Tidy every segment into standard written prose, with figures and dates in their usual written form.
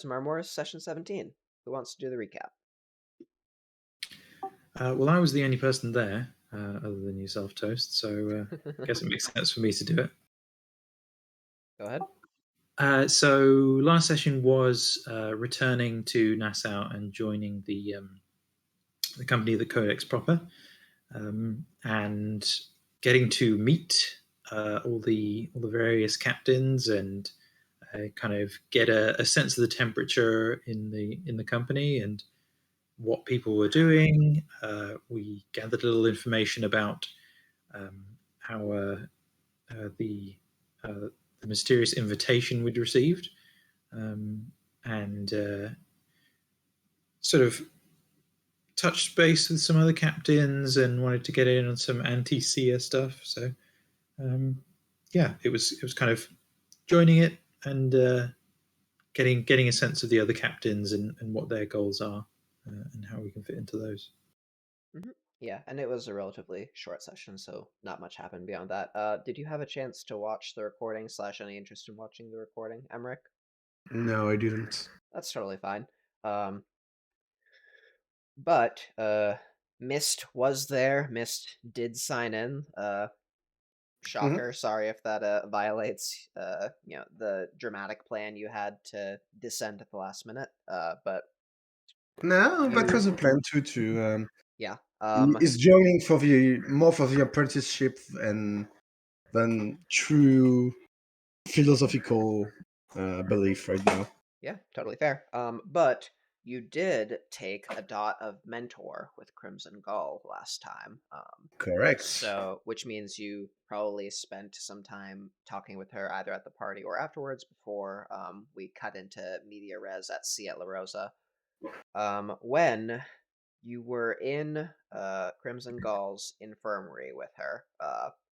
to Marmoris session 17. Who wants to do the recap? Well, I was the only person there, other than yourself, Toast, so I guess it makes sense for me to do it. Go ahead. So last session was returning to Nassau and joining the company, the Codex proper, and getting to meet all the various captains and kind of get a sense of the temperature in the company and what people were doing. We gathered a little information about how the the mysterious invitation we'd received, and sort of touched base with some other captains and wanted to get in on some anti-seer stuff. So yeah, it was kind of joining it and getting a sense of the other captains and what their goals are and how we can fit into those. Yeah, and it was a relatively short session, so not much happened beyond that. Did you have a chance to watch the recording / any interest in watching the recording, Emmerich? No, I didn't. That's totally fine. Um, but Mist was there. Mist did sign in. Mhm. Shocker. Sorry if that violates the dramatic plan you had to descend at the last minute. But No, that was you a plan too. To yeah. is joining for the more for the apprenticeship and than true philosophical belief right now. Yeah, totally fair. But you did take a dot of mentor with Crimson Gull last time. Correct. So which means you probably spent some time talking with her either at the party or afterwards before we cut into media res at sea at La Rosa. When you were in Crimson Gull's infirmary with her,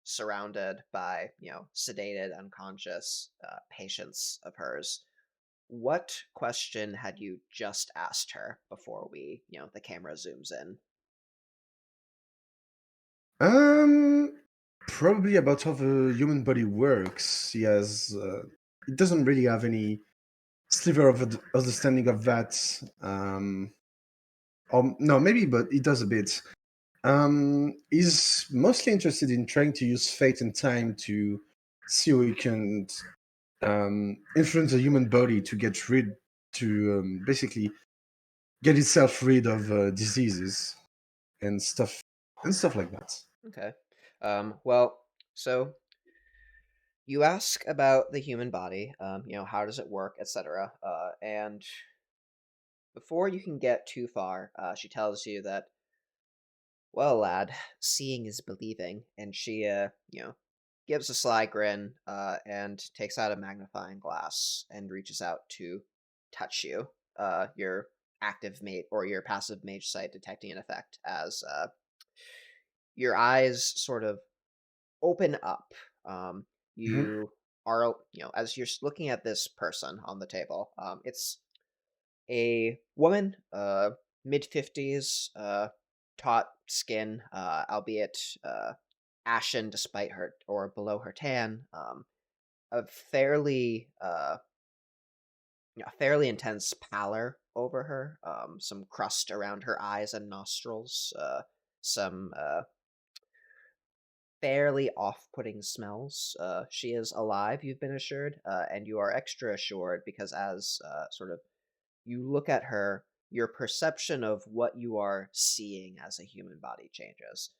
surrounded by sedated, unconscious patients of hers. What question had you just asked her before the camera zooms in? Um, Probably about how the human body works. He has. It doesn't really have any sliver of understanding of that. Or no, maybe, but it does a bit. He's mostly interested in trying to use fate and time to see how he can influence the human body to get rid, to basically get itself rid of diseases and stuff like that. Okay. Well, so you ask about the human body, how does it work, etc. And before you can get too far, she tells you that, well, lad, seeing is believing, and she, gives a sly grin, and takes out a magnifying glass and reaches out to touch you. Your active mate or your passive mage sight detecting an effect as your eyes sort of open up. Um, Mhm. you are, as you're looking at this person on the table, it's a woman, mid 50s, taut skin, albeit ashen despite her or below her tan. A fairly intense pallor over her. Some crust around her eyes and nostrils. Some fairly off-putting smells. She is alive, you've been assured, and you are extra assured because as sort of you look at her, your perception of what you are seeing as a human body changes.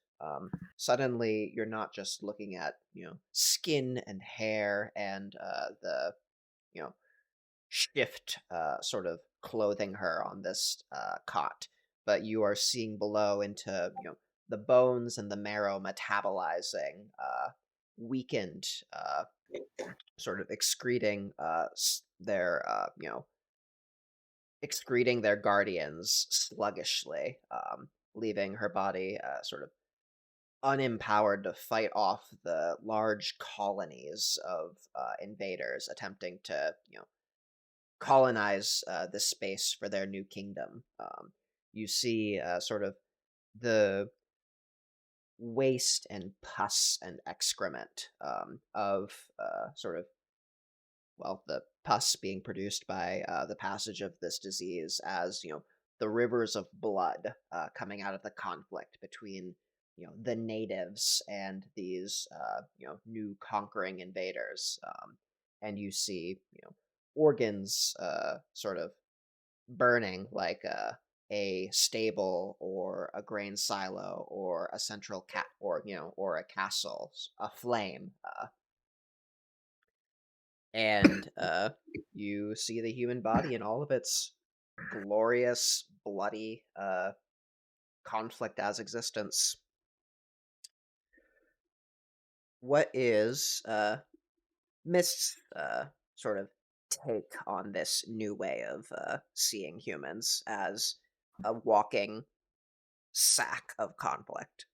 Suddenly, you're not just looking at skin and hair and the you know shift sort of clothing her on this cot, but you are seeing below into the bones and the marrow metabolizing, weakened, sort of excreting their excreting their guardians sluggishly, leaving her body sort of unempowered to fight off the large colonies of invaders attempting to colonize this space for their new kingdom. You see sort of the waste and pus and excrement of sort of the pus being produced by the passage of this disease, as the rivers of blood coming out of the conflict between the natives and these new conquering invaders, and you see organs sort of burning, like a stable or a grain silo or a central cat or a castle aflame, and you see the human body in all of its glorious bloody conflict as existence. What is Mist's sort of take on this new way of seeing humans as a walking sack of conflict?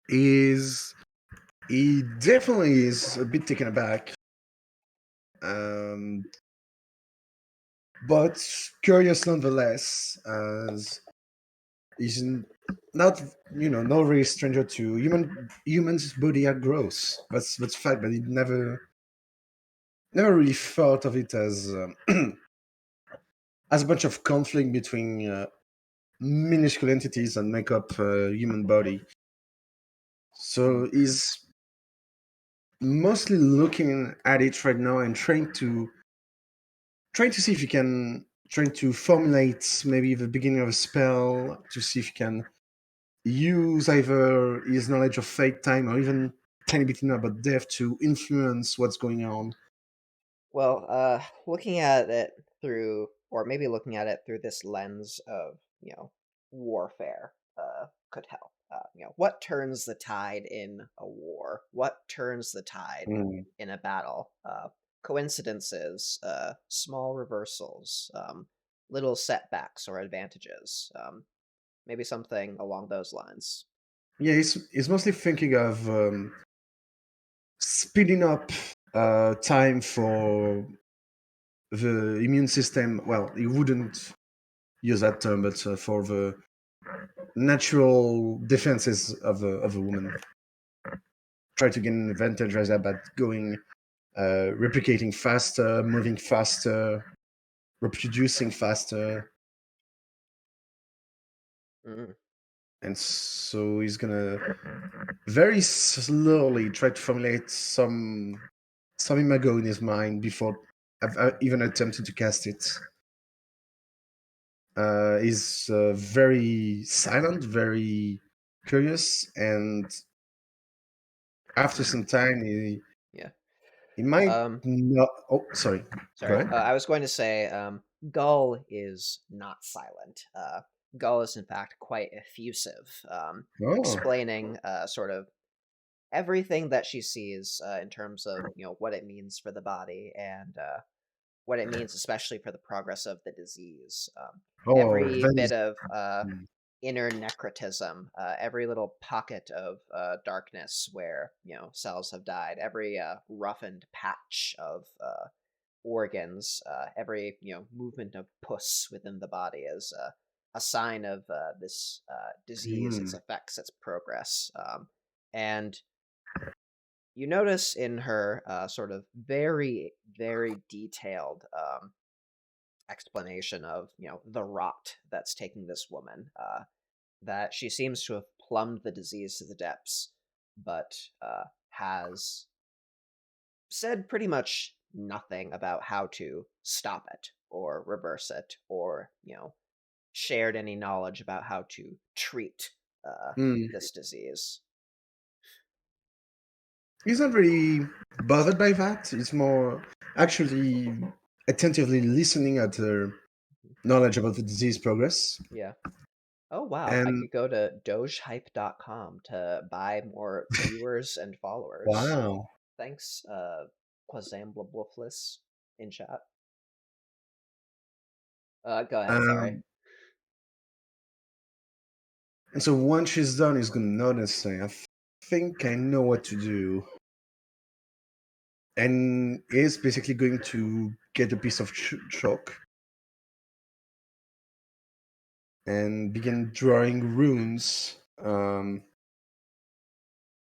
He definitely is a bit taken aback, but curious nonetheless, as he's not no really stranger to humans' body are gross. That's fact, but he never really thought of it as as a bunch of conflict between minuscule entities that make up a human body. So he's mostly looking at it right now and trying to see if he can trying to formulate maybe the beginning of a spell to see if he can use either his knowledge of fate, time, or even tiny bit about death to influence what's going on. Well, looking at it through, or maybe looking at it through this lens of, warfare, could help. What turns the tide in a war? What turns the tide Mm. in a battle? Coincidences, small reversals, little setbacks or advantages. Maybe something along those lines. Yeah, he's mostly thinking of speeding up time for the immune system. Well, he wouldn't use that term, but for the natural defenses of a woman. Try to gain an advantage as that by going, replicating faster, moving faster, reproducing faster. Mm. And so he's gonna very slowly try to formulate some imago in his mind before even attempting to cast it. He's very silent, very curious, and after some time, Yeah. he might Um, not. Oh, sorry. Go Sorry, ahead. I was going to say, Gull is not silent. Gull is, in fact, quite effusive, Oh. explaining sort of everything that she sees in terms of what it means for the body and what it means, especially for the progress of the disease. Oh, Every that is. bit of Mm. inner necrotism, every little pocket of darkness where cells have died, every roughened patch of organs, every movement of pus within the body is a sign of this disease, its Mm. effects, its progress, and you notice in her sort of very very detailed explanation of the rot that's taking this woman, that she seems to have plumbed the disease to the depths, but has said pretty much nothing about how to stop it or reverse it, or shared any knowledge about how to treat Mm. this disease. He's not really bothered by that. He's more actually attentively listening at her knowledge about the disease progress. Yeah. Oh wow, I And could go to dogehype.com to buy more viewers and followers. wow. Thanks, Quazamblablufless in chat. Go ahead, sorry. Um, and so once she's done, he's gonna notice saying, think I know what to do. And is basically going to get a piece of chalk and begin drawing runes on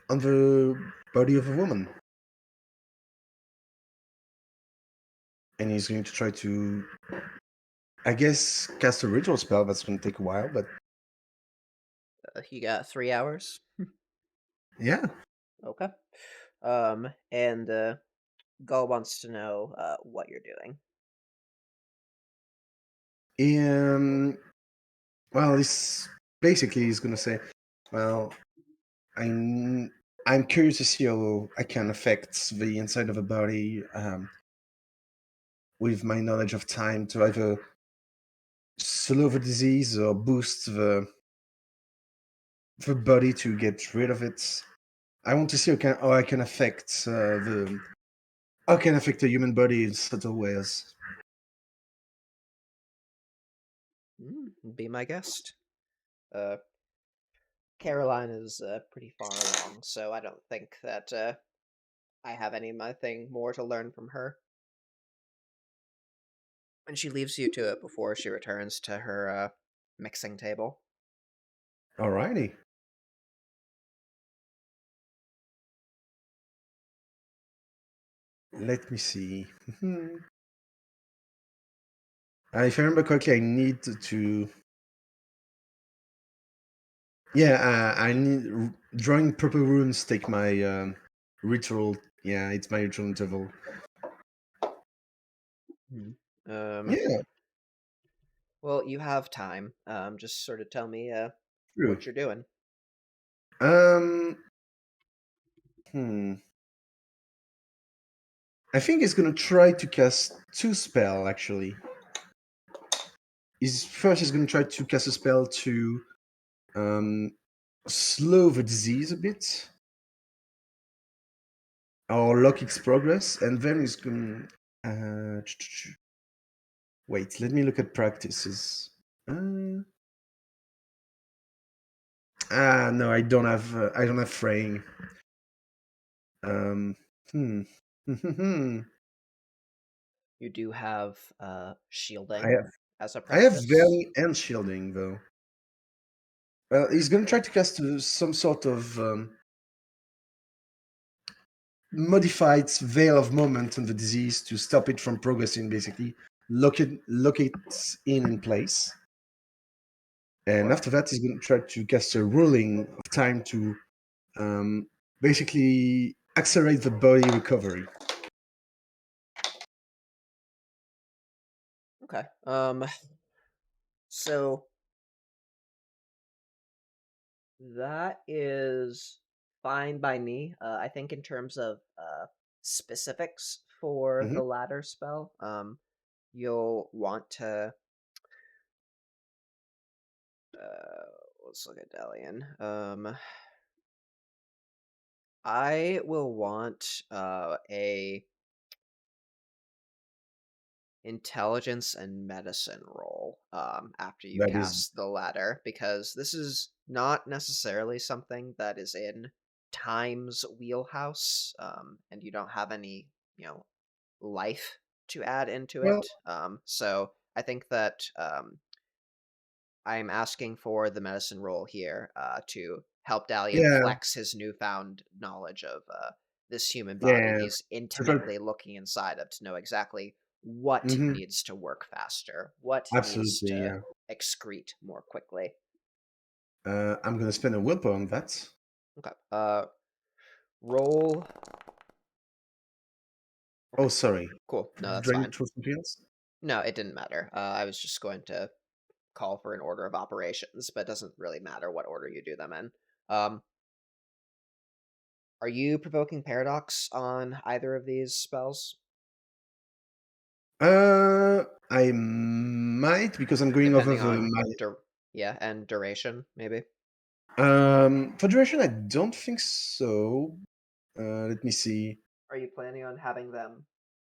the body of a woman. and he's going to try to, I guess, cast a ritual spell. That's going to take a while, but You got 3 hours. yeah. Okay. And Gull wants to know what you're doing. Well, this basically he's going to say, well, I'm curious to see how I can affect the inside of a body with my knowledge of time to either slow the disease or boost the body to get rid of it. I want to see how I can affect how can affect the human body in subtle ways. Be my guest. Uh, Caroline is pretty far along, so I don't think that I have anything more to learn from her. And she leaves you to it before she returns to her mixing table. Alrighty. Let me see. If I remember correctly, I need to. Yeah, I need drawing purple runes. Take my ritual. Yeah, it's my ritual interval. Yeah, Well, you have time. Just sort of tell me true. what you're doing. Um, hmm. I think he's gonna try to cast two spell. Actually, he's gonna try to cast a spell to um slow the disease a bit or lock its progress, and then he's gonna. Wait, let me look at practices. No, I don't have. I don't have fraying. Um, hmm. You do have I shielding have. as a I have practice. Veiling and Shielding though. Well, he's gonna try to cast some sort of modified veil of moment on the disease to stop it from progressing. Basically, lock it in place. And Sure. after that, he's going to try to cast a ruling of time to basically accelerate the body recovery. Okay. So that is fine by me. I think in terms of specifics for Hmm. the latter spell, you'll want to uh, let's look at Dalian. I will want a intelligence and medicine roll after you That is, cast the latter, because this is not necessarily something that is in time's wheelhouse, and you don't have any, life to add into well, it. So I think that I'm asking for the medicine roll here to help Dalian yeah, flex his newfound knowledge of this human body. yeah. He's So try, intimately looking inside of to know exactly what hmm. needs to work faster, what needs Absolutely, to yeah. excrete more quickly. I'm gonna spend a willpower on that. Okay. Roll. Oh, Okay. sorry. Cool. No, that's Do I fine. need to roll something else? No, it didn't matter. I was just going to call for an order of operations, but it doesn't really matter what order you do them in. Um, Are you provoking paradox on either of these spells? I might because I'm going over Depending the on my yeah, and duration, maybe. for duration. I don't think so. Let me see. Are you planning on having them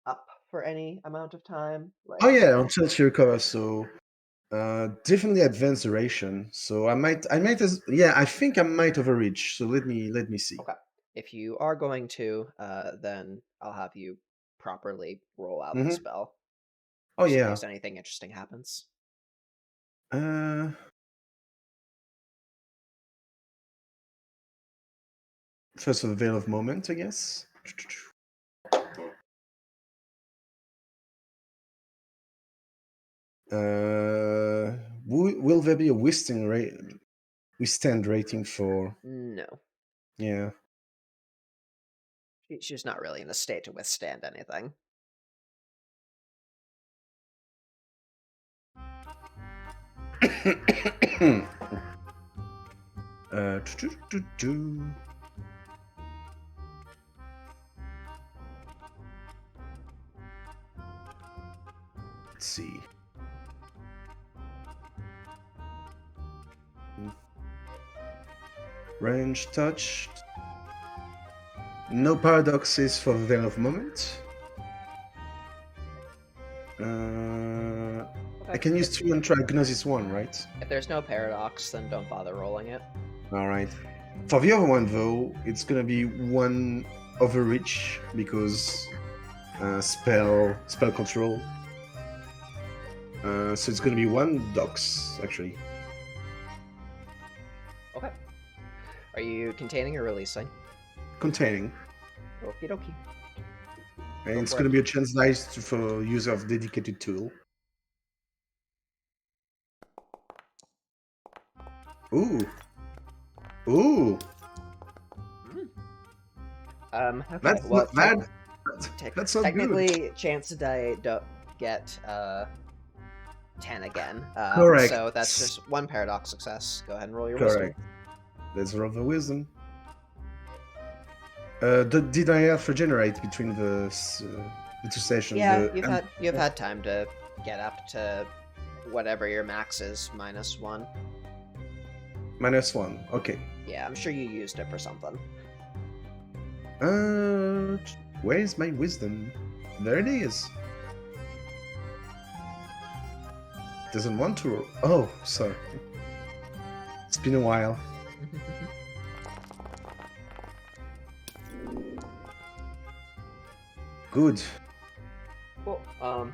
up for any amount of time? Oh Like, yeah, until she recovers. So definitely advanced duration. So I might as yeah. I think I might overreach. So let me see. okay. If you are going to, then I'll have you properly roll out the Hmm. spell, Oh just in yeah. case anything interesting happens. Uh, First of a veil of moment, I guess. Will there be a withstand rating for? No. Yeah. She's not really in a state to withstand anything. Let's see. Range touched. No paradoxes for the veil of moment. I can use 2 and try Gnosis 1, right? If there's no paradox, then don't bother rolling it. Alright. For the other one, though, it's gonna be 1 overreach because spell control. So it's gonna be 1 dox, actually. Okay. Are you containing or releasing? Containing. Okie dokie. And Go it's for gonna it. be a chance dice for use of dedicated tool. Ooh. Ooh. Okay. That's Well, not bad. That's not good. technically, chance to die don't get 10 again. Correct. So that's just 1 paradox success. Go ahead and roll your Correct. wisdom. Let's roll the wisdom. Did I have regenerate between the 2 sessions? Yeah, you've had time to get up to whatever your max is, -1. -1. Okay. Yeah, I'm sure you used it for something. Where is my wisdom? There it is. Doesn't want to roll. Oh, sorry. It's been a while. Good. Cool. A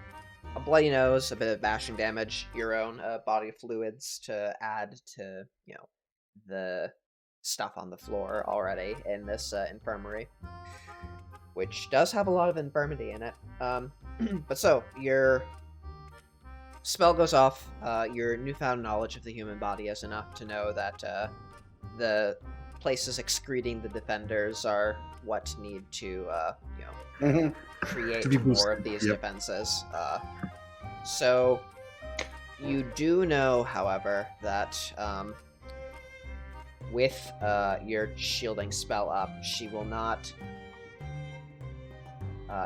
bloody nose, a bit of bashing damage, your own body fluids to add to, the stuff on the floor already in this infirmary, which does have a lot of infirmity in it. But so, your spell goes off. Your newfound knowledge of the human body is enough to know that the places excreting the defenders are what need to, Mhm. create To be more boosted, of these yep. defenses. So you do know, however, that with your shielding spell up, she will not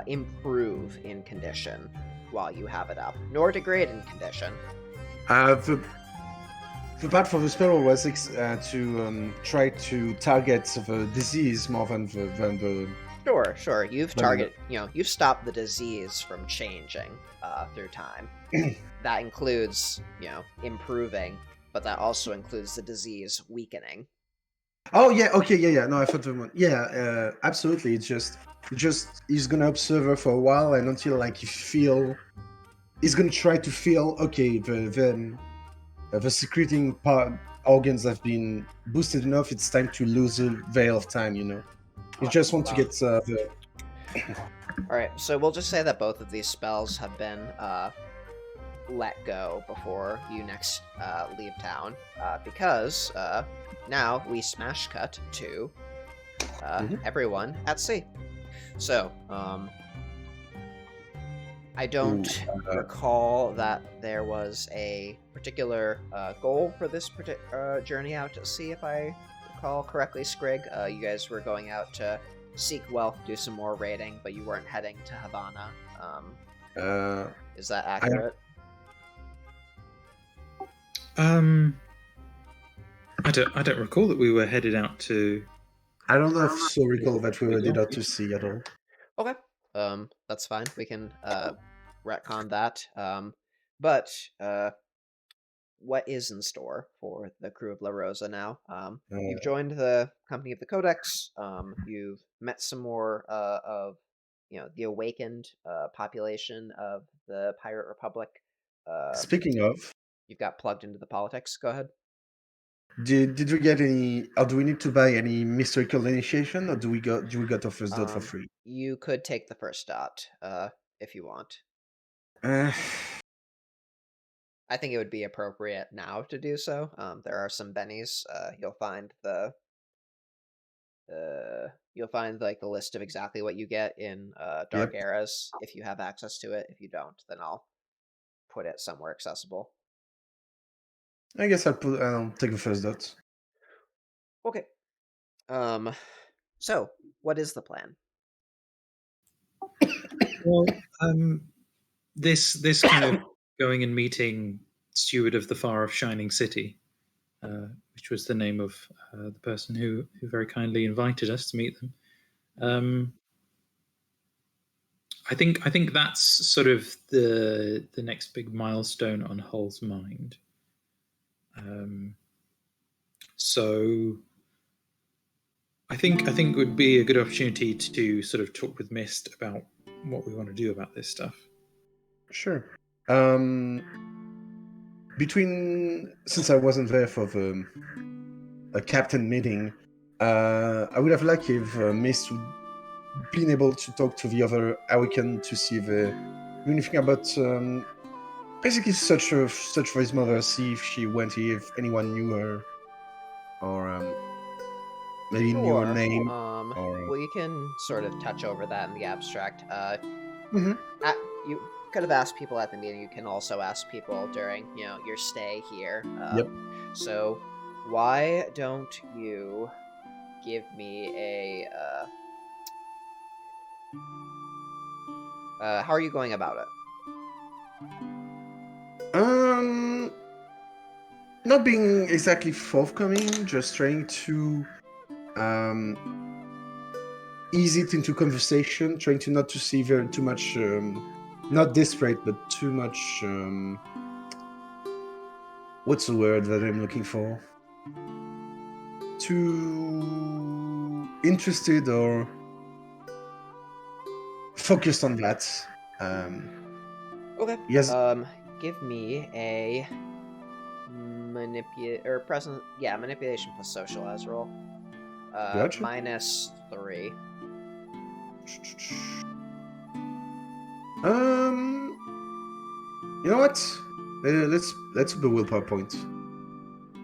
improve in condition while you have it up, nor degrade in condition. The part for the spell was to try to target the disease more than the. Sure. You've you've stopped the disease from changing through time. That includes, improving, but that also includes the disease weakening. Oh yeah, okay, yeah. No, I thought the one. Yeah, absolutely. It's just he's gonna observe her for a while, and until like he's gonna try to feel okay the secreting organs have been boosted enough. It's time to lose a veil of time. You just want to get the. All right, so we'll just say that both of these spells have been let go before you next leave town, because now we smash cut to everyone at sea. So, I don't recall that there was a particular goal for this journey out to sea, if I recall correctly, Scrig. You guys were going out to seek wealth, do some more raiding, but you weren't heading to Havana. Is that accurate? I don't recall that we were headed out to. I don't know if so recall that we were headed out to sea at all. Okay. That's fine. We can retcon that. But what is in store for the crew of La Rosa now? You've joined the company of the Codex. You've met some more of the awakened population of the Pirate Republic. Speaking of, you've got plugged into the politics. Go ahead. Did we get any? Or do we need to buy any mystical initiation, or do we get our first dot for free? You could take the first dot if you want. I think it would be appropriate now to do so. There are some bennies. You'll find like the list of exactly what you get in Dark Yep. Eras if you have access to it. If you don't, then I'll put it somewhere accessible. I guess I'll take the first dot. Okay. So what is the plan? Well, this kind of going and meeting Steward of the Far Off Shining City, which was the name of the person who very kindly invited us to meet them. I think that's sort of the next big milestone on Hull's mind. So I think it would be a good opportunity to sort of talk with Mist about what we want to do about this stuff. Sure. Since I wasn't there for the captain meeting, I would have liked if Mist would been able to talk to the other Awaken to see if they knew anything about basically search for his mother, see if she went here, if anyone knew her, or maybe knew her Sure. name. Or Well, you can sort of touch over that in the abstract. Mhm. You could have asked people at the meeting. You can also ask people during, your stay here. Yep. So, why don't you give me how are you going about it? Not being exactly forthcoming, just trying to ease it into conversation, trying to not to see very too much, not desperate, but too much. What's the word that I'm looking for? Too interested or focused on that. Okay. Yes. Give me a manipulation plus socialize roll. Gotcha. -3. You know what? Let's do the willpower point.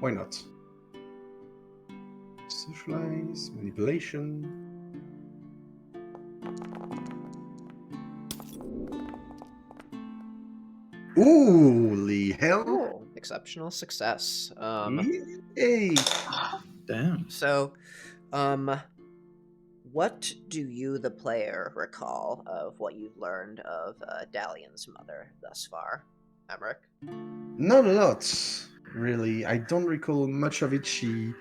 Why not? Socialize, manipulation. Holy hell! Cool. Exceptional success. Yay! Damn. So, what do you, the player, recall of what you've learned of Dalian's mother thus far, Emmerich? Not a lot, really. I don't recall much of it. She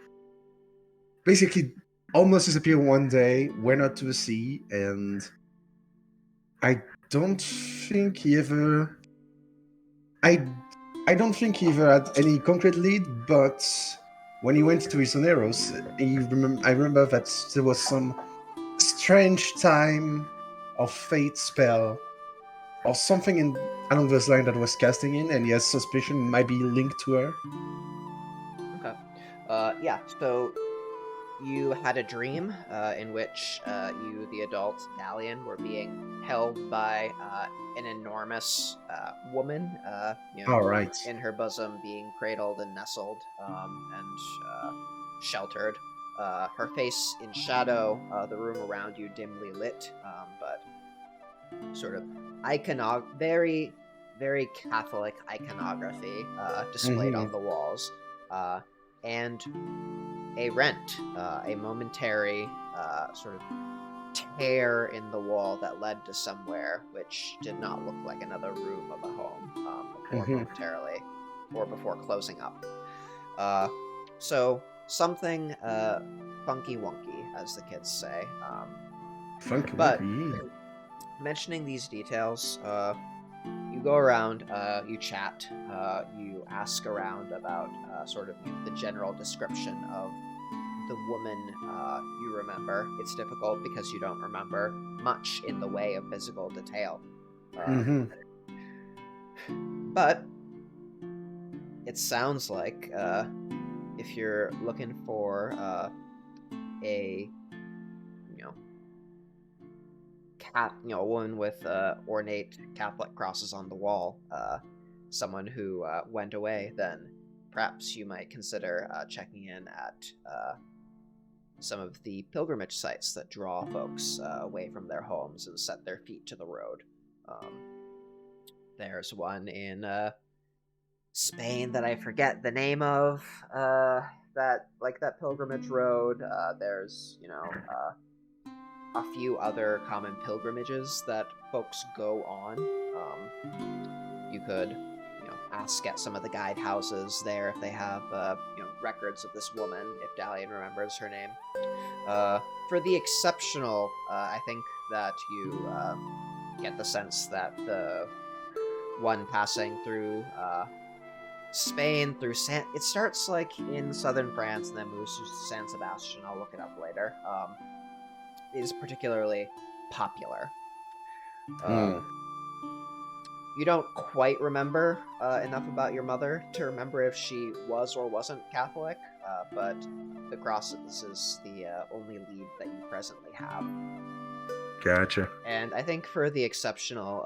basically almost disappeared one day, went out to the sea, and I don't think he ever. I don't think he ever had any concrete lead, but when he went to his Soneros, I remember that there was some strange time of fate spell or something along those lines that was casting in, and he has suspicion it might be linked to her. Okay. Yeah, so you had a dream in which you, the adult Dalian, were being held by an enormous woman, All right. in her bosom, being cradled and nestled and sheltered. Her face in shadow, the room around you dimly lit, but sort of very, very Catholic iconography displayed on the walls, and a rent, a momentary sort of tear in the wall that led to somewhere which did not look like another room of a home before momentarily or before closing up. So something funky wonky, as the kids say. Funky But wonky. mentioning these details, you go around, you chat, you ask around about sort of the general description of the woman you remember. It's difficult because you don't remember much in the way of physical detail. But it sounds like if you're looking for a a woman with ornate Catholic crosses on the wall, someone who went away, then perhaps you might consider checking in at some of the pilgrimage sites that draw folks away from their homes and set their feet to the road. There's one in Spain that I forget the name of, that pilgrimage road. There's a few other common pilgrimages that folks go on. You could ask at some of the guide houses there if they have records of this woman, if Dalian remembers her name. For the exceptional, I think that you get the sense that the one passing through Spain through it starts in southern France and then moves to San Sebastian. I'll look it up later. Is particularly popular. You don't quite remember enough about your mother to remember if she was or wasn't Catholic, but the crosses is the only lead that you presently have. Gotcha. And I think for the exceptional,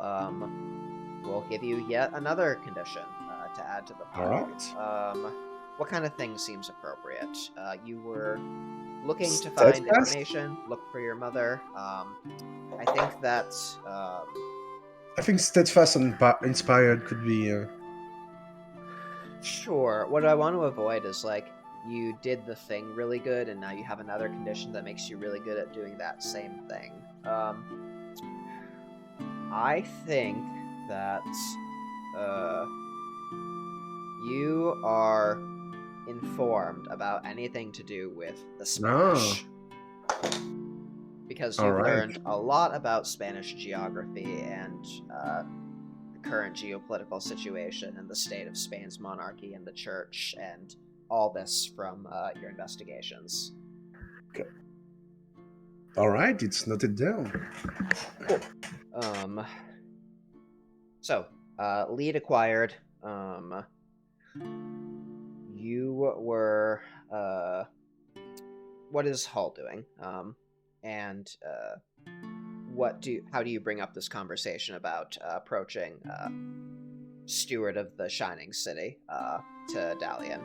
we'll give you yet another condition to add to the pile. All right. What kind of thing seems appropriate? You were looking to find Steadfast? information, look for your mother. I think that... I think steadfast and inspired could be. Sure. What I want to avoid is you did the thing really good, and now you have another condition that makes you really good at doing that same thing. I think that you are informed about anything to do with the Spanish. Because you've learned a lot about Spanish geography and the current geopolitical situation and the state of Spain's monarchy and the church and all this from your investigations. Okay. All right, it's noted down. Cool. So, lead acquired. You were... what is Hall doing? And how do you bring up this conversation about approaching Steward of the Shining City to Dalian?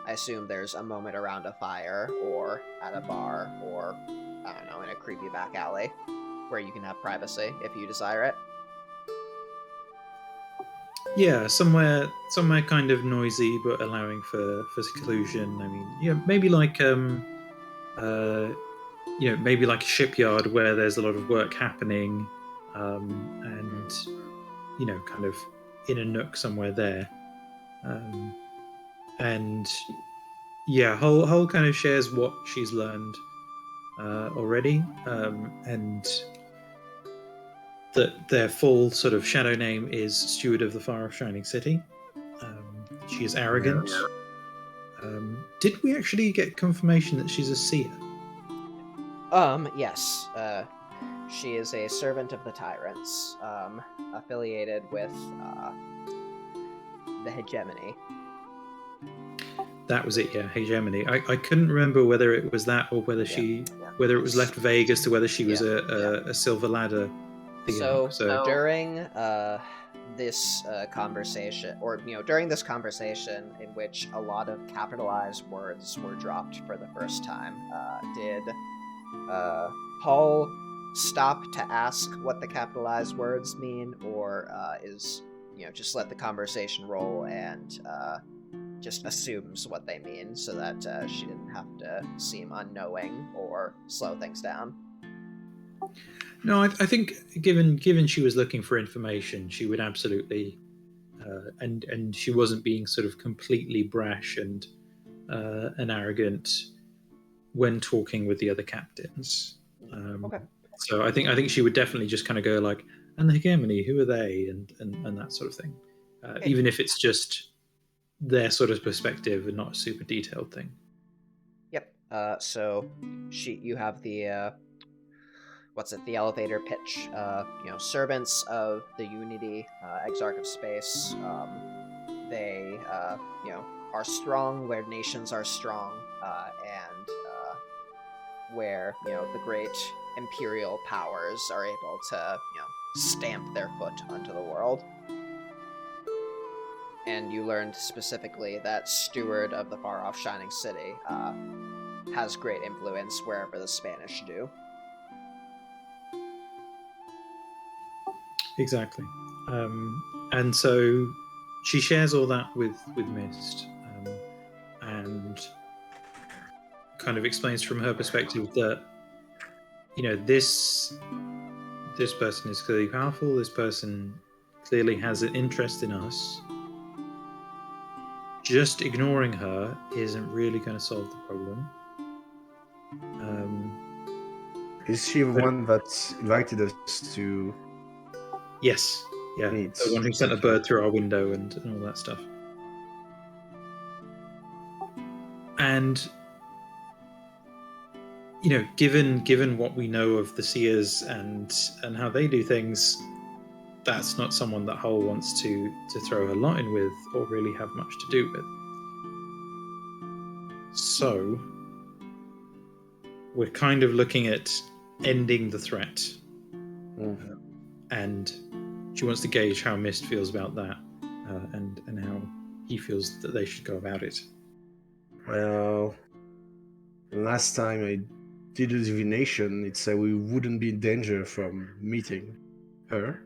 I assume there's a moment around a fire or at a bar or, I don't know, in a creepy back alley where you can have privacy if you desire it. Yeah, somewhere kind of noisy but allowing for seclusion. I mean, maybe maybe like a shipyard where there's a lot of work happening, and kind of in a nook somewhere there. And yeah, Hull kind of shares what she's learned already, and that their full sort of shadow name is Steward of the Far Shining City. She is arrogant. Yeah. Did we actually get confirmation that she's a seer? Yes. She is a servant of the tyrants, affiliated with the hegemony. That was it, yeah, hegemony. I couldn't remember whether it was that or whether whether it was left vague as to whether she was a silver ladder. So during this conversation, or during this conversation in which a lot of capitalized words were dropped for the first time, did Hull stop to ask what the capitalized words mean, or is just let the conversation roll and just assumes what they mean so that she didn't have to seem unknowing or slow things down? No, I think given she was looking for information, she would absolutely, and she wasn't being sort of completely brash and arrogant when talking with the other captains. Okay. So I think she would definitely just kind of go like, and the hegemony, who are they, and that sort of thing, Okay. even if it's just their sort of perspective and not a super detailed thing. Yep. So you have the the elevator pitch. Servants of the Unity, Exarch of Space. They are strong where nations are strong, and where the great imperial powers are able to stamp their foot onto the world. and you learned specifically that Steward of the far-off Shining City has great influence wherever the Spanish do. Exactly. And so she shares all that with Mist, and kind of explains from her perspective that, you know, this person is clearly powerful. This person clearly has an interest in us. Just ignoring her isn't really going to solve the problem. Is she the one that invited us to Yes. Yeah. meet? The one who sent a bird through our window and all that stuff. And, you know, given what we know of the Seers and how they do things, that's not someone that Hull wants to throw her lot in with or really have much to do with. So we're kind of looking at ending the threat. And she wants to gauge how Mist feels about that, and how he feels that they should go about it. Well, last time I did a divination, it said we wouldn't be in danger from meeting her.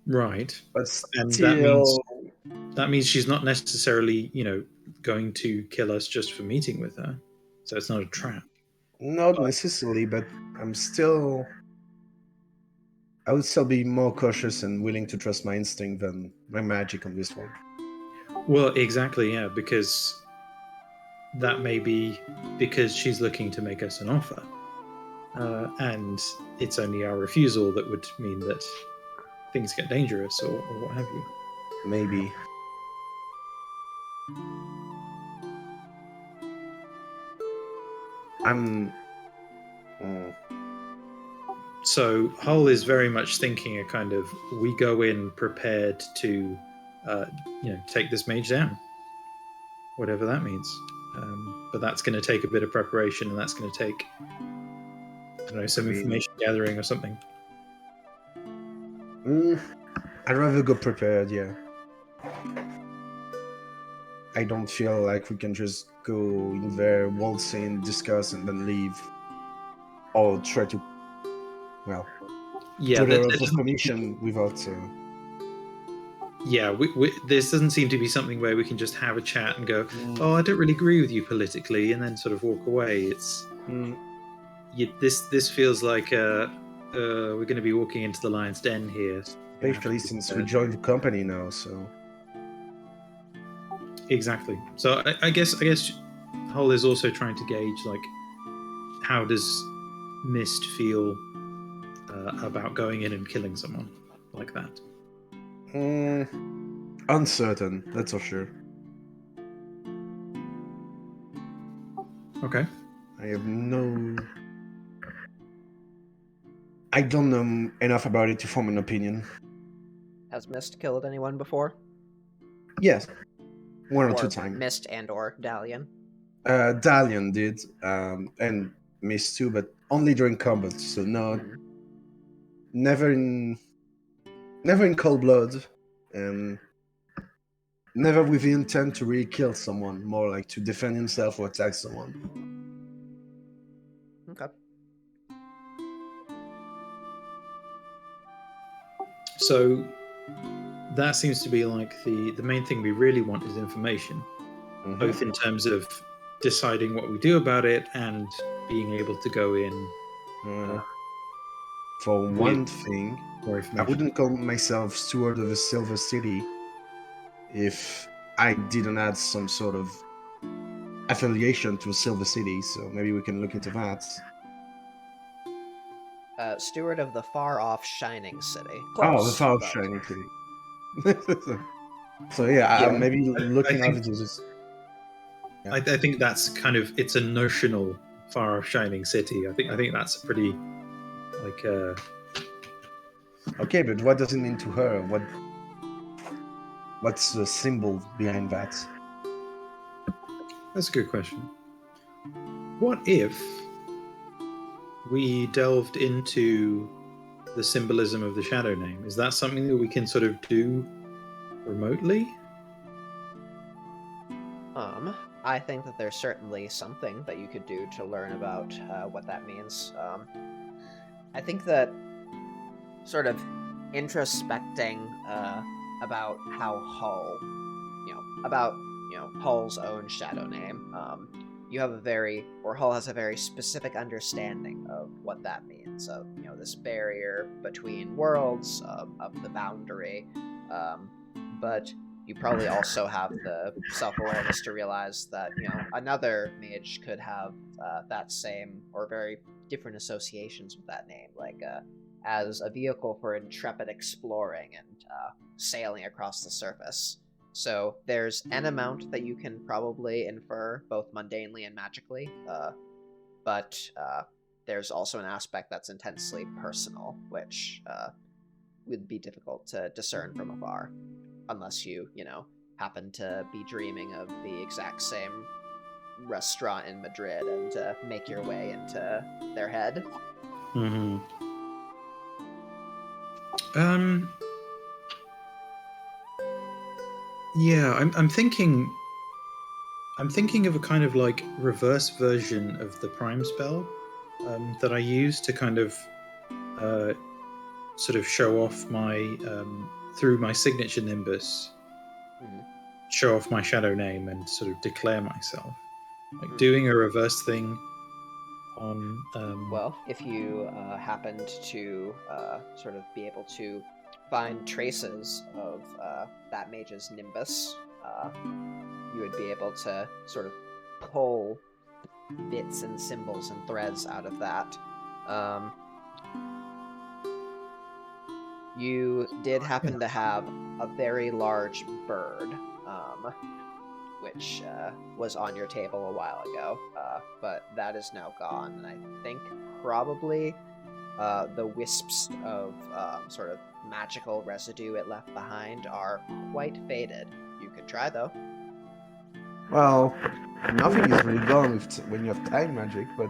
Right. But And still, that means she's not necessarily, you know, going to kill us just for meeting with her. So it's not a trap. not necessarily, but I would still be more cautious and willing to trust my instinct than my magic on this one. Well, exactly, yeah, because that may be because she's looking to make us an offer. And it's only our refusal that would mean that things get dangerous or what have you. Maybe. So Hull is very much thinking a kind of, we go in prepared to, you know, take this mage down, whatever that means. But that's going to take a bit of preparation, and that's going to take, I don't know, some information gathering or something. I'd rather go prepared, yeah. I don't feel like we can just go in there, waltz in, discuss, and then leave. Or try to, well, put her for permission without... Yeah, this doesn't seem to be something where we can just have a chat and go, oh, I don't really agree with you politically, and then sort of walk away. It's this feels like we're going to be walking into the lion's den here. Especially since we joined the company now, so... Exactly. So I guess Hull is also trying to gauge, like, how does Mist feel about going in and killing someone like that? Uncertain, that's for sure. Okay. I don't know enough about it to form an opinion. Has Mist killed anyone before? Yes. One or two times. Mist and or Dalian? Dalian did, and Mist too, but only during combat, so never in cold blood, and never with the intent to really kill someone, more like to defend himself or attack someone. Okay. So that seems to be like the main thing we really want is information, both in terms of deciding what we do about it and being able to go in. For one thing, I wouldn't call myself Steward of the Silver City if I didn't add some sort of affiliation to Silver City, so maybe we can look into that. Steward of the far-off Shining City. Close, the far-off Shining City. So yeah, maybe looking at it is... Yeah. I think that's kind of, it's a notional far-off Shining City. I think that's pretty, like... Okay, but what does it mean to her? What's the symbol behind that? That's a good question. What if we delved into the symbolism of the shadow name. Is that something that we can sort of do remotely? I think that there's certainly something that you could do to learn about what that means. I think that sort of introspecting about how Hull, about Hull's own shadow name. You have Hull has a very specific understanding of what that means. Of this barrier between worlds, of the boundary, but you probably also have the self-awareness to realize that another mage could have that same or very different associations with that name, like as a vehicle for intrepid exploring and sailing across the surface. So there's an amount that you can probably infer both mundanely and magically, but there's also an aspect that's intensely personal, which would be difficult to discern from afar, unless you happen to be dreaming of the exact same restaurant in Madrid and make your way into their head. Mm-hmm. Yeah, I'm thinking of a kind of like reverse version of the prime spell that I use to kind of sort of show off my through my signature nimbus, show off my shadow name and sort of declare myself, like doing a reverse thing on. Well, if you happened to sort of be able to find traces of that mage's nimbus, you would be able to sort of pull bits and symbols and threads out of that. You did happen to have a very large bird, which was on your table a while ago, but that is now gone, and I think probably the wisps of sort of magical residue it left behind are quite faded. You could try, though. Well, nothing is really gone when you have time magic, but...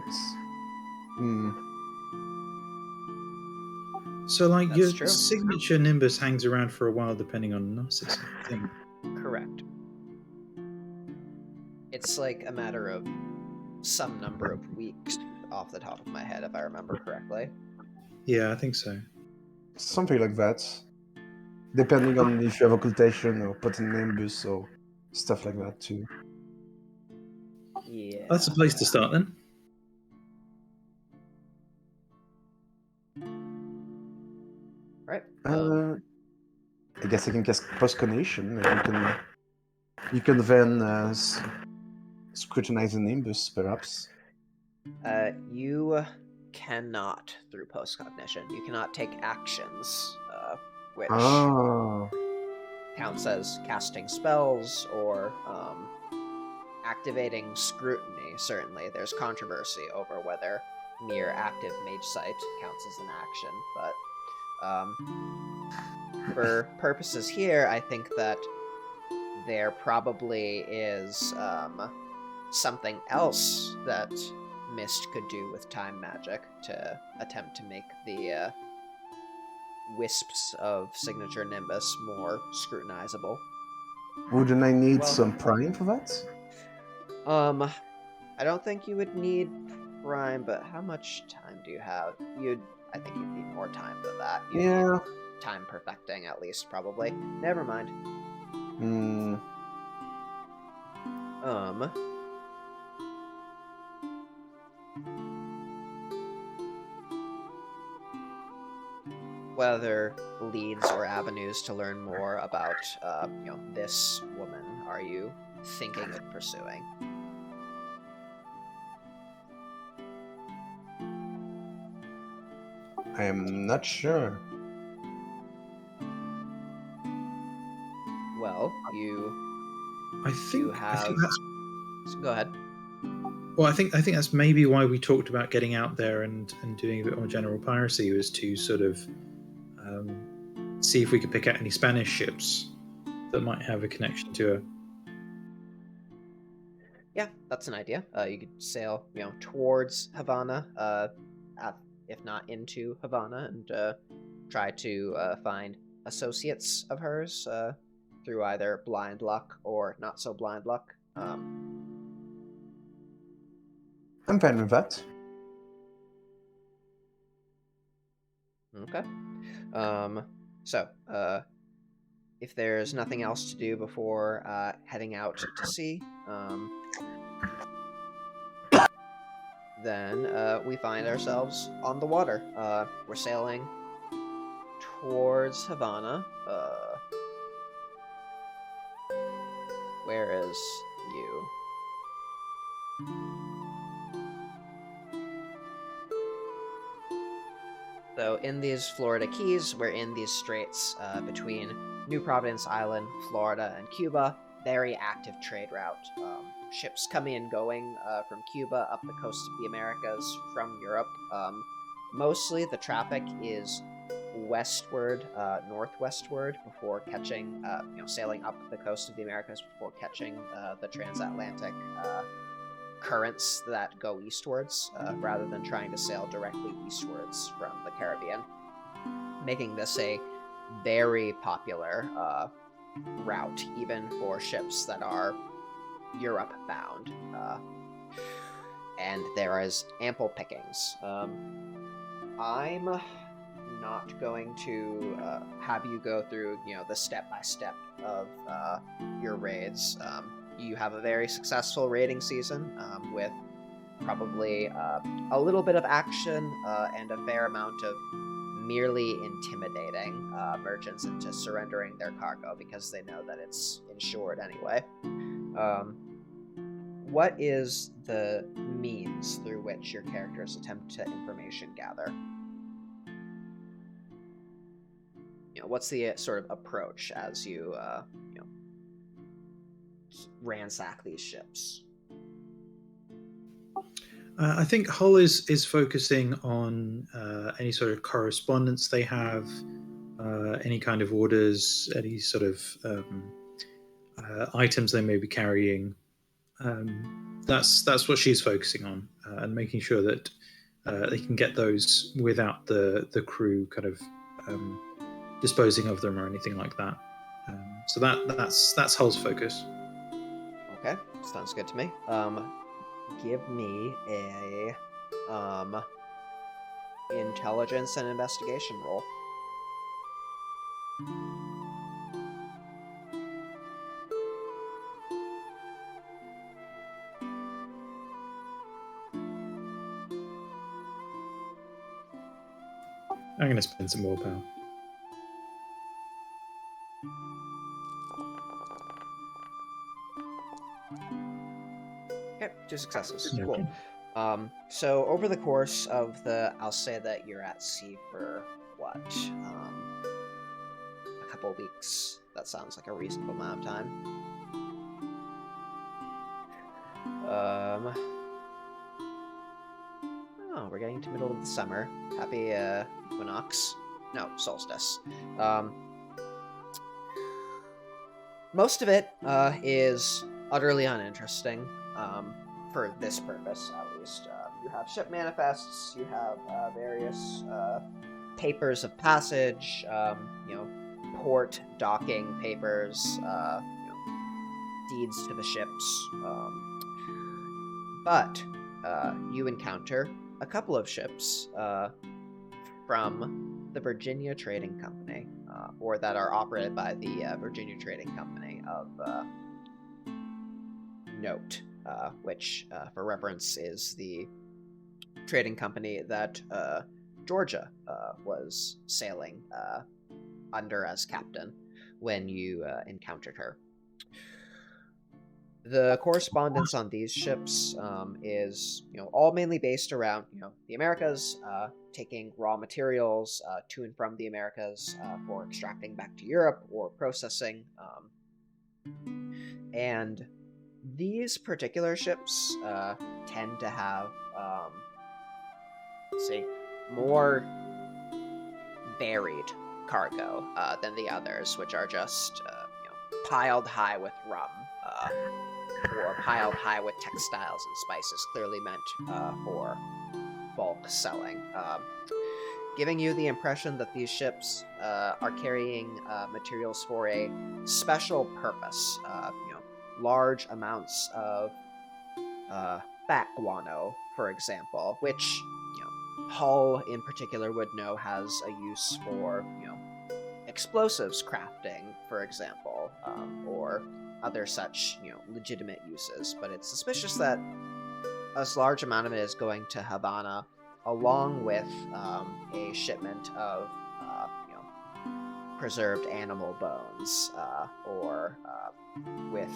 So, like, That's your true. signature nimbus hangs around for a while depending on Gnosis, I think. Correct. It's like a matter of some number of weeks off the top of my head, if I remember correctly. Yeah, I think so. Something like that. Depending on if you have occultation or potent nimbus or stuff like that too. Yeah. That's a place to start then. Right. I guess I can cast post-conation, and you can then scrutinize the nimbus, perhaps. You cannot through post-cognition. You cannot take actions, which counts as casting spells or activating scrutiny. Certainly, there's controversy over whether mere active mage sight counts as an action, but for purposes here, I think that there probably is something else that Mist could do with time magic to attempt to make the wisps of signature nimbus more scrutinizable. Wouldn't I need some prime for that? I don't think you would need prime, but how much time do you have? I think you'd need more time than that. You'd need time perfecting, at least, probably. Never mind. Whether leads or avenues to learn more about, this woman are you thinking of pursuing? I am not sure. Well, I think that's... Go ahead. Well, I think that's maybe why we talked about getting out there and doing a bit more general piracy, was to sort of see if we could pick out any Spanish ships that might have a connection to her. Yeah, that's an idea. You could sail, towards Havana. if not into Havana, and try to find associates of hers through either blind luck or not so blind luck. I'm fine with that. Okay. So, if there's nothing else to do before heading out to sea, then we find ourselves on the water. We're sailing towards Havana. Where is you? So in these Florida Keys, we're in these straits between New Providence Island, Florida, and Cuba. Very active trade route. Ships coming and going from Cuba up the coast of the Americas from Europe. Mostly the traffic is westward, northwestward before catching, sailing up the coast of the Americas before catching the transatlantic currents that go eastwards, rather than trying to sail directly eastwards from the Caribbean, making this a very popular route, even for ships that are Europe bound. And there is ample pickings. I'm not going to have you go through, the step-by-step of your raids. You have a very successful raiding season with probably a little bit of action and a fair amount of merely intimidating merchants into surrendering their cargo because they know that it's insured anyway. What is the means through which your characters attempt to information gather? What's the sort of approach as you ransack these ships? I think Hull is focusing on any sort of correspondence they have, any kind of orders, any sort of items they may be carrying. That's what she's focusing on, and making sure that they can get those without the crew kind of disposing of them or anything like that. So that's Hull's focus. Okay, sounds good to me. Give me a intelligence and investigation roll. I'm going to spend some more power. Okay, 2 successes. Okay. Cool. So over the course of I'll say that you're at sea for what? A couple weeks. That sounds like a reasonable amount of time. Oh, we're getting to middle of the summer. Happy equinox. No, solstice. Most of it is utterly uninteresting, for this purpose at least. You have ship manifests, you have various papers of passage, port docking papers, deeds to the ships. But you encounter a couple of ships from the Virginia Trading Company, or that are operated by the Virginia Trading Company of note, which, for reference, is the trading company that Georgia was sailing under as captain when you encountered her. The correspondence on these ships is, all mainly based around, the Americas, taking raw materials to and from the Americas for extracting back to Europe or processing. And these particular ships tend to have, more buried cargo than the others, which are just, piled high with rum. Or piled high with textiles and spices, clearly meant for bulk bulk selling, giving you the impression that these ships are carrying materials for a special purpose. Large amounts of bat guano, for example, which Hull in particular would know has a use for explosives crafting, for example, or other such legitimate uses. But it's suspicious that a large amount of it is going to Havana, along with a shipment of preserved animal bones, or with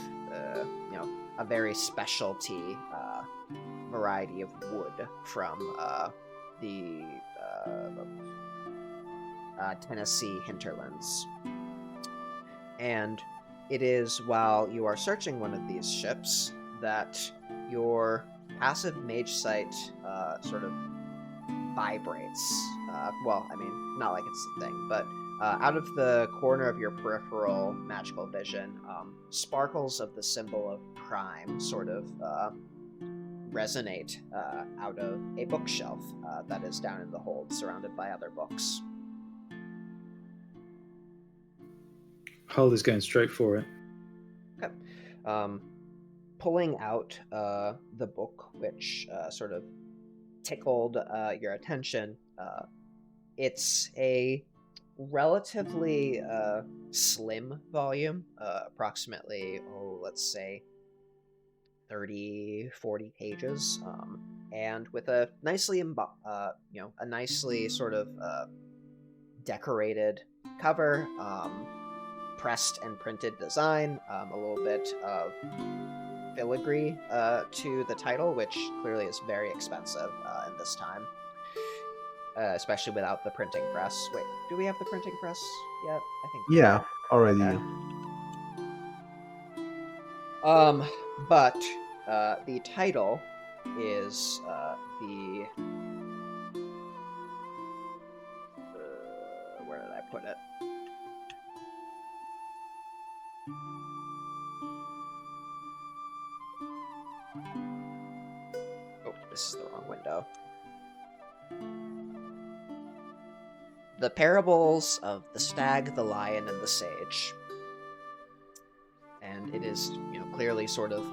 a very specialty variety of wood from the Tennessee hinterlands. And it is while you are searching one of these ships that your passive mage sight sort of vibrates. Well, I mean, not like it's a thing, but out of the corner of your peripheral magical vision, sparkles of the symbol of Prime sort of resonate out of a bookshelf that is down in the hold, surrounded by other books. Hull is going straight for it. Okay. Pulling out the book, which sort of tickled your attention, it's a relatively slim volume, approximately, let's say 30, 40 pages, and with a nicely, a nicely sort of decorated cover, pressed and printed design, a little bit of filigree to the title, which clearly is very expensive in this time, especially without the printing press. Wait, do we have the printing press yet? I think we Yeah, do. already. Okay. But the title is where did I put it? Oh, this is the wrong window. The Parables of the Stag, the Lion, and the Sage. And it is, clearly sort of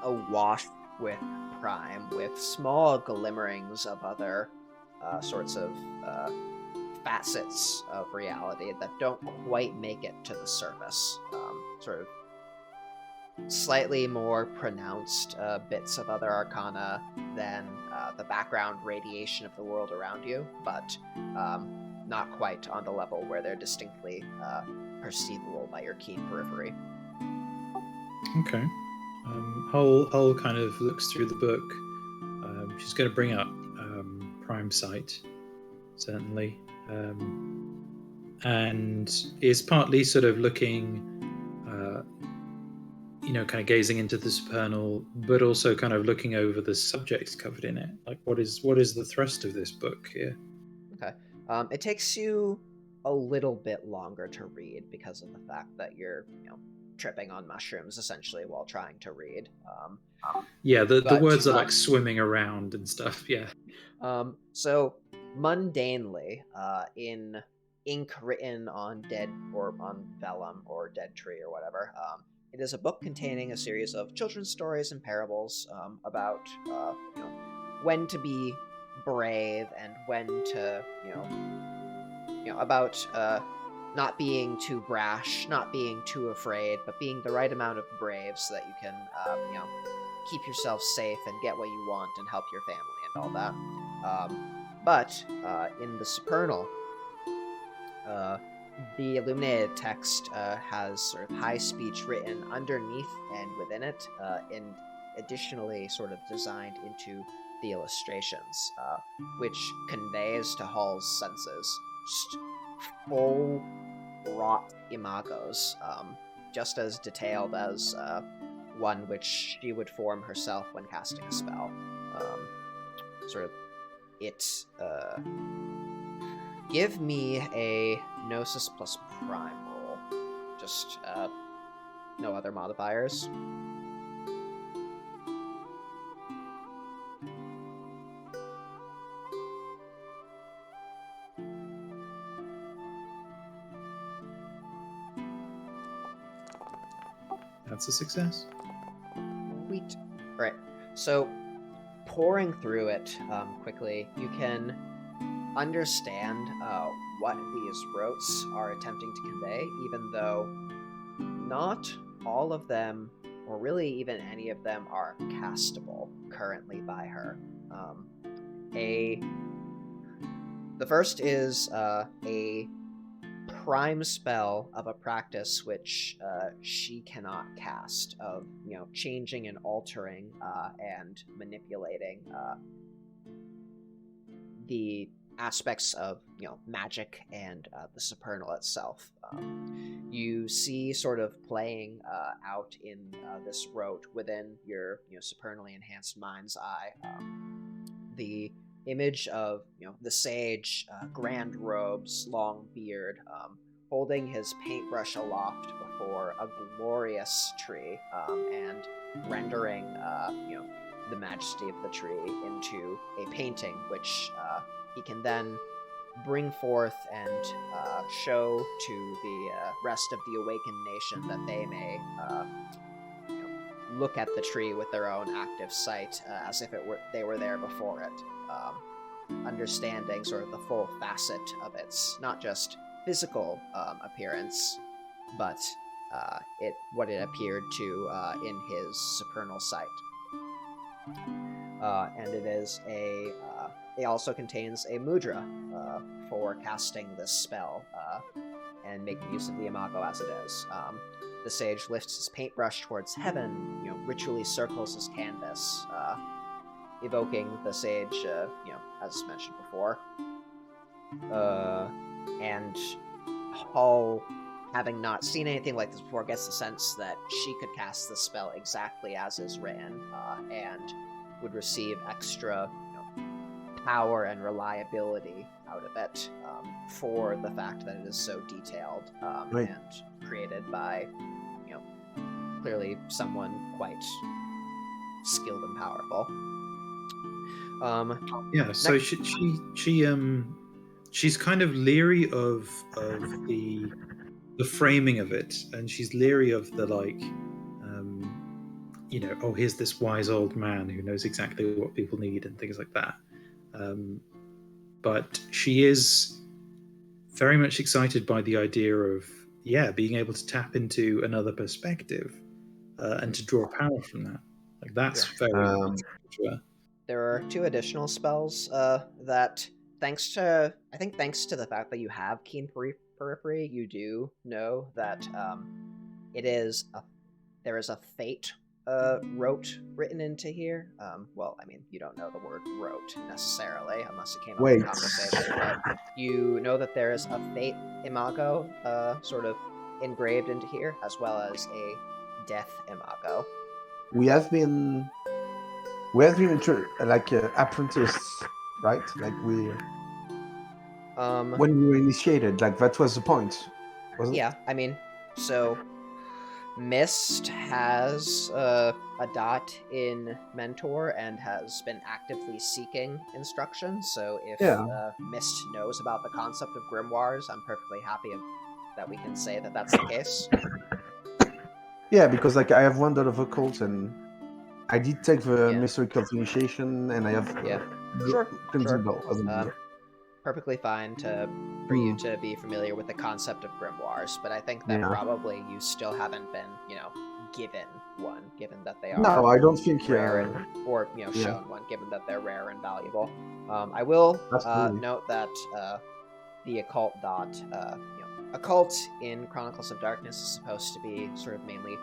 awash with Prime, with small glimmerings of other sorts of facets of reality that don't quite make it to the surface. Sort of slightly more pronounced bits of other arcana than the background radiation of the world around you, but not quite on the level where they're distinctly perceivable by your keen periphery. Okay. Hull kind of looks through the book. She's going to bring up Prime Sight, certainly, and is partly sort of looking, kind of gazing into the supernal, but also kind of looking over the subjects covered in it. Like, what is the thrust of this book here? Okay. It takes you a little bit longer to read because of the fact that you're, tripping on mushrooms essentially while trying to read. Yeah, the words are like swimming around and stuff. Yeah. So mundanely, in ink written on dead or on vellum or dead tree or whatever, it is a book containing a series of children's stories and parables about when to be brave and when to about not being too brash, not being too afraid, but being the right amount of brave so that you can keep yourself safe and get what you want and help your family and all that. But in the supernal, the illuminated text has sort of high speech written underneath and within it, and additionally sort of designed into the illustrations, which conveys to Hall's senses just full wrought imagos, just as detailed as one which she would form herself when casting a spell. Give me a Gnosis plus Prime roll. Just no other modifiers. That's a success. Sweet. Right. So, pouring through it quickly, you can understand what these rotes are attempting to convey, even though not all of them, or really even any of them, are castable currently by her. The first is a prime spell of a practice which she cannot cast, of changing and altering and manipulating the aspects of magic and the supernal itself. You see sort of playing out in this rote within your supernally enhanced mind's eye the image of the sage, grand robes, long beard, holding his paintbrush aloft before a glorious tree, and rendering the majesty of the tree into a painting, which he can then bring forth and show to the rest of the awakened nation, that they may look at the tree with their own active sight, as if they were there before it, understanding sort of the full facet of its not just physical appearance, but what it appeared to in his supernal sight. And it also contains a mudra for casting this spell and making use of the imago as it is. The sage lifts his paintbrush towards heaven, ritually circles his canvas, evoking the sage, as mentioned before. And Hull, having not seen anything like this before, gets the sense that she could cast the spell exactly as is written, and would receive extra power and reliability out of it, for the fact that it is so detailed, Right. and created by clearly someone quite skilled and powerful. Yeah, so she's kind of leery of the framing of it, and she's leery of the oh, here's this wise old man who knows exactly what people need and things like that. But she is very much excited by the idea of being able to tap into another perspective and to draw power from that. Like, that's very important to her. There are two additional spells that, thanks to the fact that you have keen periphery, you do know that there is a fate rote written into here. Well, I mean, you don't know the word rote necessarily, unless it came up in conversation, but you know that there is a fate imago sort of engraved into here, as well as a death imago. We have been apprenticed, right? Like when we were initiated, like that was the point, wasn't it? Yeah, I mean, so Mist has a dot in Mentor and has been actively seeking instruction, so if Mist knows about the concept of grimoires, I'm perfectly happy that we can say that that's the case. Yeah, because I have one dot of occult, and I did take the mystery of initiation, and I have Crimson Gull. Perfectly fine for you to be familiar with the concept of grimoires, but I think that probably you still haven't been, given one, given that they are. No, I don't think rare or shown one, given that they're rare and valuable. I will note that the occult dot, occult in Chronicles of Darkness is supposed to be sort of mainly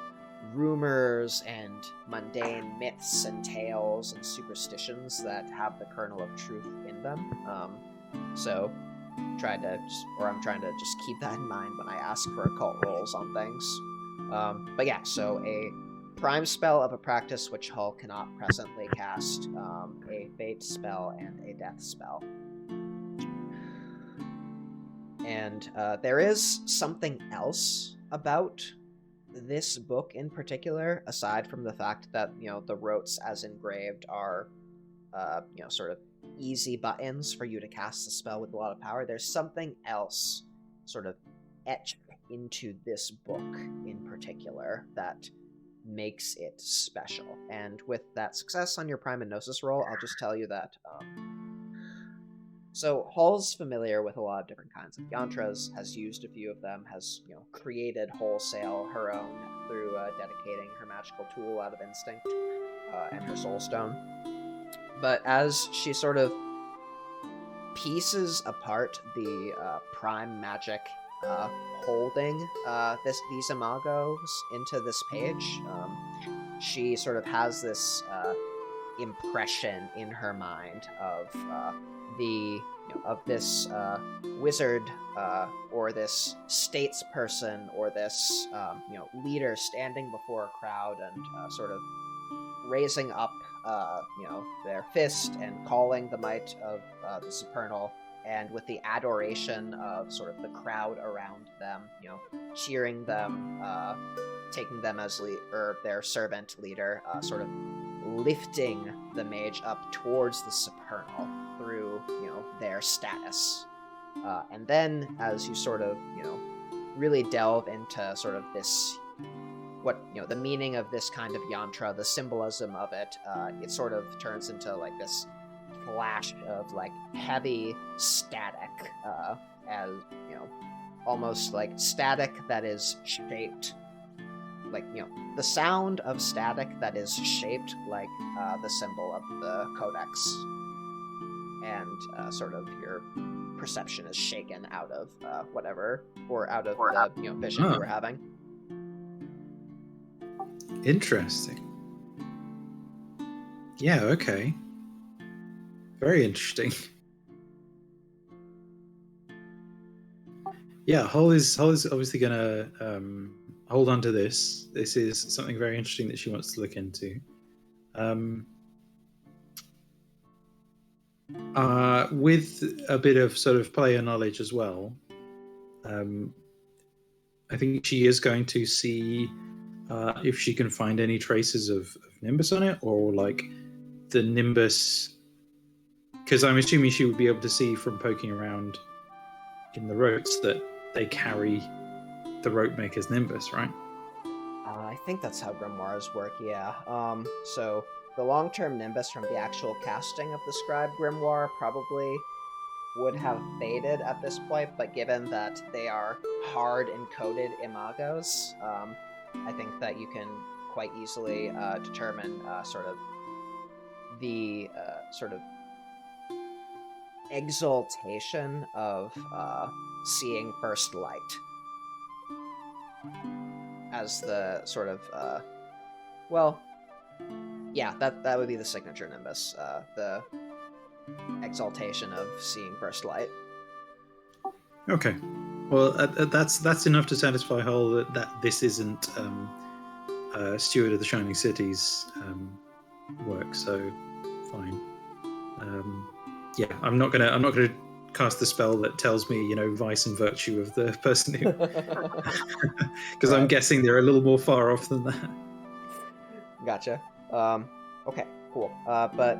rumors and mundane myths and tales and superstitions that have the kernel of truth in them. So I'm trying to just keep that in mind when I ask for occult rolls on things. But yeah, so a prime spell of a practice which Hull cannot presently cast, a fate spell, and a death spell. And there is something else about this book in particular, aside from the fact that the rotes as engraved are sort of easy buttons for you to cast the spell with a lot of power. There's something else sort of etched into this book in particular that makes it special. And with that success on your Prime and Gnosis roll, I'll just tell you that. So Hall's familiar with a lot of different kinds of yantras, has used a few of them, has created wholesale her own through dedicating her magical tool out of instinct and her soul stone. But as she sort of pieces apart the prime magic holding these imagos into this page, she sort of has this impression in her mind of this wizard or this statesperson or this leader standing before a crowd and sort of raising up their fist and calling the might of the supernal, and with the adoration of sort of the crowd around them, cheering them, taking them as their servant leader, sort of lifting the mage up towards the supernal through their status. And then as you sort of really delve into sort of this, what the meaning of this kind of yantra, the symbolism of it, it sort of turns into like this flash of like heavy static, as almost like static that is shaped like the sound of static that is shaped like the symbol of the codex, and sort of your perception is shaken out of whatever, or out of the vision you were having. Interesting. Yeah, okay. Very interesting. Yeah, Hull is obviously going to hold on to this. This is something very interesting that she wants to look into. With a bit of sort of player knowledge as well, I think she is going to see if she can find any traces of Nimbus on it, or like the Nimbus, because I'm assuming she would be able to see from poking around in the ropes that they carry the rope maker's Nimbus, right? I think that's how grimoires work, yeah. So the long-term Nimbus from the actual casting of the Scribe Grimoire probably would have faded at this point, but given that they are hard encoded imagos, I think that you can quite easily determine sort of the sort of exaltation of seeing first light as the sort of that would be the signature Nimbus, the exaltation of seeing first light. Okay, well that's enough to satisfy Hull that this isn't Steward of the Shining City's work, so fine. Yeah, I'm not gonna cast the spell that tells me vice and virtue of the person who, because right. I'm guessing they're a little more far off than that. Gotcha. Okay, cool. But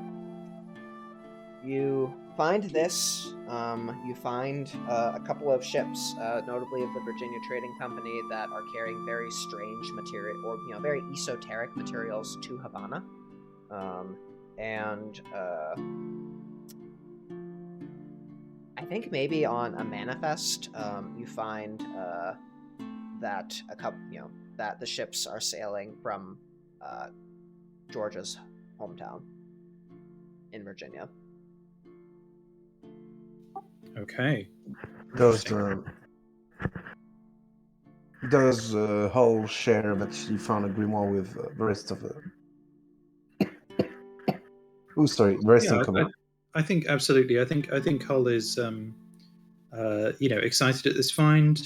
you find this. You find a couple of ships, notably of the Virginia Trading Company, that are carrying very strange material, or very esoteric materials to Havana. And I think maybe on a manifest, you find that that the ships are sailing from Georgia's hometown in Virginia. Okay. Does Hull share that she found a grimoire with the rest of the? Oh, sorry, the rest of the. I think absolutely. I think Hull is excited at this find.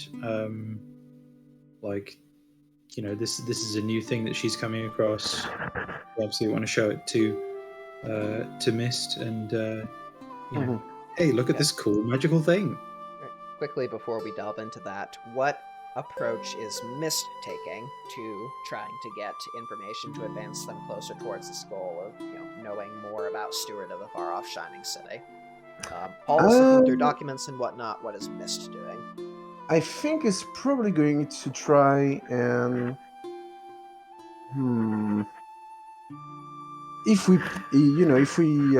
This is a new thing that she's coming across. Obviously, want to show it to Mist, and hey, look at this cool magical thing. Quickly, before we delve into that, what approach is Mist taking to trying to get information to advance them closer towards this goal of knowing more about Steward of the far-off Shining City? Paul's looking through documents and whatnot. What is Mist doing? I think it's probably going to try and Hmm. If we, if we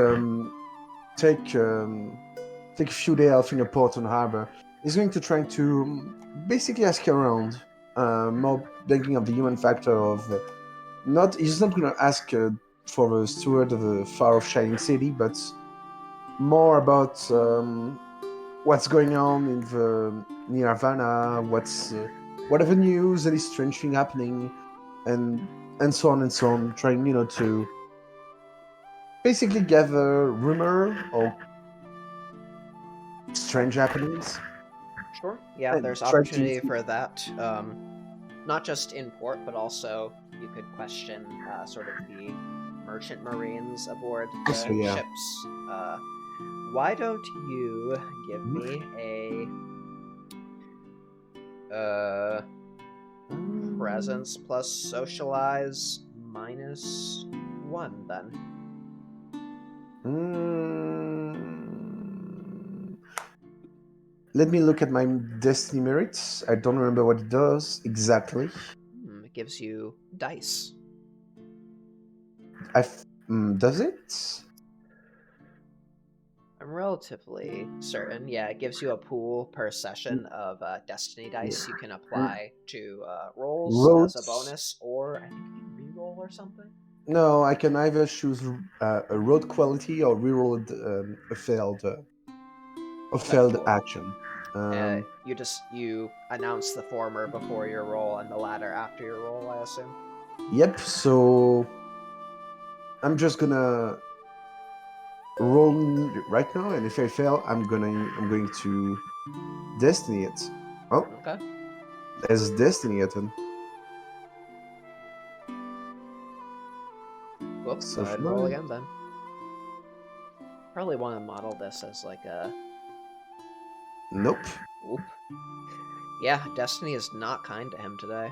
take a few days off in a port on harbor, he's going to try to basically ask around, more thinking of the human factor of not. He's not going to ask for a steward of the far off shining city, but more about what's going on in the near Havana, whatever news, any strange thing happening, and so on and so on. Trying, to basically gather rumor or strange happenings Sure. Yeah, and there's try to. opportunity for that. Not just in port, but also you could question sort of the merchant marines aboard Also, the yeah. ships. Why don't you give me a presence plus socialize -1 then? Let me look at my destiny merits. I don't remember what it does exactly. It gives you dice. Does it? I'm relatively certain. Yeah, it gives you a pool per session of destiny dice you can apply to rolls as a Roads? bonus, or I think you can reroll or something. No, I can either choose a road quality or reroll a Okay, failed cool. action. You announce the former before your roll and the latter after your roll, I assume. Yep. So I'm just gonna roll right now, and if I fail, I'm going to destiny it. Oh, Okay. there's destiny it. Then. Cool. Go So ahead and roll again then. Probably want to model this as like a. Nope. Oop. Yeah, Destiny is not kind to him today.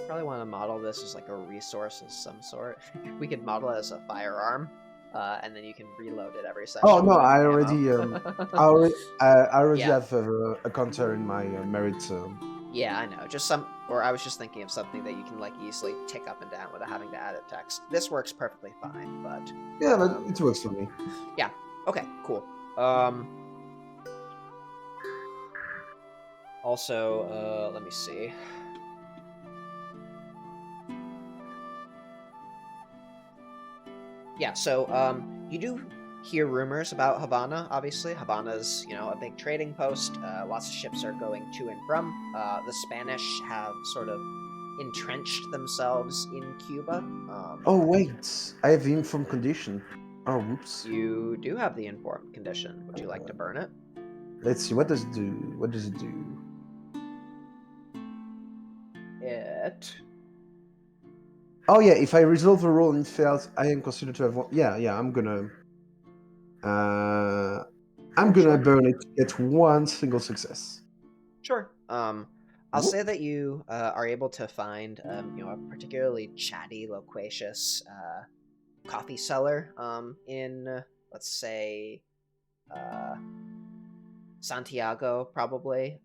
Probably want to model this as like a resource of some sort. We could model it as a firearm, and then you can reload it every session. Oh no, with I ammo. already, I already Yeah. have a counter in my merit. Yeah, I know. I was just thinking of something that you can like easily tick up and down without having to add a text. This works perfectly fine, but Yeah, but it works for me. yeah. Okay, cool. Also, let me see. Yeah, so you do hear rumors about Havana. Obviously, Havana's a big trading post. Lots of ships are going to and from. The Spanish have sort of entrenched themselves in Cuba. Oh wait, I have the informed condition. Oh whoops. You do have the informed condition. Would you like to burn it? Let's see. What does it do? What does it do? It. Oh yeah, if I resolve a roll and it fails, I am considered to have one. Yeah. I'm gonna. Sure. Burn it to get one single success. Sure. I'll say that you are able to find a particularly chatty, loquacious coffee cellar in let's say Santiago, probably.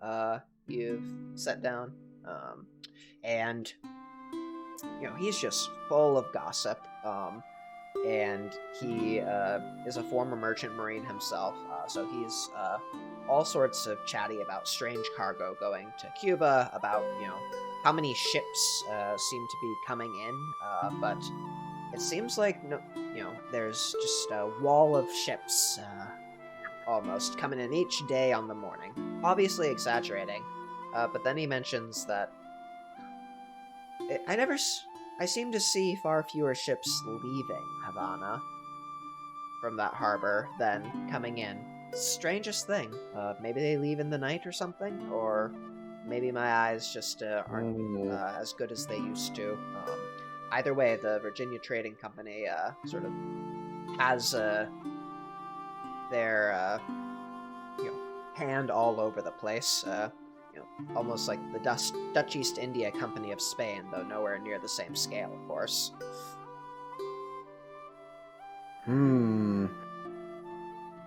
You've set down, and he's just full of gossip. And he is a former merchant marine himself, so he's all sorts of chatty about strange cargo going to Cuba, about how many ships seem to be coming in, but it seems like there's just a wall of ships almost coming in each day on the morning. Obviously exaggerating, but then he mentions that I seem to see far fewer ships leaving Havana from that harbor than coming in. Strangest thing. Maybe they leave in the night or something, or maybe my eyes just aren't as good as they used to. Either way, the Virginia Trading Company sort of has their hand all over the place. Almost like the Dutch East India Company of Spain, though nowhere near the same scale, of course.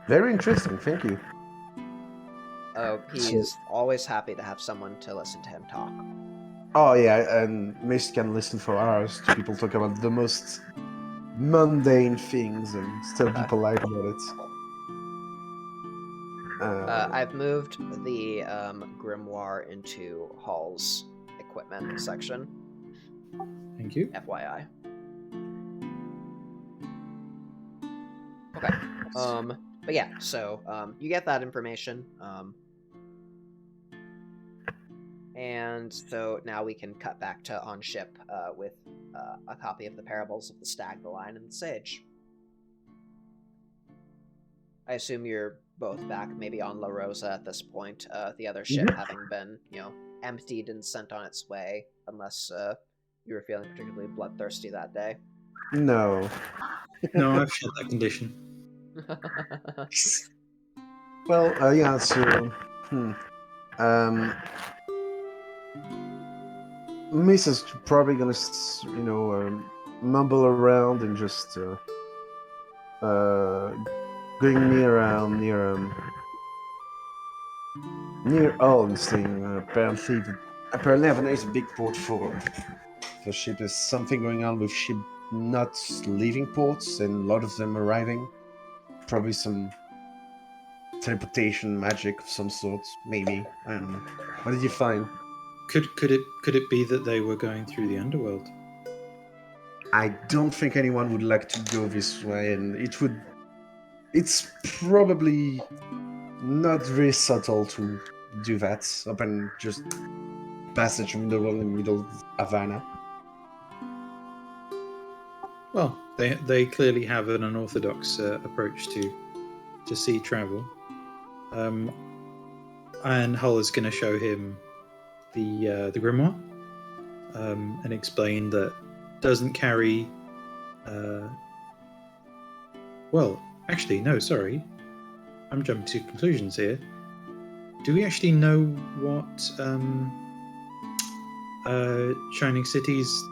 Very interesting. Thank you. Oh, he's always happy to have someone to listen to him talk. Oh yeah, and Mist can listen for hours to people talk about the most mundane things, and still be polite about it. I've moved the grimoire into Hall's equipment section. Thank you. FYI. Okay. But yeah, so you get that information. And so now we can cut back to on ship with a copy of the Parables of the Stag, the Lion, and the Sage. I assume you're both back, maybe on La Rosa at this point. The other ship having been, emptied and sent on its way, unless you were feeling particularly bloodthirsty that day. No. No, I've shared that condition. Well, yeah. So, Miss is probably gonna, mumble around and just going near Ulm, saying apparently Havana is a big port for ship. There's something going on with ship not leaving ports and a lot of them arriving. Probably some teleportation magic of some sort, maybe. I don't know. What did you find? Could it be that they were going through the underworld? I don't think anyone would like to go this way, and it's probably not very subtle to do that. Open just passage from the world in the middle of Havana. Well, they clearly have an unorthodox approach to sea travel. And Hull is going to show him the grimoire and explain that doesn't carry. Well, actually, no. Sorry, I'm jumping to conclusions here. Do we actually know what Shining City's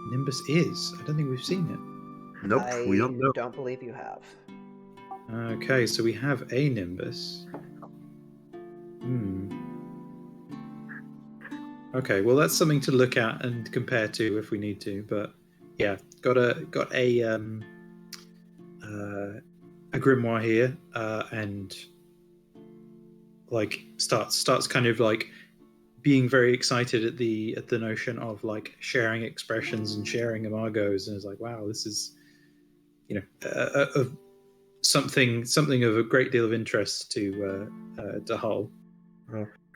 Nimbus is? I don't think we've seen it. Nope, we don't know. I don't believe you have. Okay, so we have a Nimbus. Okay, well that's something to look at and compare to if we need to. But yeah, got a grimoire here, and like starts kind of like being very excited at the notion of like sharing expressions and sharing imagos, and it's like, wow, this is something of a great deal of interest to Hull.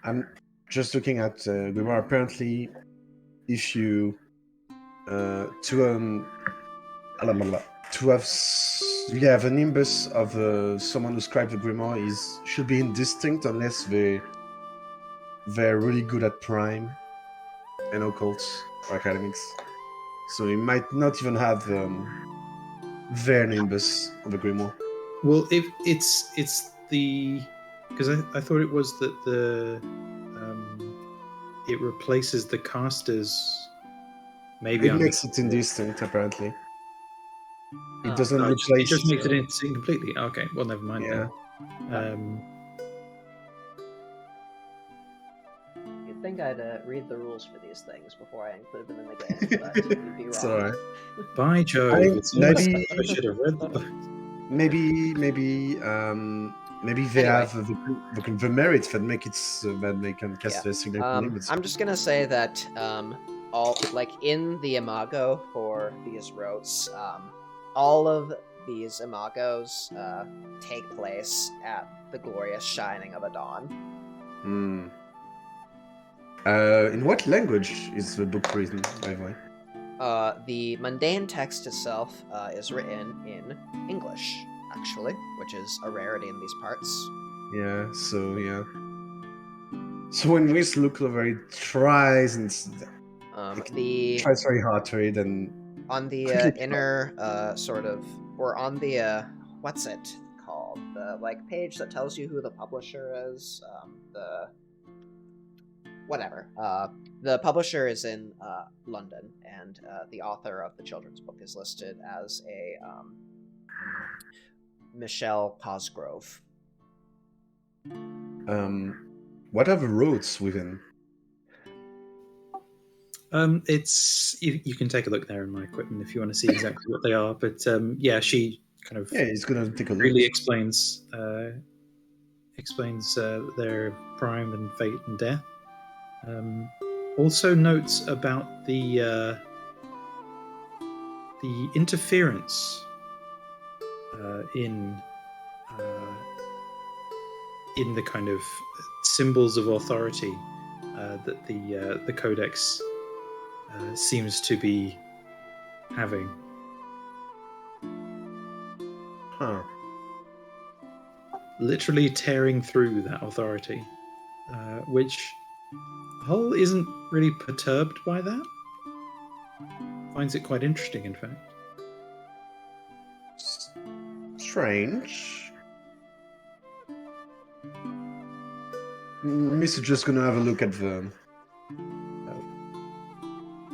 I'm just looking at grimoire. Apparently, if you to have a nimbus of someone who scribed the grimoire should be indistinct unless they're really good at prime and occults or academics. So he might not even have their nimbus of the grimoire. Well, if it's the because I thought it was that the it replaces the casters. Maybe it makes it indistinct. Apparently, it doesn't replace. It just makes it indistinct completely. Okay, well, never mind. Yeah. Then. You'd think I'd read the rules for these things before I include them in the game, but you'd be wrong. It's alright. By Jove! Maybe I should have read the book. Maybe they have the merits that make it so that they can cast their signature limits. I'm just gonna say that all like in the imago for these rotes, all of these imagos take place at the glorious shining of a dawn. In what language is the book written, by the way? The mundane text itself is written in English, actually, which is a rarity in these parts. Yeah, so yeah. So when we look over, it tries and tries very hard to read, and on the inner sort of, or on the what's it called? The like page that tells you who the publisher is. The publisher is in London, and the author of the children's book is listed as a Michelle Cosgrove. What are the roads within? It's you can take a look there in my equipment if you want to see exactly what they are. But yeah, she kind of Yeah, he's gonna take a look. really explains their prime and fate and death. Also notes about the interference in the kind of symbols of authority that the Codex seems to be having. Huh. Literally tearing through that authority, which Hull isn't really perturbed by that. Finds it quite interesting, in fact. Strange. Mr. just gonna have a look at the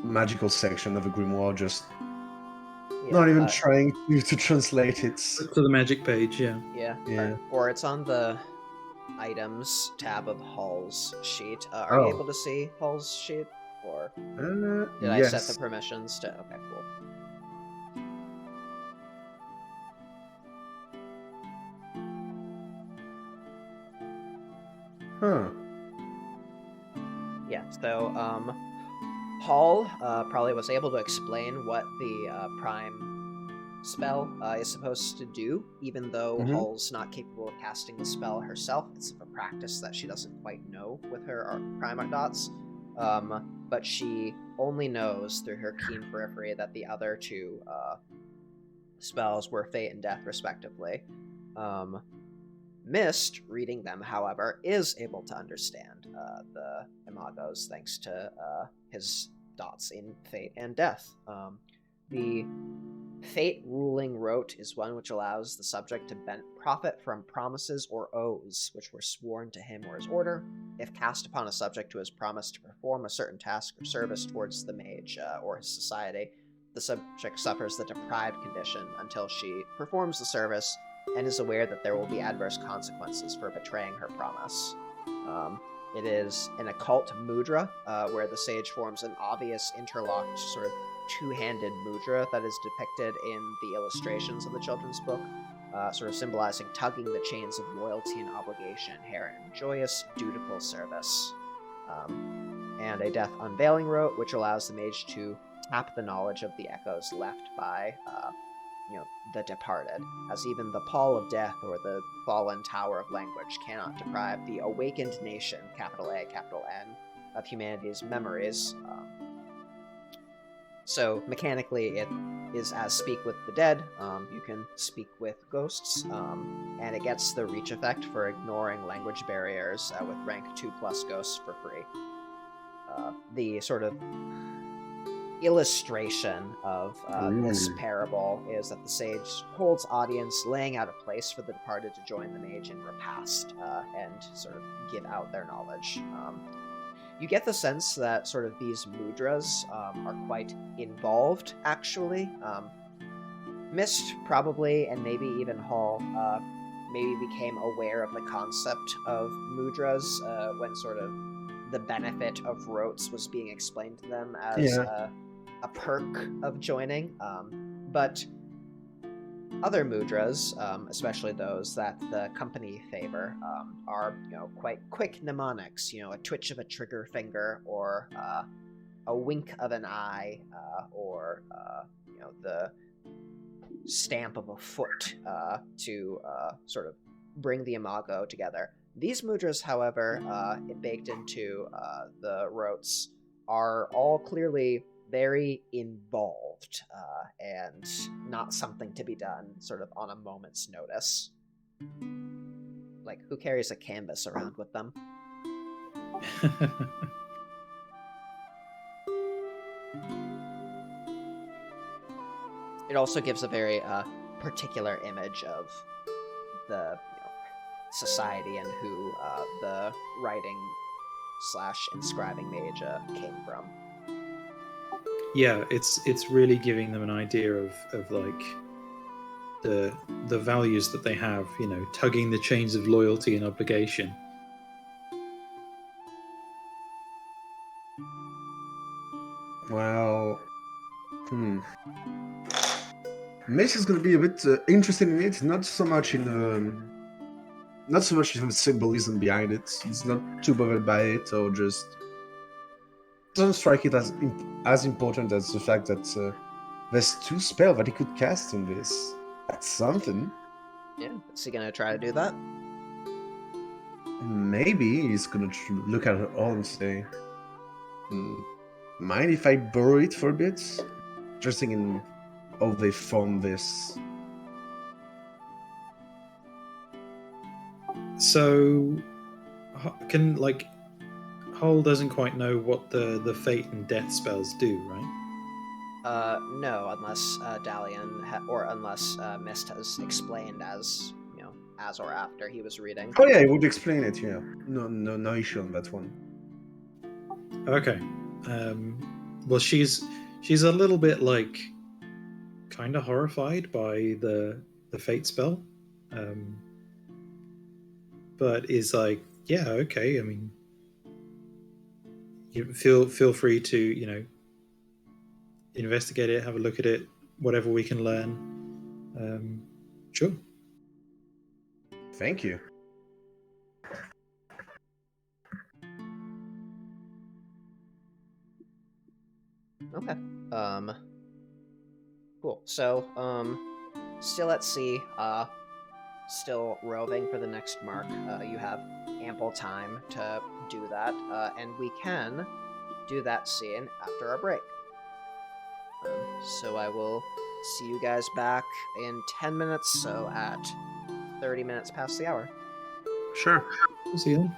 magical section of the grimoire, just not even trying to translate it. To the magic page, yeah. Yeah. Or it's on the items tab of Hull's sheet. Are you able to see Hull's sheet? Or did I set the permissions to... Okay, cool. Huh. Yeah, so Hull probably was able to explain what the prime spell is supposed to do, even though Hull's not capable of casting the spell herself. It's a practice that she doesn't quite know with her prime dots. But she only knows through her keen periphery that the other two spells were Fate and Death, respectively. Mist, reading them, however, is able to understand the imagos thanks to his dots in Fate and Death. The Fate ruling rote is one which allows the subject to profit from promises or oaths which were sworn to him or his order. If cast upon a subject who has promised to perform a certain task or service towards the mage or his society, the subject suffers the deprived condition until she performs the service and is aware that there will be adverse consequences for betraying her promise. It is an occult mudra, where the sage forms an obvious interlocked sort of two-handed mudra that is depicted in the illustrations of the children's book, sort of symbolizing tugging the chains of loyalty and obligation inherent in joyous, dutiful service. And a death unveiling rote, which allows the mage to tap the knowledge of the echoes left by the departed, as even the pall of death or the fallen tower of language cannot deprive the awakened nation, capital A, capital N, of humanity's memories. So mechanically, it is as speak with the dead. You can speak with ghosts, and it gets the reach effect for ignoring language barriers with rank 2+ ghosts for free. The sort of illustration of this parable is that the sage holds audience, laying out a place for the departed to join the mage in repast and sort of give out their knowledge. You get the sense that sort of these mudras are quite involved, actually. Mist probably, and maybe even Hull, maybe became aware of the concept of mudras when sort of the benefit of rotes was being explained to them as a perk of joining. But other mudras, especially those that the company favor, are quite quick mnemonics. A twitch of a trigger finger, or a wink of an eye, or the stamp of a foot to sort of bring the imago together. These mudras, however, baked into the rotes, are all clearly very involved and not something to be done sort of on a moment's notice. Like, who carries a canvas around with them? It also gives a very particular image of the society and who the writing/inscribing mage came from. Yeah, it's really giving them an idea of like the values that they have, tugging the chains of loyalty and obligation. Well, Mace is going to be a bit interested in it, not so much in the symbolism behind it. He's not too bothered by it, or just doesn't strike it as important as the fact that there's 2 spells that he could cast in this. That's something. Yeah, is he gonna try to do that? Maybe he's gonna look at it all and say, mind if I borrow it for a bit? Just thinking how they found this. So, can like Hull doesn't quite know what the fate and death spells do, right? No, unless Dalian or unless Mist has explained as as or after he was reading. Oh yeah, I would explain it. Yeah, no issue on that one. Okay. Well, she's a little bit like kind of horrified by the fate spell, but is like, yeah, okay. I mean, you feel free to investigate it, have a look at it, whatever we can learn. Sure. Thank you. Okay. Cool. So, still at sea, still roving for the next mark. You have ample time to do that, and we can do that scene after our break. So I will see you guys back in 10 minutes, so at 30 minutes past the hour. Sure. See you then.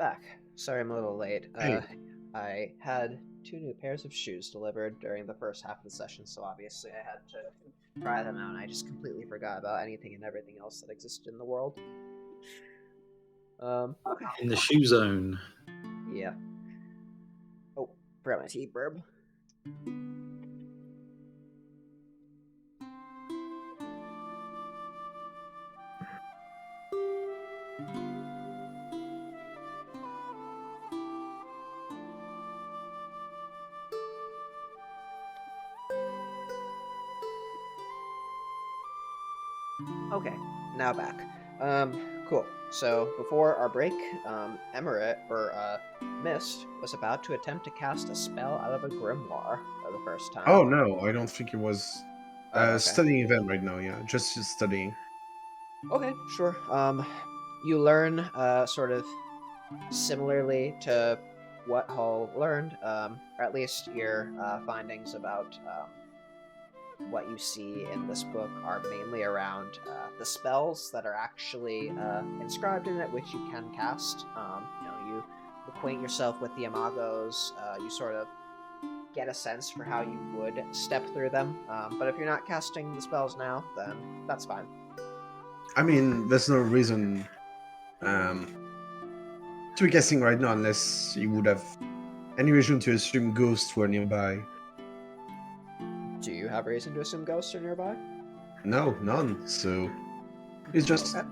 back. Sorry I'm a little late. Hey. I had 2 new pairs of shoes delivered during the first half of the session, so obviously I had to try them out, and I just completely forgot about anything and everything else that existed in the world. Okay. In the shoe zone. Yeah. Oh, forgot my tea burb. Okay, now back. Cool. So before our break, Mist was about to attempt to cast a spell out of a grimoire for the first time. Oh no, I don't think it was Oh, okay. studying event right now. Yeah, just studying. Okay, sure. You learn, sort of similarly to what Hull learned, or at least your findings about what you see in this book are mainly around the spells that are actually inscribed in it, which you can cast. You acquaint yourself with the imagos. You sort of get a sense for how you would step through them. But if you're not casting the spells now, then that's fine. I mean, there's no reason to be guessing right now unless you would have any reason to assume ghosts were nearby. Do you have reason to assume ghosts are nearby? No, none. So he's just Okay.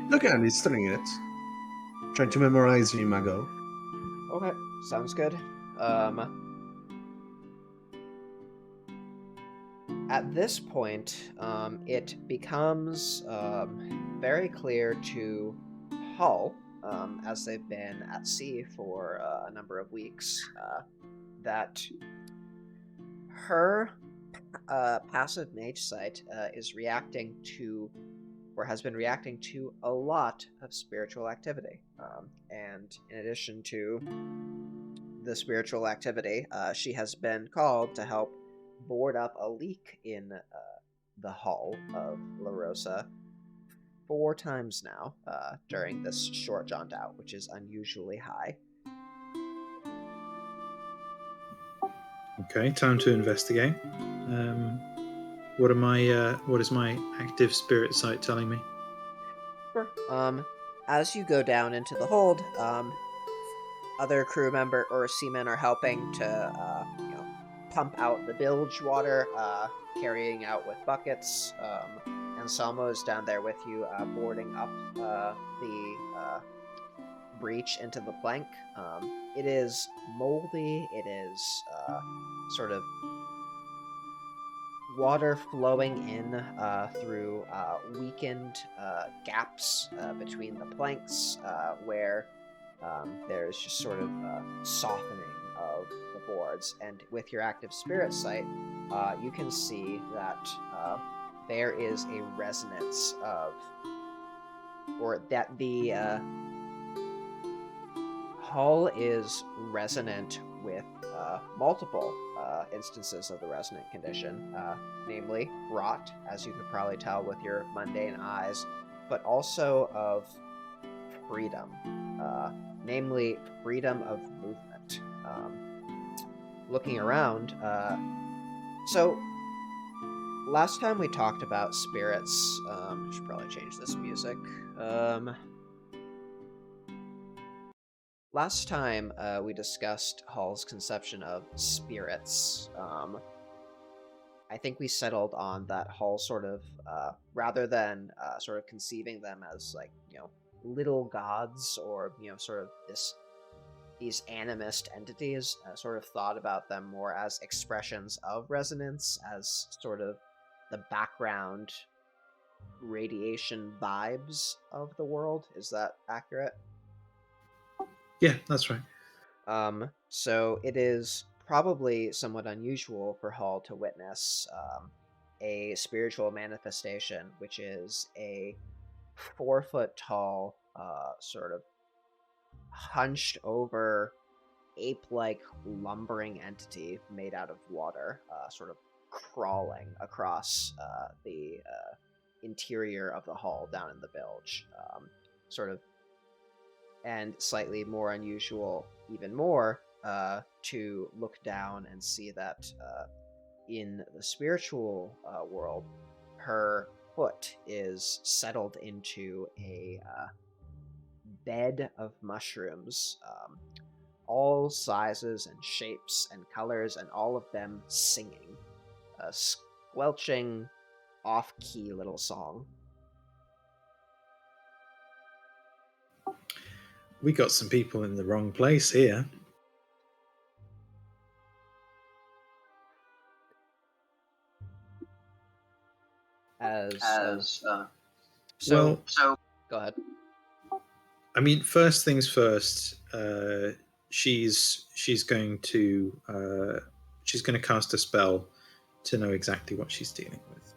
looking at it, studying it, trying to memorize the imago. Okay, sounds good. At this point, it becomes very clear to Hull, as they've been at sea for a number of weeks, that her passive mage sight is reacting to, or has been reacting to, a lot of spiritual activity. And in addition to the spiritual activity, she has been called to help board up a leak in the hull of La Rosa 4 times now during this short jaunt out, which is unusually high. Okay, time to investigate. What is my active spirit sight telling me? Sure. As you go down into the hold, other crew member or seamen are helping to, pump out the bilge water, carrying out with buckets. And Salmo is down there with you, boarding up the breach into the plank. It is moldy. It is sort of water flowing in through weakened gaps between the planks, where there's just sort of softening of the boards. And with your active spirit sight, you can see that there is a resonance of, or that the hull is resonant with multiple instances of the resonant condition, namely rot, as you could probably tell with your mundane eyes, but also of freedom, namely freedom of movement. Looking around, so last time we talked about spirits, I should probably change this music. Last time we discussed Hall's conception of spirits. I think we settled on that Hall sort of, rather than sort of conceiving them as little gods, or sort of these animist entities, sort of thought about them more as expressions of resonance, as sort of the background radiation vibes of the world. Is that accurate? Yeah, that's right. So it is probably somewhat unusual for Hall to witness a spiritual manifestation, which is a 4-foot tall, sort of hunched over, ape-like lumbering entity made out of water, sort of crawling across the interior of the hull down in the bilge, sort of and slightly more unusual, even more, to look down and see that in the spiritual world, her foot is settled into a bed of mushrooms, all sizes and shapes and colors, and all of them singing a squelching, off-key little song. We got some people in the wrong place here. So Well, go ahead. I mean, first things first. She's going to cast a spell to know exactly what she's dealing with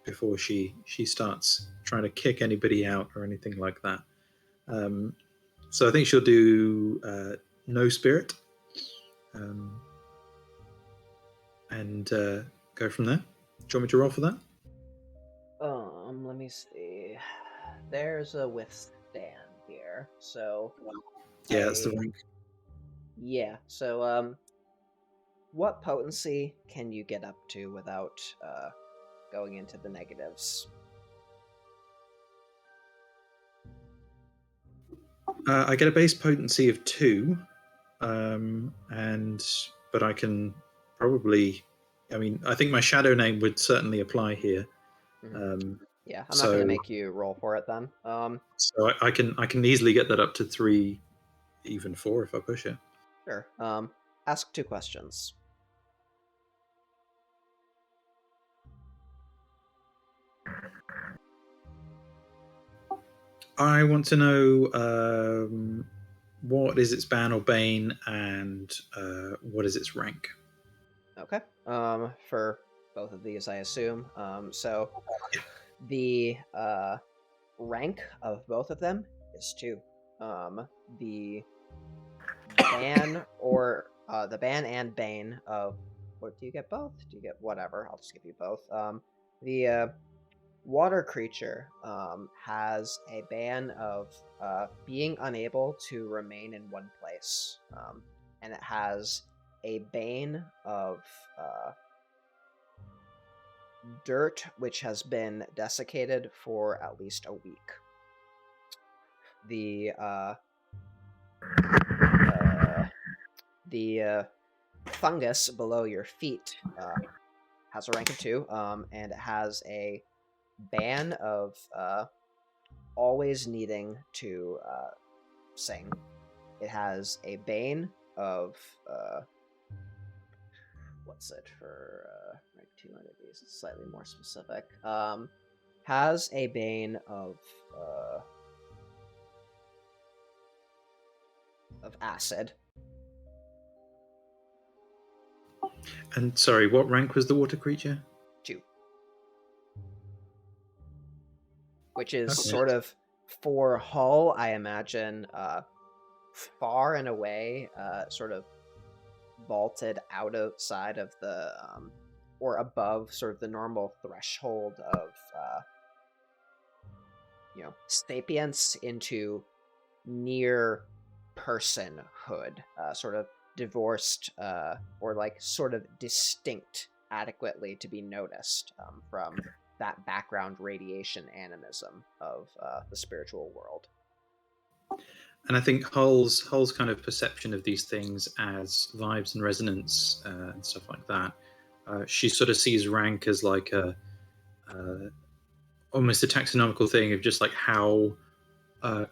before she starts trying to kick anybody out or anything like that. So I think she'll do no spirit, and go from there. Do you want me to roll for that? Let me see. There's a withstand here, so Yeah, that's the rank. yeah. So what potency can you get up to without going into the negatives? I get a base potency of 2, but I can probably. I mean, I think my shadow name would certainly apply here. Yeah, I'm not going to make you roll for it then. So I can easily get that up to 3, even 4 if I push it. Sure. Ask 2 questions. I want to know what is its ban or bane, and what is its rank. Okay. For both of these, I assume. So the rank of both of them is 2. The ban or the ban and bane of, or do you get both? Do you get whatever? I'll just give you both. The water creature has a ban of being unable to remain in one place, and it has a bane of dirt which has been desiccated for at least a week. The fungus below your feet has a rank of 2, and it has a ban of always needing to sing. It has a bane of what's it for rank 2 entities? It's slightly more specific. Has a bane of acid. And sorry, what rank was the water creature? 2. Which is sort of, for Hull, I imagine, far and away, sort of vaulted outside of the, or above sort of the normal threshold of, sapience into near personhood, sort of divorced, or like sort of distinct adequately to be noticed from that background radiation animism of the spiritual world. And I think Hull's kind of perception of these things as vibes and resonance and stuff like that, she sort of sees rank as like a almost a taxonomical thing of just like how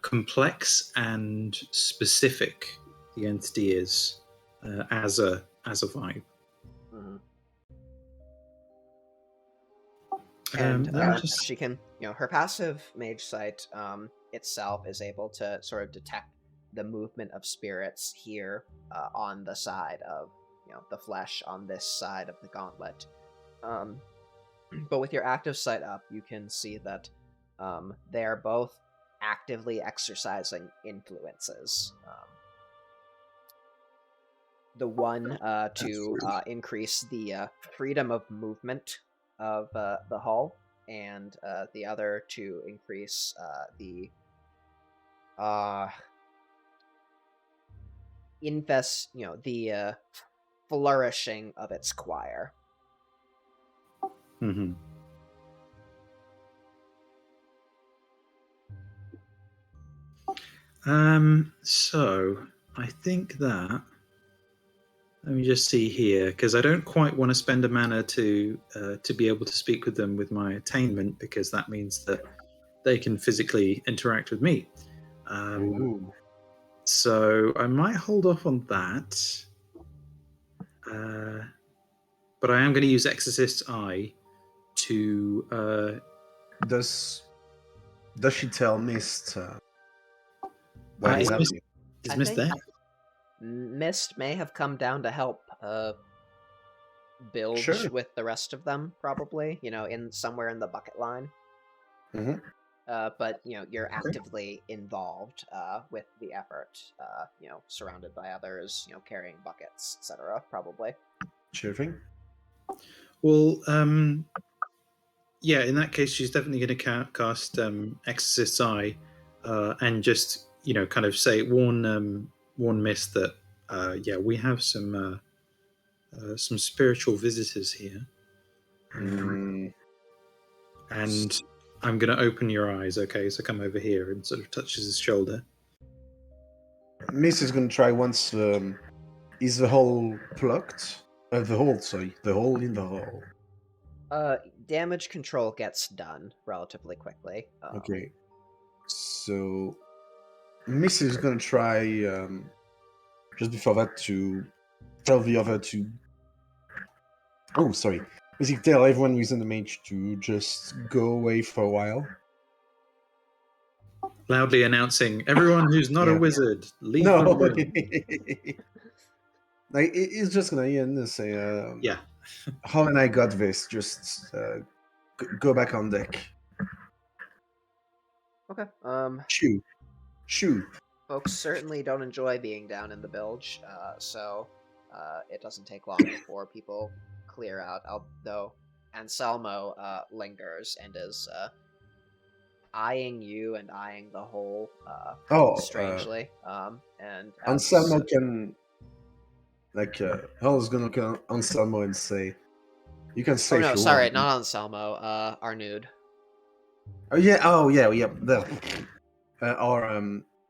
complex and specific the entity is as a vibe. Mm-hmm. And she can, her passive mage sight itself is able to sort of detect the movement of spirits here on the side of, the flesh on this side of the gauntlet. But with your active sight up, you can see that they are both actively exercising influences. The one to increase the freedom of movement of the hull, and the other to increase the uh the flourishing of its choir. Mm-hmm. So I think that, let me just see here, because I don't quite want to spend a mana to be able to speak with them with my attainment, because that means that they can physically interact with me. Ooh. So I might hold off on that. But I am going to use Exorcist's Eye to. Does she tell Mist what Is is happening? I Mist think there? Mist may have come down to help bilge Sure. with the rest of them, probably, in somewhere in the bucket line. Mm-hmm. But you're actively involved with the effort. Surrounded by others, carrying buckets, etc. Probably. Sure thing. Well, yeah. In that case, she's definitely going to cast Exorcist's Eye, and just kind of say warn Mist that yeah, we have some spiritual visitors here, and I'm going to open your eyes. Okay, so come over here, and sort of touches his shoulder. Mist is going to try once. Is the hole plugged? The hole, sorry. The hole in the hole. Damage control gets done relatively quickly. Okay. So, Mist is going to try, just before that, to tell the other to... Oh, sorry. Basically tell everyone who's in the mage to just go away for a while. Loudly announcing, everyone who's not a Yeah. wizard, leave No! the room. Like, it's just going to say, Yeah. Hal and I got this. Just go back on deck. Okay. Shoo. Folks certainly don't enjoy being down in the bilge, so it doesn't take long before people clear out. Although Anselmo lingers and is eyeing you and eyeing the hole strangely. And Anselmo can, like, Hal is gonna look at Anselmo and say, "You can stay oh if no, you sorry, want." not Anselmo. Arnud. Oh yeah. Or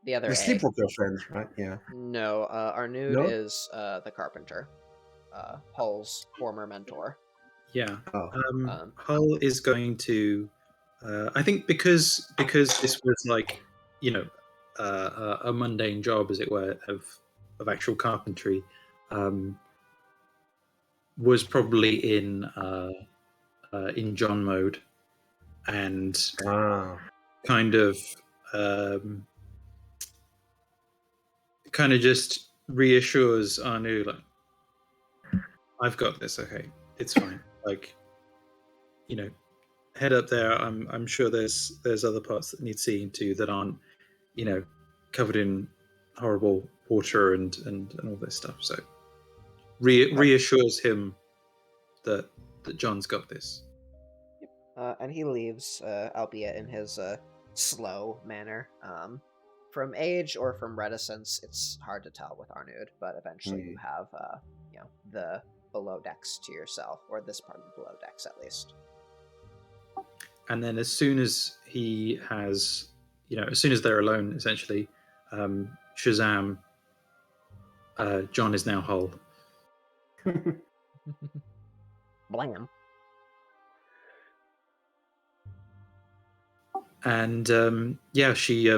The other the A. sleepwalker friend, right? Yeah. No, Arnud No. is the carpenter, Hull's former mentor. Yeah. Oh. Hull is going to. I think because this was like a mundane job, as it were, of actual carpentry, was probably in John mode, and kind of just reassures Anu, like, I've got this. Okay, it's fine. Like, head up there. I'm sure there's other parts that need seeing to that aren't covered in horrible water and all this stuff. So reassures him that John's got this. And he leaves, albeit in his slow manner. From age or from reticence, it's hard to tell with Arnud, but eventually you have the below decks to yourself, or this part of the below decks at least. And then as soon as he has, as soon as they're alone, essentially, Shazam, John is now Hull. Blam. And she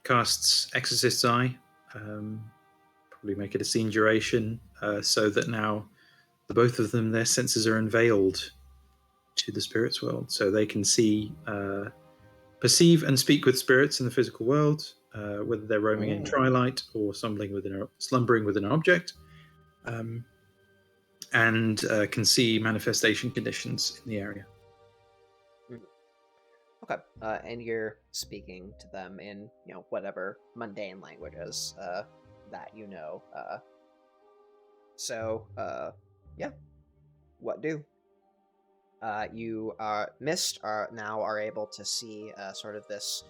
casts Exorcist's Eye, probably make it a scene duration, so that now the both of them, their senses are unveiled to the spirits world, so they can see, perceive and speak with spirits in the physical world, whether they're roaming in twilight or slumbering within an object, and can see manifestation conditions in the area. Okay, and you're speaking to them in whatever mundane languages that you know. So yeah, what do? You Mist are able to see sort of this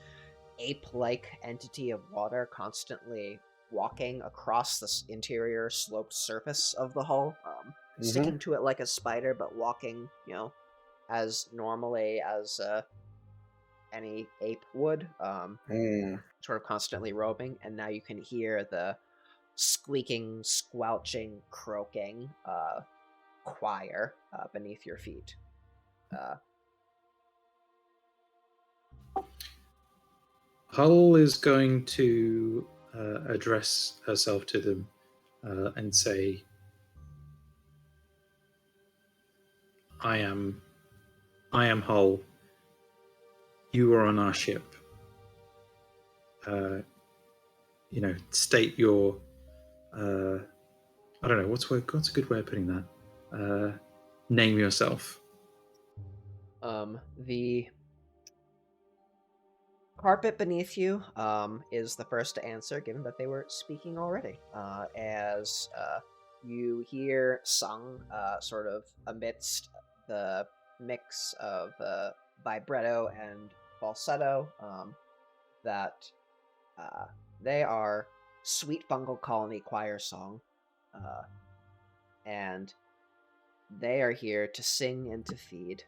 ape-like entity of water constantly walking across this interior sloped surface of the hull, sticking to it like a spider, but walking, as normally as any ape would, sort of constantly roaming. And now you can hear the squeaking, squelching, croaking choir beneath your feet. Hull is going to address herself to them and say, I am Hull. You are on our ship. State your I don't know, what's a good way of putting that? Name yourself. The carpet beneath you is the first to answer, given that they were speaking already. As you hear sung sort of amidst the mix of vibrato and falsetto, that they are Sweet Fungal Colony Choir Song, and they are here to sing and to feed,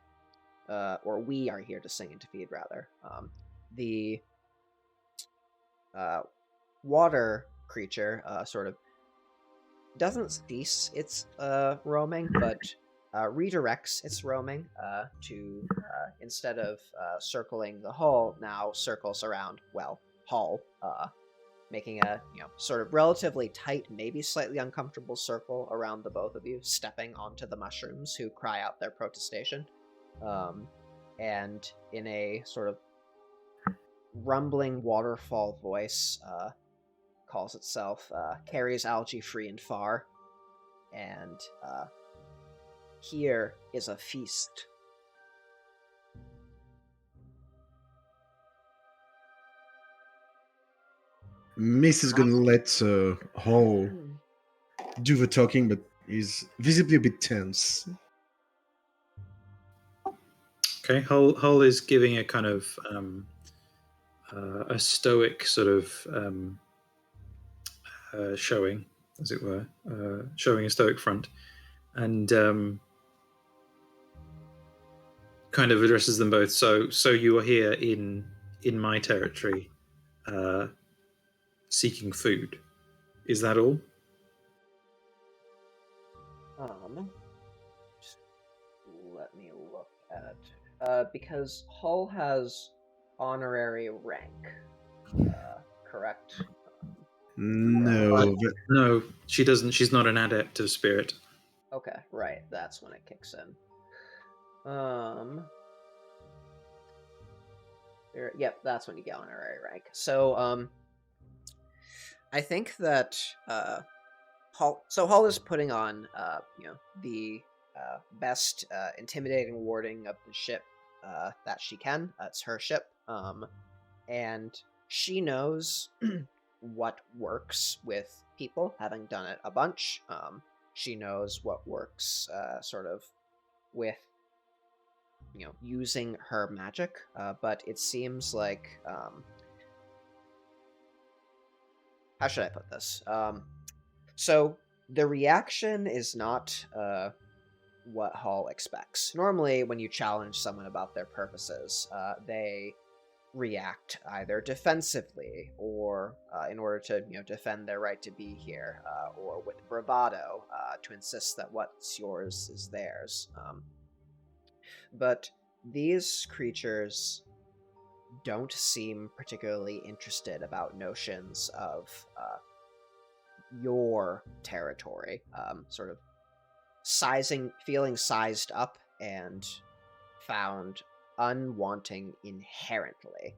or we are here to sing and to feed, rather. The water creature sort of doesn't cease its roaming, but redirects its roaming to, instead of circling the hull, now circles around, Hull, making a sort of relatively tight, maybe slightly uncomfortable circle around the both of you, stepping onto the mushrooms who cry out their protestation, and in a sort of rumbling waterfall voice calls itself Carries Algae Free and Far, and here is a feast. Miss is gonna let Hall do the talking, but is visibly a bit tense. Okay, Hull is giving a kind of a stoic sort of showing, as it were, showing a stoic front, and kind of addresses them both. So you are here in my territory, seeking food. Is that all? Just let me look at because Hull has honorary rank, correct? No, she doesn't. She's not an adept of spirit. Okay, right. That's when it kicks in. Yep, that's when you get honorary rank. So, I think that Hull is putting on, the best intimidating warding of the ship that she can. It's her ship, and she knows what works with people, having done it a bunch. She knows what works sort of with using her magic, but it seems like how should I put this? So the reaction is not what Hull expects. Normally, when you challenge someone about their purposes, they react either defensively or in order to defend their right to be here, or with bravado to insist that what's yours is theirs. But these creatures don't seem particularly interested about notions of your territory, sort of feeling sized up and found unwanting inherently.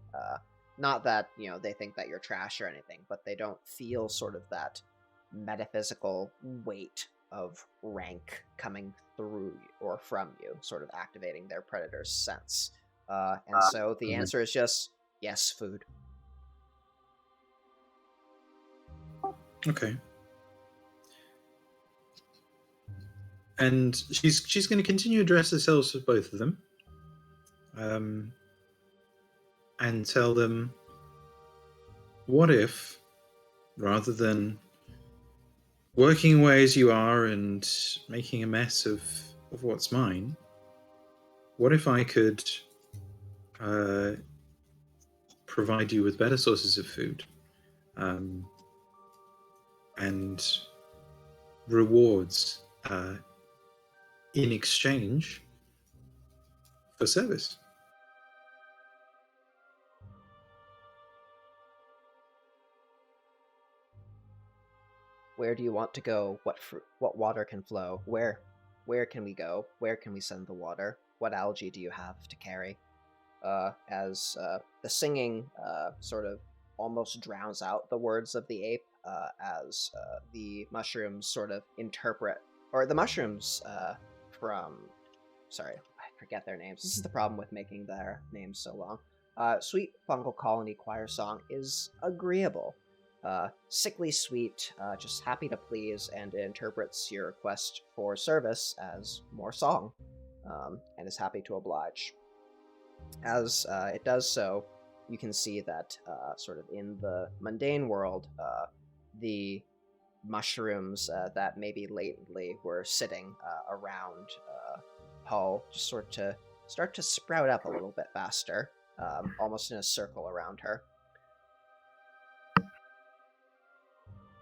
Not that, they think that you're trash or anything, but they don't feel sort of that metaphysical weight of rank coming through or from you, sort of activating their predator's sense. And so the answer is just yes, food. Okay. And she's going to continue to address herself with both of them, and tell them, what if, rather than working away as you are and making a mess of what's mine, what if I could provide you with better sources of food and rewards in exchange for service? Where do you want to go? What water can flow? Where can we go? Where can we send the water? What algae do you have to carry? As the singing sort of almost drowns out the words of the ape, as the mushrooms sort of interpret, or the mushrooms from, sorry, I forget their names. This is the problem with making their names so long. Sweet Fungal Colony Choir Song is agreeable. Sickly sweet, just happy to please, and it interprets your request for service as more song, and is happy to oblige. As it does so, you can see that sort of in the mundane world, the mushrooms that maybe latently were sitting around Hull just start to sprout up a little bit faster, almost in a circle around her.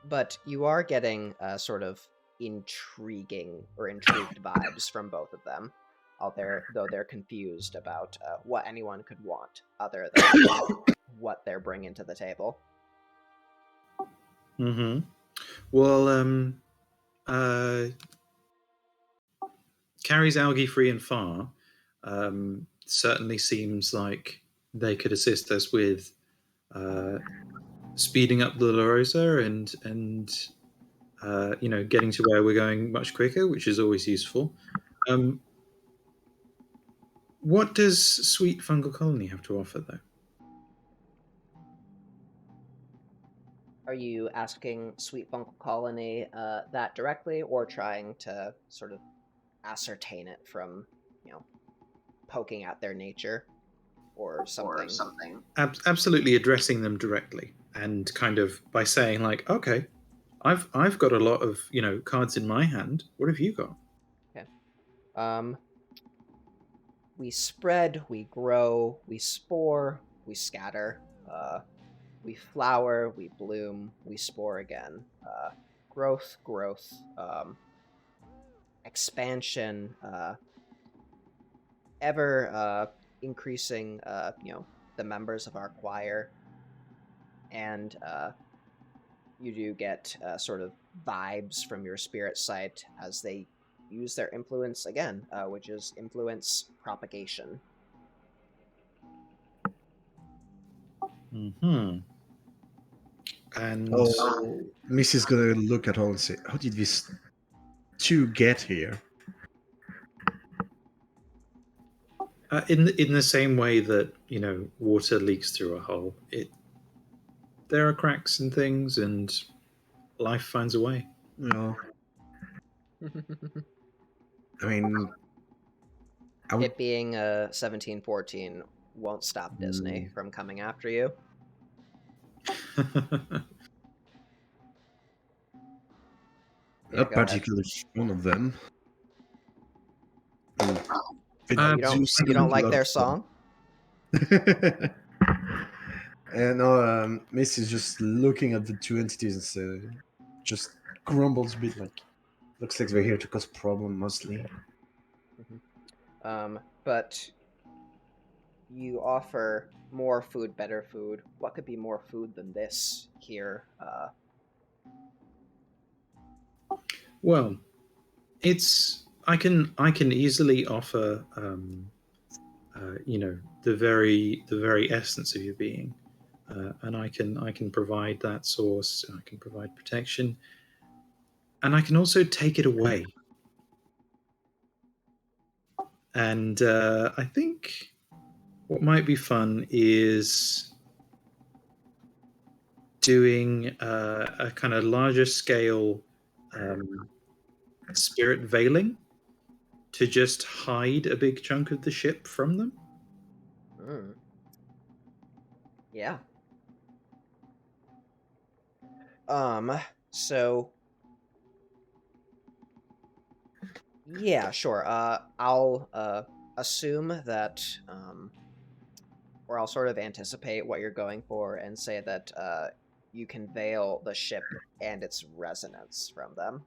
But you are getting sort of intrigued vibes from both of them, though they're confused about what anyone could want other than what they're bringing to the table. Mm-hmm. Well, Carrie's algae free and far certainly seems like they could assist us with speeding up the Rosa and getting to where we're going much quicker, which is always useful. What does Sweet Fungal Colony have to offer, though? Are you asking Sweet Fungal Colony that directly, or trying to sort of ascertain it from, poking at their nature, or something? Absolutely addressing them directly, and kind of by saying like, okay, I've got a lot of cards in my hand. What have you got? Okay. We spread, we grow, we spore, we scatter. We flower, we bloom, we spore again. Growth, expansion, ever increasing, the members of our choir. And you do get sort of vibes from your spirit sight as they use their influence again, which is influence propagation. Mm-hmm. And Miss is gonna look at all and say, "How did these two get here?" in the same way that water leaks through a hole, there are cracks and things, and life finds a way. No, I mean, it being 1714 won't stop Disney from coming after you. Not particularly fond of them. You don't like their song? And Miss is just looking at the two entities and just grumbles a bit, like, looks like they're here to cause problem mostly. But you offer more food, better food. What could be more food than this here? Well, I can easily offer the very essence of your being, and I can provide that source. I can provide protection, and I can also take it away. And I think what might be fun is doing a kind of larger scale spirit veiling to just hide a big chunk of the ship from them. Yeah. So yeah, sure. I'll assume that or I'll sort of anticipate what you're going for and say that you can veil the ship and its resonance from them.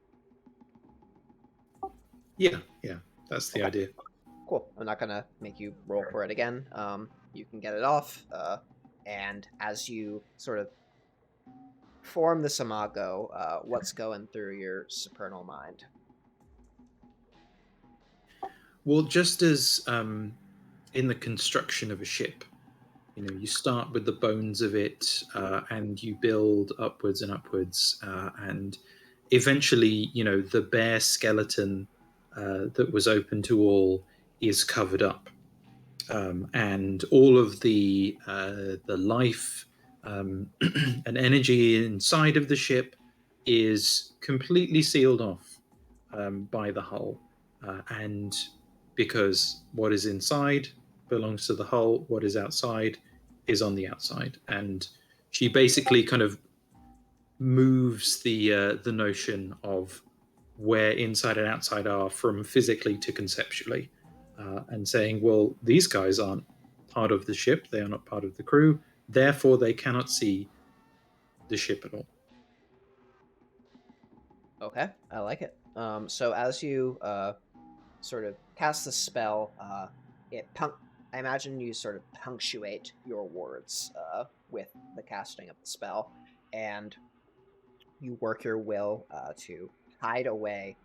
Yeah, that's the Okay. idea. Cool. I'm not gonna make you roll for it again. You can get it off, and as you sort of form this imago, what's going through your supernal mind? Well, just as in the construction of a ship, you start with the bones of it, and you build upwards and upwards, and eventually, the bare skeleton that was open to all is covered up, and all of the life and energy inside of the ship is completely sealed off by the hull, and because what is inside belongs to the hull, what is outside is on the outside, and she basically kind of moves the notion of where inside and outside are from physically to conceptually, and saying, well, these guys aren't part of the ship, they are not part of the crew, therefore they cannot see the ship at all. Okay, I like it. So as you sort of cast the spell, I imagine you sort of punctuate your words with the casting of the spell, and you work your will to hide away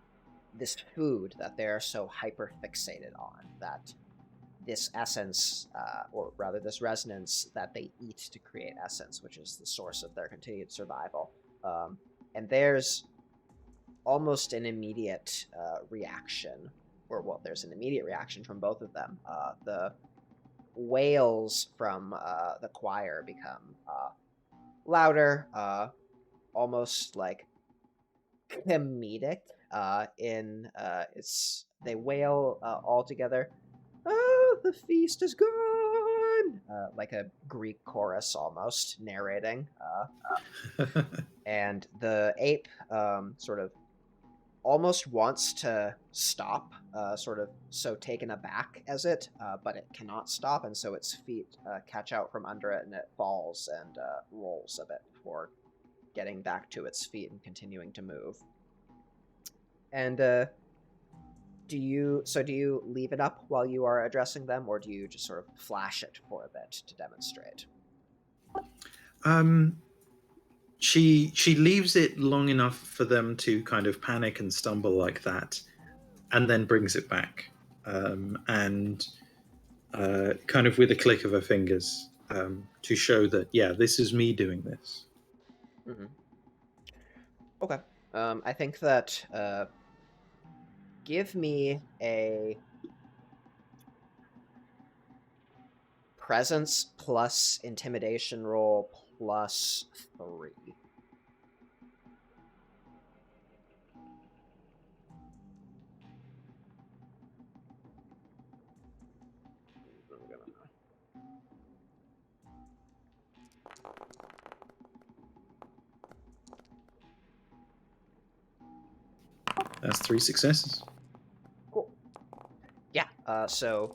this food that they're so hyper fixated on, that this essence, or rather this resonance that they eat to create essence, which is the source of their continued survival. And there's almost an immediate reaction, or well, there's an immediate reaction from both of them. The wails from the choir become louder, almost like comedic. In it's they wail all together. Oh, the feast is gone! Like a Greek chorus, almost narrating. And the ape sort of almost wants to stop, sort of so taken aback as it, but it cannot stop, and so its feet catch out from under it, and it falls and rolls a bit before getting back to its feet and continuing to move. And do you leave it up while you are addressing them, or do you just sort of flash it for a bit to demonstrate? She leaves it long enough for them to kind of panic and stumble like that, and then brings it back, and kind of with a click of her fingers, to show that, yeah, this is me doing this. Mm-hmm. Okay. I think that give me a presence plus intimidation roll +3. That's 3 successes. Cool. Yeah. So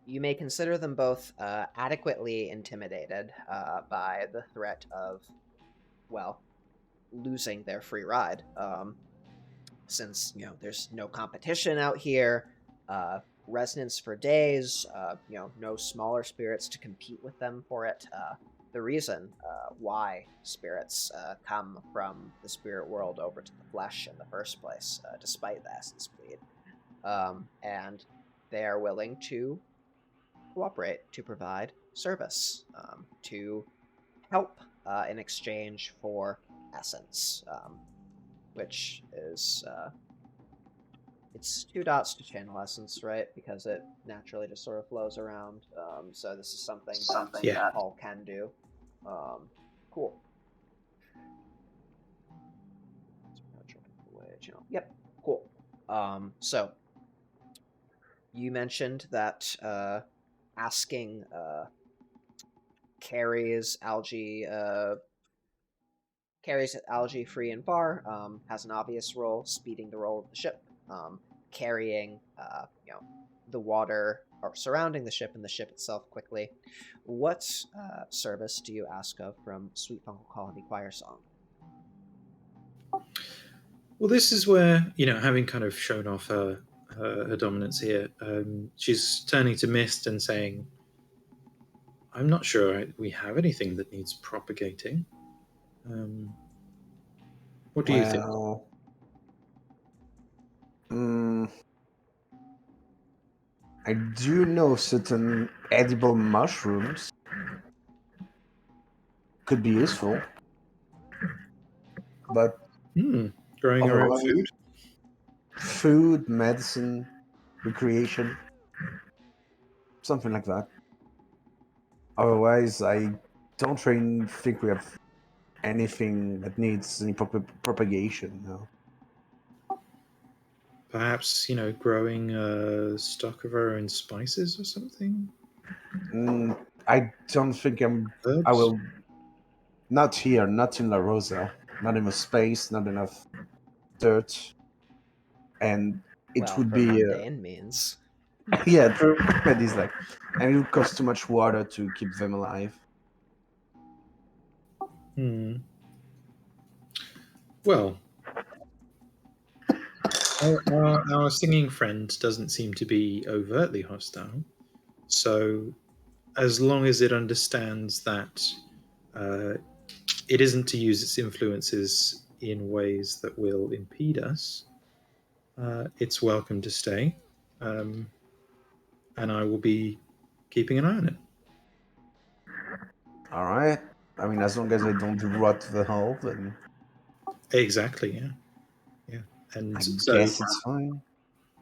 you may consider them both adequately intimidated by the threat of, well, losing their free ride. Since there's no competition out here, resonance for days, no smaller spirits to compete with them for it. The reason why spirits come from the spirit world over to the flesh in the first place, despite the essence bleed, and they are willing to cooperate, to provide service, to help in exchange for essence, which is it's 2 dots to channel essence, right? Because it naturally just sort of flows around. So this is something Yeah. that Paul can do. Cool. Yep. Cool. So you mentioned that asking Carrie's algae carries it algae-free and far. Has an obvious role, speeding the roll of the ship, carrying the water or surrounding the ship and the ship itself quickly. What service do you ask of from Sweet Funkle Colony Choir Song? Well, this is where, having kind of shown off her dominance here, she's turning to Mist and saying, I'm not sure we have anything that needs propagating. What do you think? Well, I do know certain edible mushrooms could be useful, but Growing her own food? Food, medicine, recreation, something like that. Otherwise, I don't really think we have anything that needs any propagation. No. Perhaps, growing a stock of our own spices or something? I don't think Herbs? I will. Not here, not in La Rosa. Not enough space, not enough dirt. And it would for be. mundane means. Yeah, true. But it's like. And it would cost too much water to keep them alive. Well, our singing friend doesn't seem to be overtly hostile. So, as long as it understands that it isn't to use its influences in ways that will impede us, it's welcome to stay. And I will be keeping an eye on it. All right. I mean, as long as I don't rot the hull, then. Exactly. Yeah. And I so guess it's fine.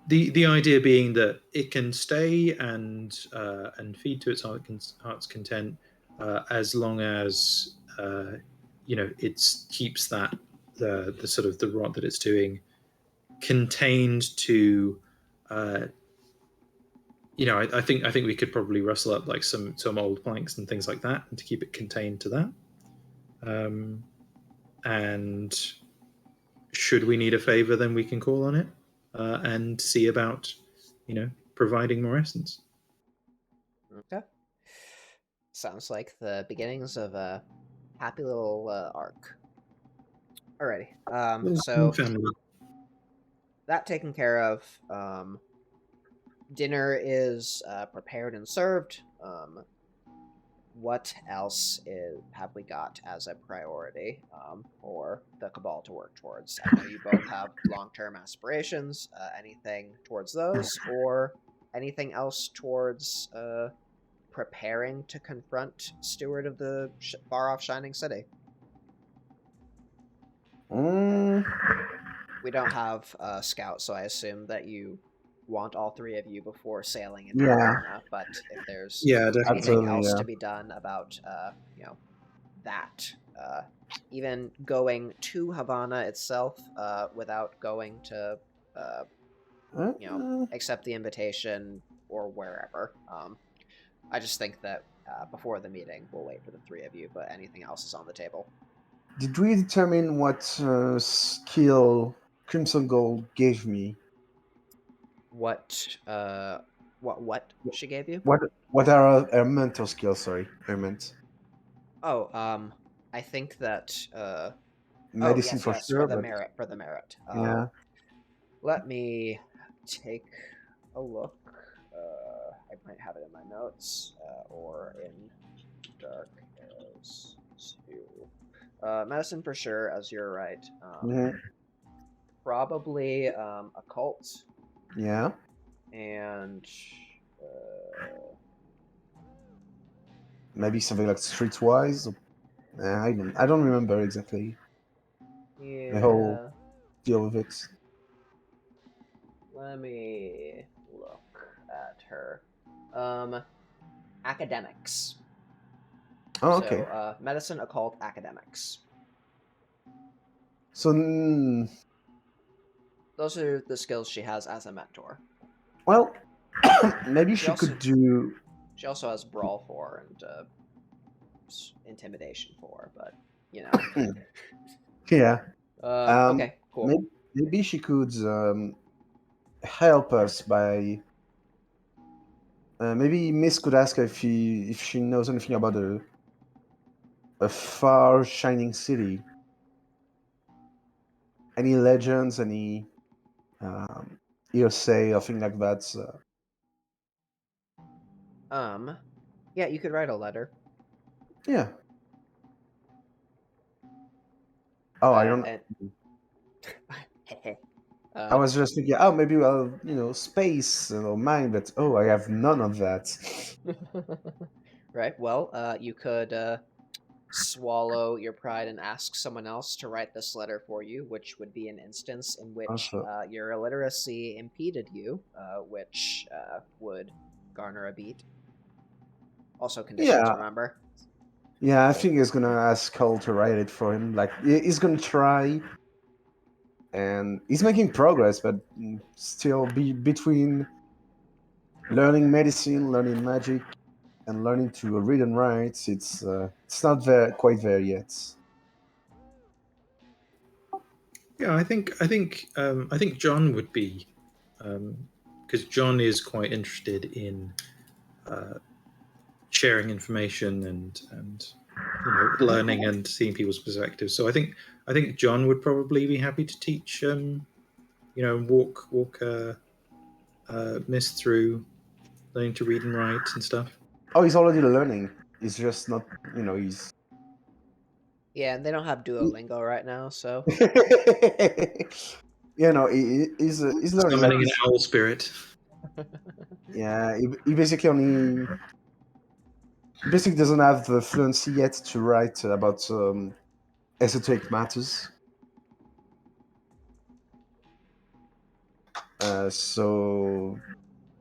the idea being that it can stay and feed to its heart's content as long as it keeps that the sort of the rot that it's doing contained to. I think we could probably rustle up like some old planks and things like that, and to keep it contained to that. And should we need a favor, then we can call on it and see about, providing more essence. Okay. Sounds like the beginnings of a happy little arc. Alrighty. So family. that taken care of. Dinner is prepared and served. What else have we got as a priority for the Cabal to work towards? I know you both have long-term aspirations. Anything towards those, or anything else towards preparing to confront Steward of the far-off Shining City? We don't have a scout, so I assume that you want all three of you before sailing into Havana. But if there's anything else to be done about, that, even going to Havana itself, without going to, accept the invitation or wherever. I just think that before the meeting, we'll wait for the three of you. But anything else is on the table. Did we determine what skill Crimson Gull gave me? What she gave you? What are her mental skills? Sorry, I meant. Oh, I think that medicine for sure. For the merit. Yeah. Let me take a look. I might have it in my notes or in Dark Arrows too. Medicine for sure, as you're right. Probably occult. Yeah. And maybe something like streetwise. I don't remember exactly. Yeah. The whole deal with it. Let me look at her. Academics. Oh, okay. So, medicine, occult, academics. So, those are the skills she has as a mentor. Well, maybe she could do. She also has brawl 4 and intimidation 4, but you know. Yeah. Okay, cool. Maybe she could help us by. Maybe Miss could ask her if she knows anything about a far shining city. Any legends, any hearsay or thing like that. Yeah, you could write a letter. Yeah. Oh, I don't. And I um, was just thinking, oh, maybe space or mine, but oh, I have none of that. right. Well, you could swallow your pride and ask someone else to write this letter for you, which would be an instance in which Also, your illiteracy impeded you, which would garner a beat. Also, conditions, yeah, remember? yeah, I think he's gonna ask Cole to write it for him. Like he's gonna try, and he's making progress, but still be between learning medicine, learning magic, and learning to read and write. It's not quite there yet. Yeah, I think John would be, because John is quite interested in sharing information and learning and seeing people's perspectives. So I think John would probably be happy to teach, walk Miss through learning to read and write and stuff. Oh, he's already learning. He's just not, he's. Yeah, and they don't have Duolingo right now, so. He's learning. Summoning an owl spirit. Yeah, he basically doesn't have the fluency yet to write about esoteric matters. So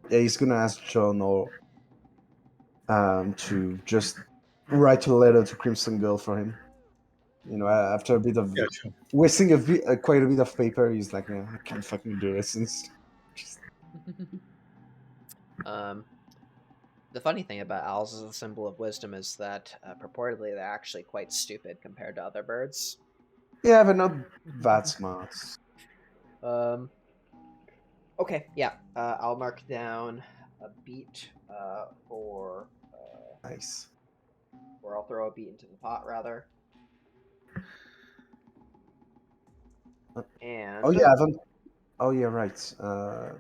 yeah, he's gonna ask John or to just write a letter to Crimson Gull for him. After a bit of Yeah, sure. wasting quite a bit of paper, he's like, yeah, I can't fucking do this. And um, the funny thing about owls as a symbol of wisdom is that purportedly they're actually quite stupid compared to other birds. yeah, but not that smart. Um, okay, yeah, I'll mark down a beat Nice. or I'll throw a beat into the pot rather. Oh And yeah, I haven't. Oh yeah, right.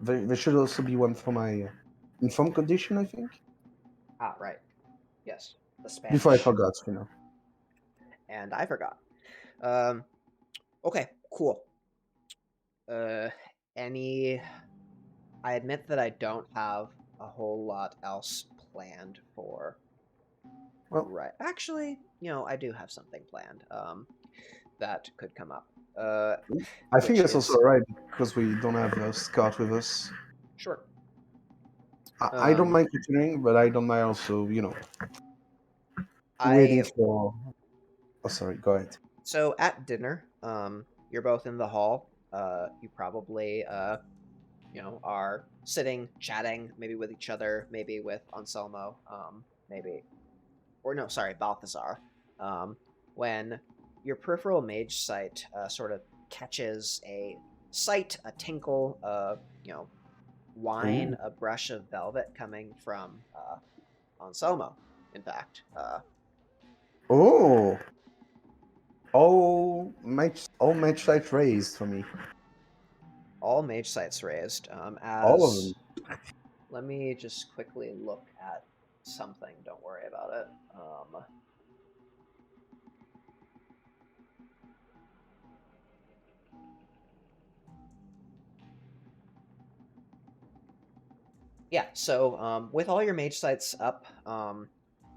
There should also be one for my informed condition, I think. right, yes, the Before I Spanish, forgot. and I forgot. Um, okay, cool. Uh, any I admit that I don't have a whole lot else planned for. Well, Right. Actually, I do have something planned. That could come up. I think Which that's also is right because we don't have Scott with us. sure. I don't Um, mind continuing, but I don't mind also, waiting I for. Oh, sorry. Go ahead. so at dinner, you're both in the hall. You probably are sitting, chatting, maybe with each other, maybe with Anselmo, maybe, or no, sorry, Balthazar. When your peripheral mage sight sort of catches a sight, a tinkle, wine, Ooh. a brush of velvet coming from Anselmo. In fact, Oh, all match sight raised for me. all mage sights raised. All of As them. let me just quickly look at something. Don't worry about it. Yeah, so with all your mage sights up,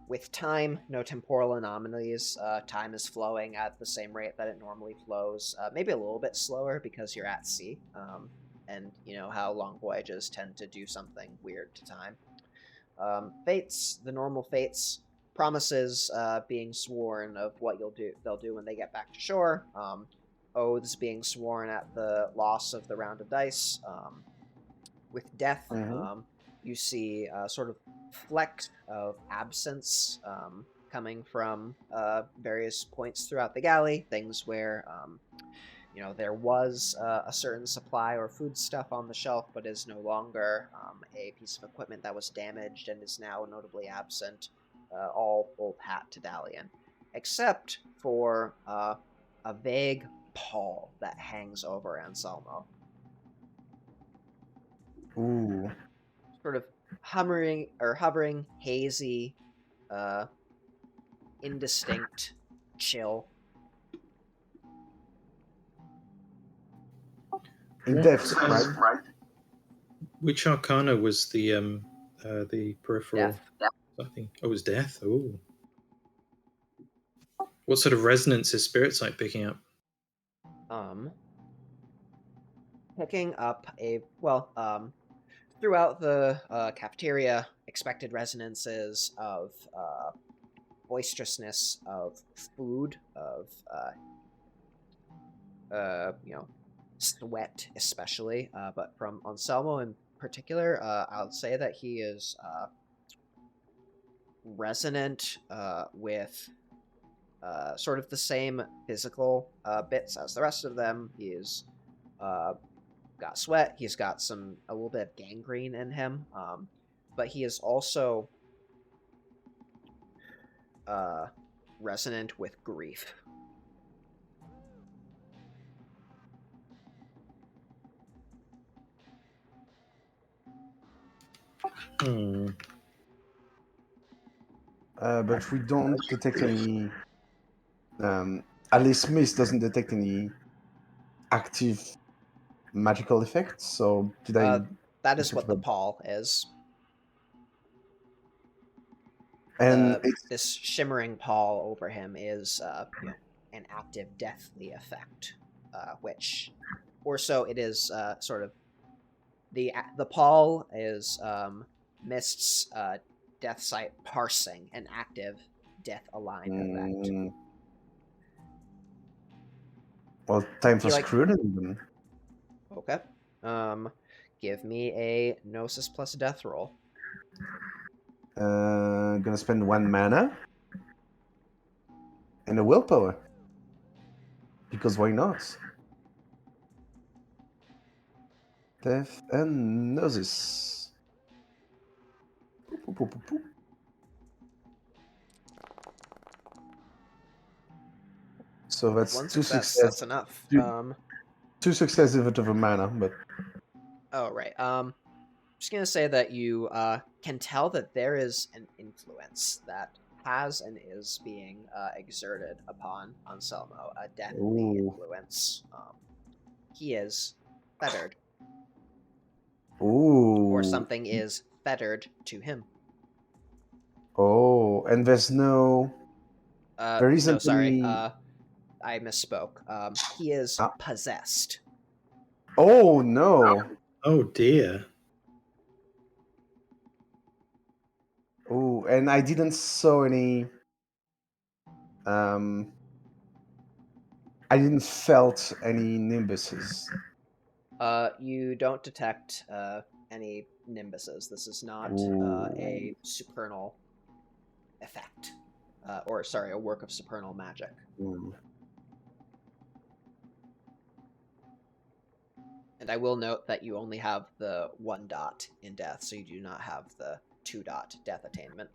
with time, no temporal anomalies, time is flowing at the same rate that it normally flows, maybe a little bit slower because you're at sea, and you know how long voyages tend to do something weird to time. Fates, the normal fates, promises being sworn of what they'll do when they get back to shore, oaths being sworn at the loss of the round of dice, with death, Mm-hmm. you see sort of fleck of absence, coming from various points throughout the galley, things where there was a certain supply or food stuff on the shelf, but is no longer a piece of equipment that was damaged and is now notably absent, all old hat to Dalian, except for a vague pall that hangs over Anselmo. Ooh. Sort of hovering, hazy, indistinct, chill. In depth, What, right? Which arcana was the peripheral? Death. I think it was death. Oh, what sort of resonance is spirit sight picking up? Picking up throughout the cafeteria, expected resonances of boisterousness, of food, of sweat, especially. But from Anselmo in particular, I'll say that he is resonant with sort of the same physical bits as the rest of them. He's got sweat. He's got a little bit of gangrene in him, but he is also resonant with grief. But we don't detect any. Alice Smith doesn't detect any active magical effects. So did I? That is what the pall is. And this shimmering pall over him is, an active deathly effect, which, or so it is. Sort of the pall is Mist's death sight parsing an active death aligned effect. Well, time for He, scrutiny. Okay. Give me a Gnosis plus death roll. Gonna spend 1 mana and a willpower. Because why not? Death and Gnosis. So that's One two success. success. That's enough. Two success if it of a mana, but. Oh right. Just gonna say that you can tell that there is an influence that has and is being exerted upon Anselmo, a deathly influence. He is fettered. Ooh. Or something is fettered to him. Oh, and there's no. There isn't. No, sorry. I misspoke. He is possessed. Oh no. Oh dear. Oh, and I didn't saw any. I didn't felt any nimbuses. You don't detect any nimbuses. This is not a supernal effect, a work of supernal magic. And I will note that you only have the 1 dot in death, so you do not have the 2 dot death attainment.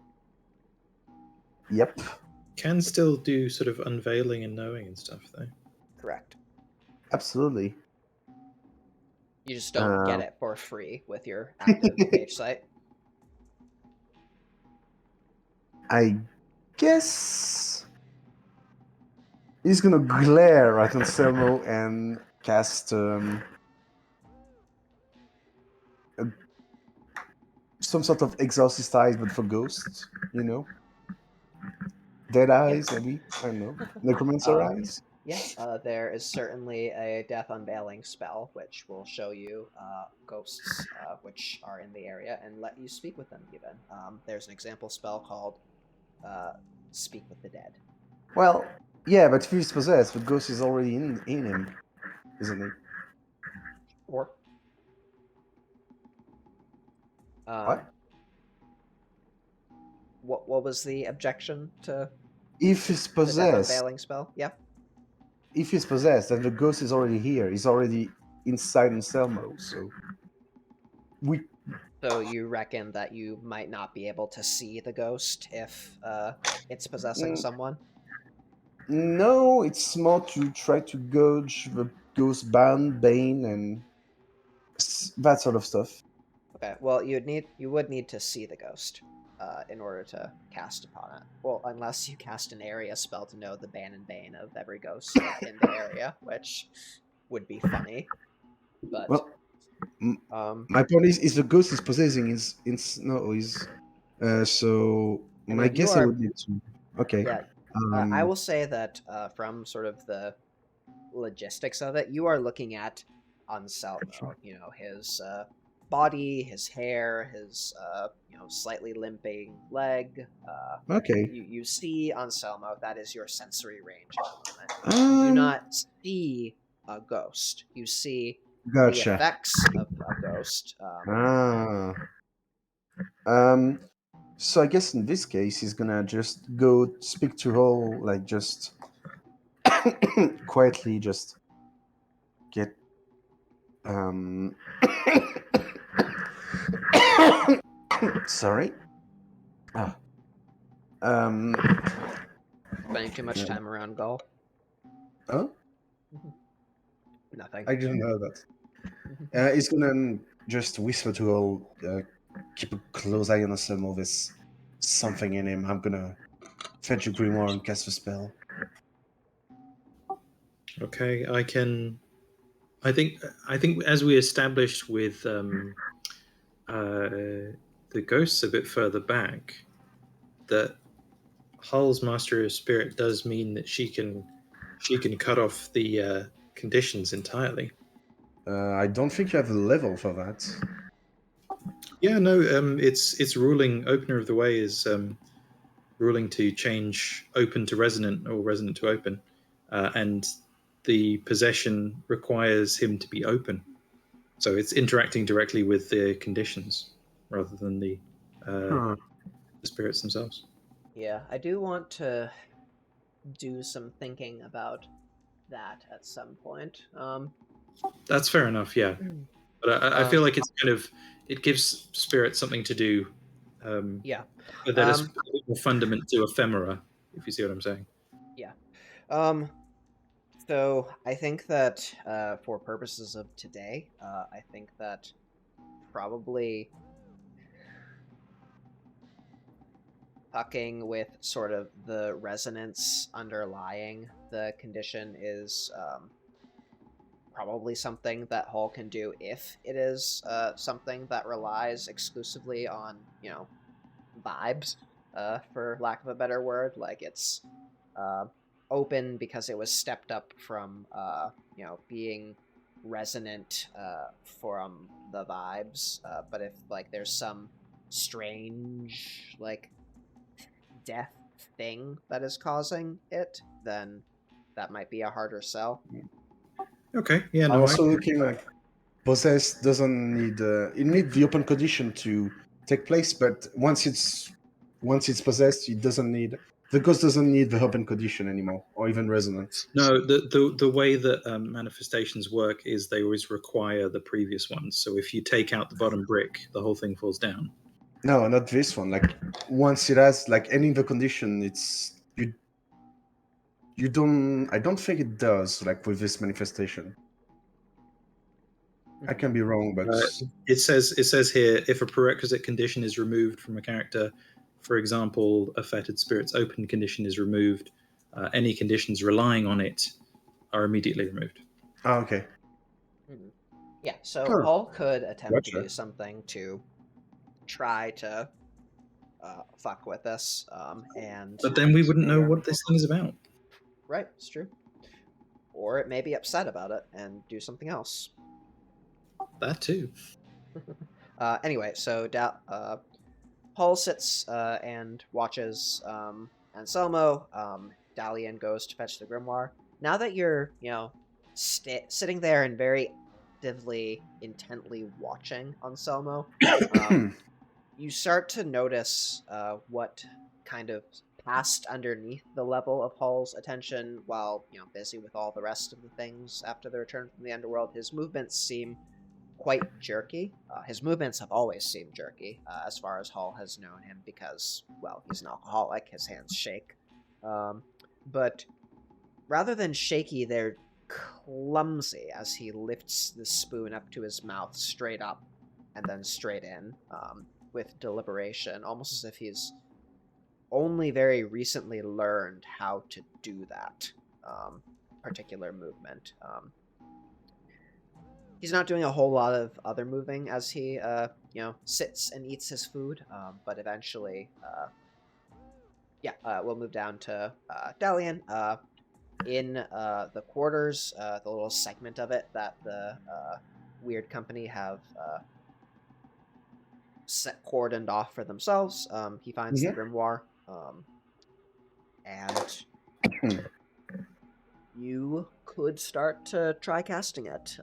Yep. Can still do sort of unveiling and knowing and stuff, though. Correct. Absolutely. You just don't get it for free with your active mage sight. I guess he's gonna glare at Anselmo and cast some sort of exorcist eyes, but for ghosts, Dead eyes, maybe? I don't know. Necromancer eyes? Yes, there is certainly a death unveiling spell, which will show you ghosts which are in the area and let you speak with them even. There's an example spell called Speak with the Dead. Well, yeah, but if he's possessed, the ghost is already in him, isn't he? Or What? what was the objection to If he's the death possessed, unveiling spell? Yeah. if he's possessed, then the ghost is already here. He's already inside Anselmo. So we So you reckon that you might not be able to see the ghost if it's possessing mm, someone? no, it's more to try to gauge the ghost bound, bane, and that sort of stuff. Okay. Well, you would need to see the ghost in order to cast upon it. Well, unless you cast an area spell to know the ban and bane of every ghost in the area, which would be funny. But Well, m- um, my point is the ghost is possessing is no is so I my mean, you guess I are would need to okay. yeah. I Um will say that from sort of the logistics of it, you are looking at Anselmo. You know, his body, his hair, his slightly limping leg. okay. You see Anselmo. That is your sensory range at the moment. You do Um not see a ghost. You see the gotcha. effects of a ghost. Ah. Um so I guess in this case he's gonna just go speak to Hall, like just quietly just get um sorry. Ah. Um Spending too much time around Gull. oh, Nothing. I didn't know that. He's gonna just whisper to Hall, keep a close eye on some of this something in him. I'm gonna fetch a grimoire and cast a spell. Okay, I can. I think as we established with the ghosts a bit further back, that Hull's Master of Spirit does mean that she can cut off the conditions entirely. I don't think you have a level for that. Yeah, no, it's ruling. Opener of the Way is ruling to change open to resonant or resonant to open, and the possession requires him to be open. So it's interacting directly with the conditions rather than Huh. the spirits themselves. Yeah, I do want to do some thinking about that at some point. That's fair enough, yeah. But I Uh, feel like it's kind of it gives spirits something to do, yeah. but that is Um, a bit more fundament to ephemera, if you see what I'm saying. yeah. Um, so I think that for purposes of today, I think that probably fucking with sort of the resonance underlying the condition is probably something that Hall can do if it is something that relies exclusively on, vibes, for lack of a better word. Like it's uh, open because it was stepped up from, being resonant from the vibes. But if like there's some strange like death thing that is causing it, then that might be a harder sell. Okay, yeah, I'm no, also looking like possessed doesn't need it need the open condition to take place, but once it's possessed, it doesn't need the ghost doesn't need the open condition anymore, or even resonance. no. The way that manifestations work is they always require the previous ones. So if you take out the bottom brick, the whole thing falls down. No, not this one. Like once it has like any the condition, it's you don't. I don't think it does like with this manifestation. I can be wrong, but It says here if a prerequisite condition is removed from a character, for example, a fettered spirit's open condition is removed, any conditions relying on it are immediately removed. oh, okay. Mhm. Yeah, so Huh. Hall could attempt to Gotcha. do something to try to fuck with this, and But then we wouldn't know or what this thing is about. right, it's true. Or it may be upset about it and do something else. That too. Anyway, so Paul sits and watches Anselmo. Dalian goes to fetch the grimoire. Now that you're, sitting there and very actively, intently watching Anselmo, you start to notice what kind of passed underneath the level of Hall's attention while, busy with all the rest of the things after the return from the underworld. His movements seem quite jerky. His movements have always seemed jerky, as far as Hall has known him, because, well, he's an alcoholic. His hands shake. But rather than shaky, they're clumsy as he lifts the spoon up to his mouth straight up and then straight in, with deliberation, almost as if he's only very recently learned how to do that particular movement. He's not doing a whole lot of other moving as he, sits and eats his food, but eventually, we'll move down to Dalian. In the quarters, the little segment of it that the weird company have cordoned off for themselves, he finds the grimoire, and you could start to try casting it.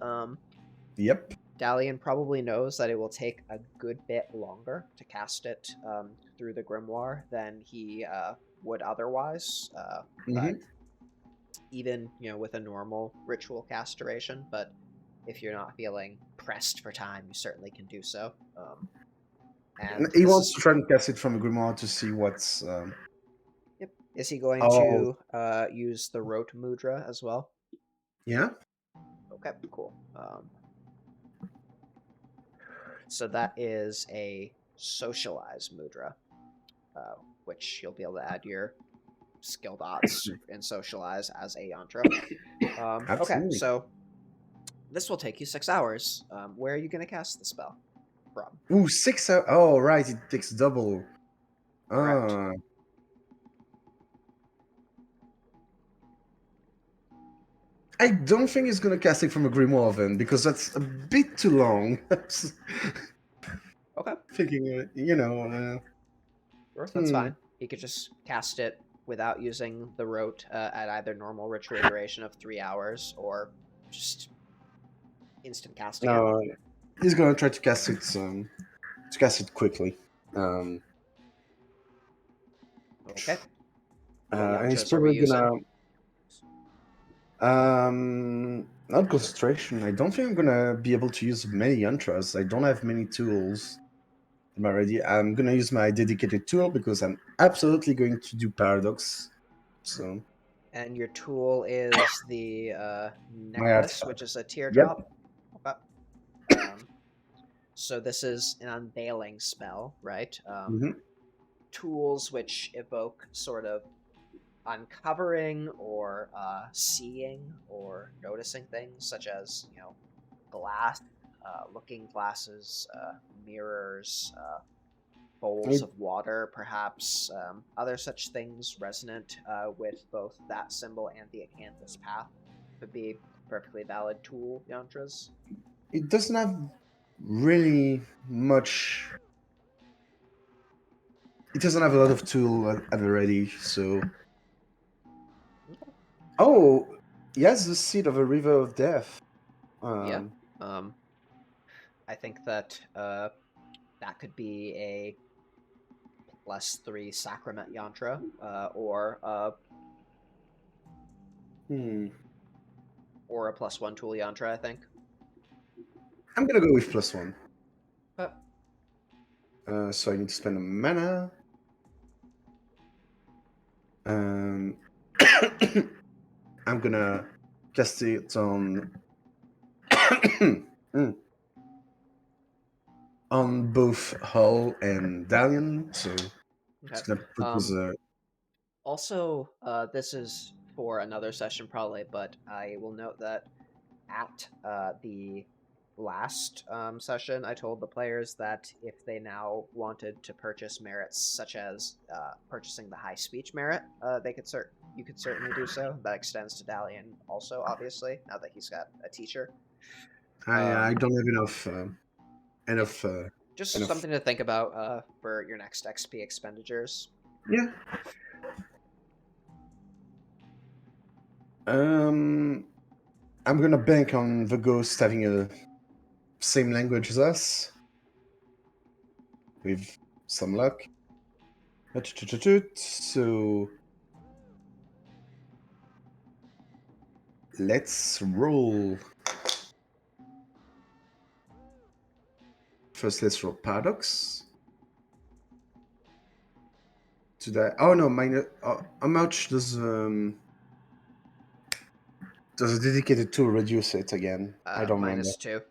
Yep. Dalian probably knows that it will take a good bit longer to cast it through the grimoire than he would otherwise, but even with a normal ritual cast duration. But if you're not feeling pressed for time, you certainly can do so. And He wants to try and cast it from a grimoire to see what's. Yep. Is he going to use the rote mudra as well? Yeah. Okay, cool. So that is a socialize mudra, which you'll be able to add your skill dots in socialize as a yantra. Okay, so this will take you 6 hours. Where are you going to cast the spell from? Ooh, 6 hours. Oh, right, it takes double. Correct. I don't think he's going to cast it from a grimoire then, because that's a bit too long. Okay. Thinking, Sure, that's fine. He could just cast it without using the rote at either normal ritual duration of 3 hours or just instant casting it. He's gonna try to cast it quickly. Okay. And he's probably gonna not concentration. I don't think I'm gonna be able to use many yantras. I don't have many tools. Am I ready? I'm gonna use my dedicated tool because I'm absolutely going to do paradox. So. And your tool is the necklace, which is a teardrop. Yep. Okay. So this is an unveiling spell, right? Tools which evoke sort of uncovering or seeing or noticing things, such as glass, looking glasses, mirrors, bowls of water, perhaps other such things resonant with both that symbol and the acanthus path could be perfectly valid tool yantras. It doesn't have really much. It doesn't have a lot of tool at the ready, so. Oh, yes, the seed of a river of death. Yeah. I think that that could be a +3 sacrament yantra, or a +1 tool yantra, I think. I'm gonna go with +1. Uh, So I need to spend a mana. I'm gonna cast it on on both Hull and Dalian. So it's gonna propose Also, this is for another session probably, but I will note that at the last session, I told the players that if they now wanted to purchase merits such as purchasing the high speech merit, you could certainly do so. That extends to Dalian also, obviously, now that he's got a teacher. I don't have enough. Just enough. something to think about for your next XP expenditures. Yeah. I'm gonna bank on the ghost having a same language as us. with some luck. So let's roll. First, let's roll paradox. To that. Oh no, minus. How much does a dedicated tool reduce it again? I don't remember. -2.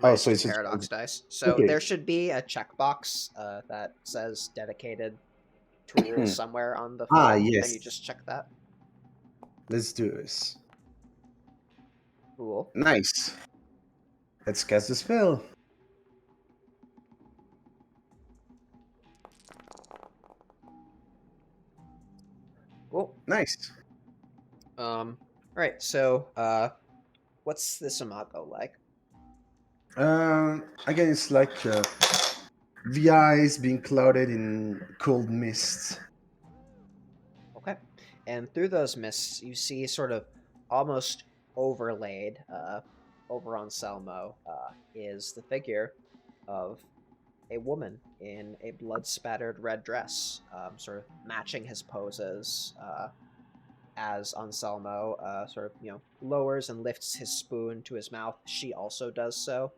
Oh, so -2 it's paradox dice. So okay. there should be a checkbox that says dedicated tool somewhere on the form, and Yes. you just check that. Let's do this. Cool. Nice. Let's cast the spell. Cool. Nice. All right. So, what's this imago like? Again, it's like the eyes being clouded in cold mist. Okay. And through those mists, you see sort of almost overlaid over on Selmo is the figure of a woman in a blood-spattered red dress, sort of matching his poses as Anselmo sort of, lowers and lifts his spoon to his mouth. She also does so.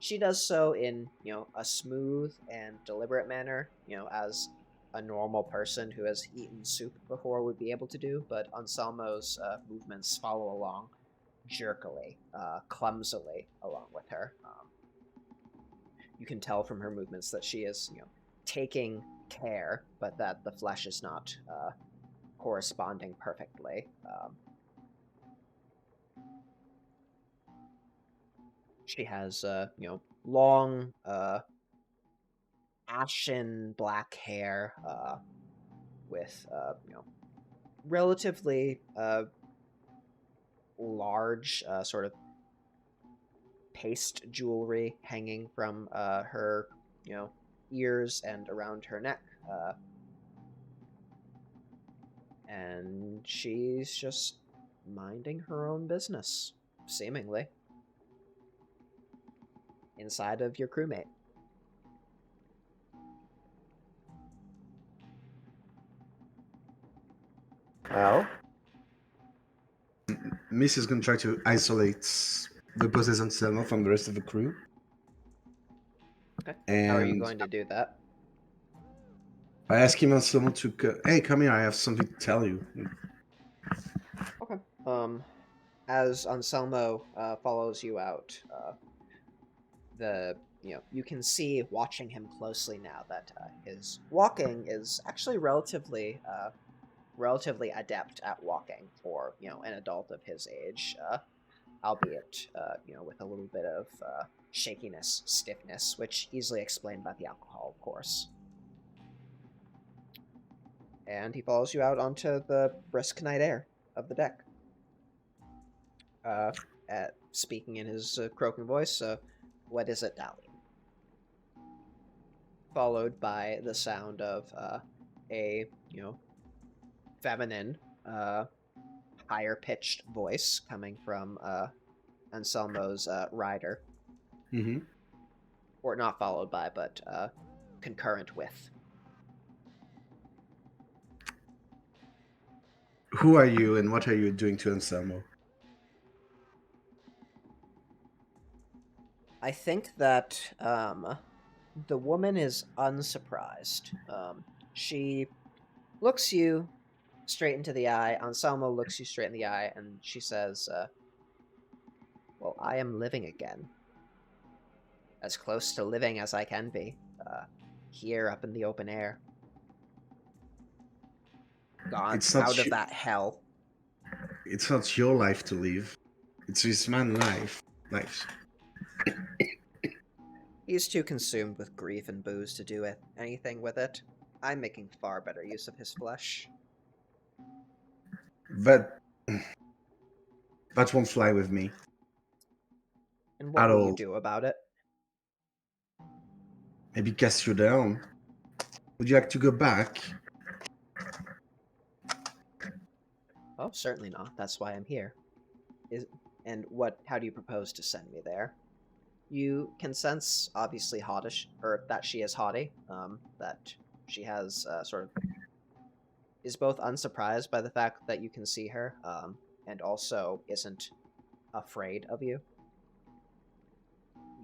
She does so in, a smooth and deliberate manner, as a normal person who has eaten soup before would be able to do, but Anselmo's movements follow along jerkily, clumsily along with her. You can tell from her movements that she is, taking care, but that the flesh is not corresponding perfectly. She has, long, ashen black hair with, relatively large, sort of paste jewelry hanging from her, ears and around her neck. And she's just minding her own business, seemingly, inside of your crewmate. Well, Miss is going to try to isolate the possessed Anselmo from the rest of the crew. Okay. And How are you going to do that? I ask him Anselmo to, hey, come here, I have something to tell you. Okay. As Anselmo follows you out, you can see, watching him closely now, that his walking is actually relatively adept at walking for an adult of his age, albeit with a little bit of shakiness, stiffness, which easily explained by the alcohol, of course. And he follows you out onto the brisk night air of the deck. Speaking in his croaking voice, what is it, Dalian? Followed by the sound of a, feminine, higher pitched voice coming from Anselmo's rider. Mm-hmm. Or not followed by, but concurrent with. Who are you and what are you doing to Anselmo? I think that the woman is unsurprised. She looks you straight into the eye. Anselmo looks you straight in the eye, and she says, well, I am living again. As close to living as I can be. Here up in the open air. Gone It's not out of that hell. It's not your life to live. It's this man's life. He's too consumed with grief and booze to do anything with it. I'm making far better use of his flesh. But that won't fly with me. And what At will you all. do about it? Maybe cast you down. Would you like to go back? Oh, certainly not. That's why I'm here. How do you propose to send me there? You can sense, obviously, hottish, or that she is haughty. That she has sort of is both unsurprised by the fact that you can see her, and also isn't afraid of you.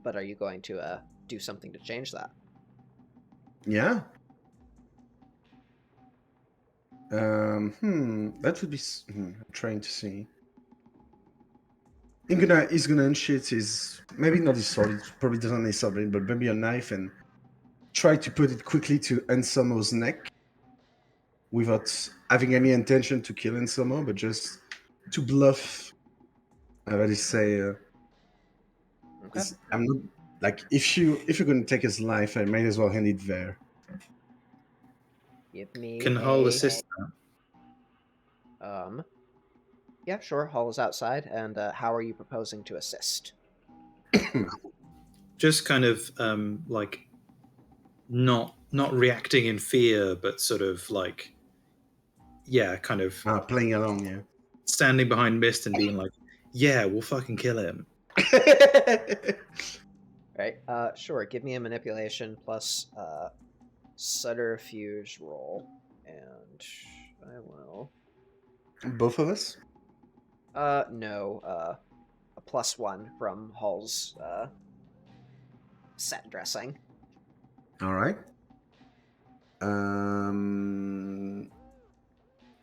But are you going to do something to change that? Yeah. That would be. I'm trying to see. He's gonna unsheath his, maybe not his sword. It probably doesn't need something, but maybe a knife, and try to put it quickly to Anselmo's neck, without having any intention to kill Anselmo, but just to bluff. That is say, Okay. I'm not like if you're gonna take his life, I might as well hand it there. Give me Can Hull assist that? Yeah, sure. Hull is outside, and how are you proposing to assist? Just kind of like not reacting in fear, but sort of like, yeah, kind of Playing along, yeah. standing behind Mist and being like, yeah, we'll fucking kill him. Right. Sure. Give me a manipulation plus subterfuge roll, and I will. Both of us. No. A +1 from Hull's set dressing. All right.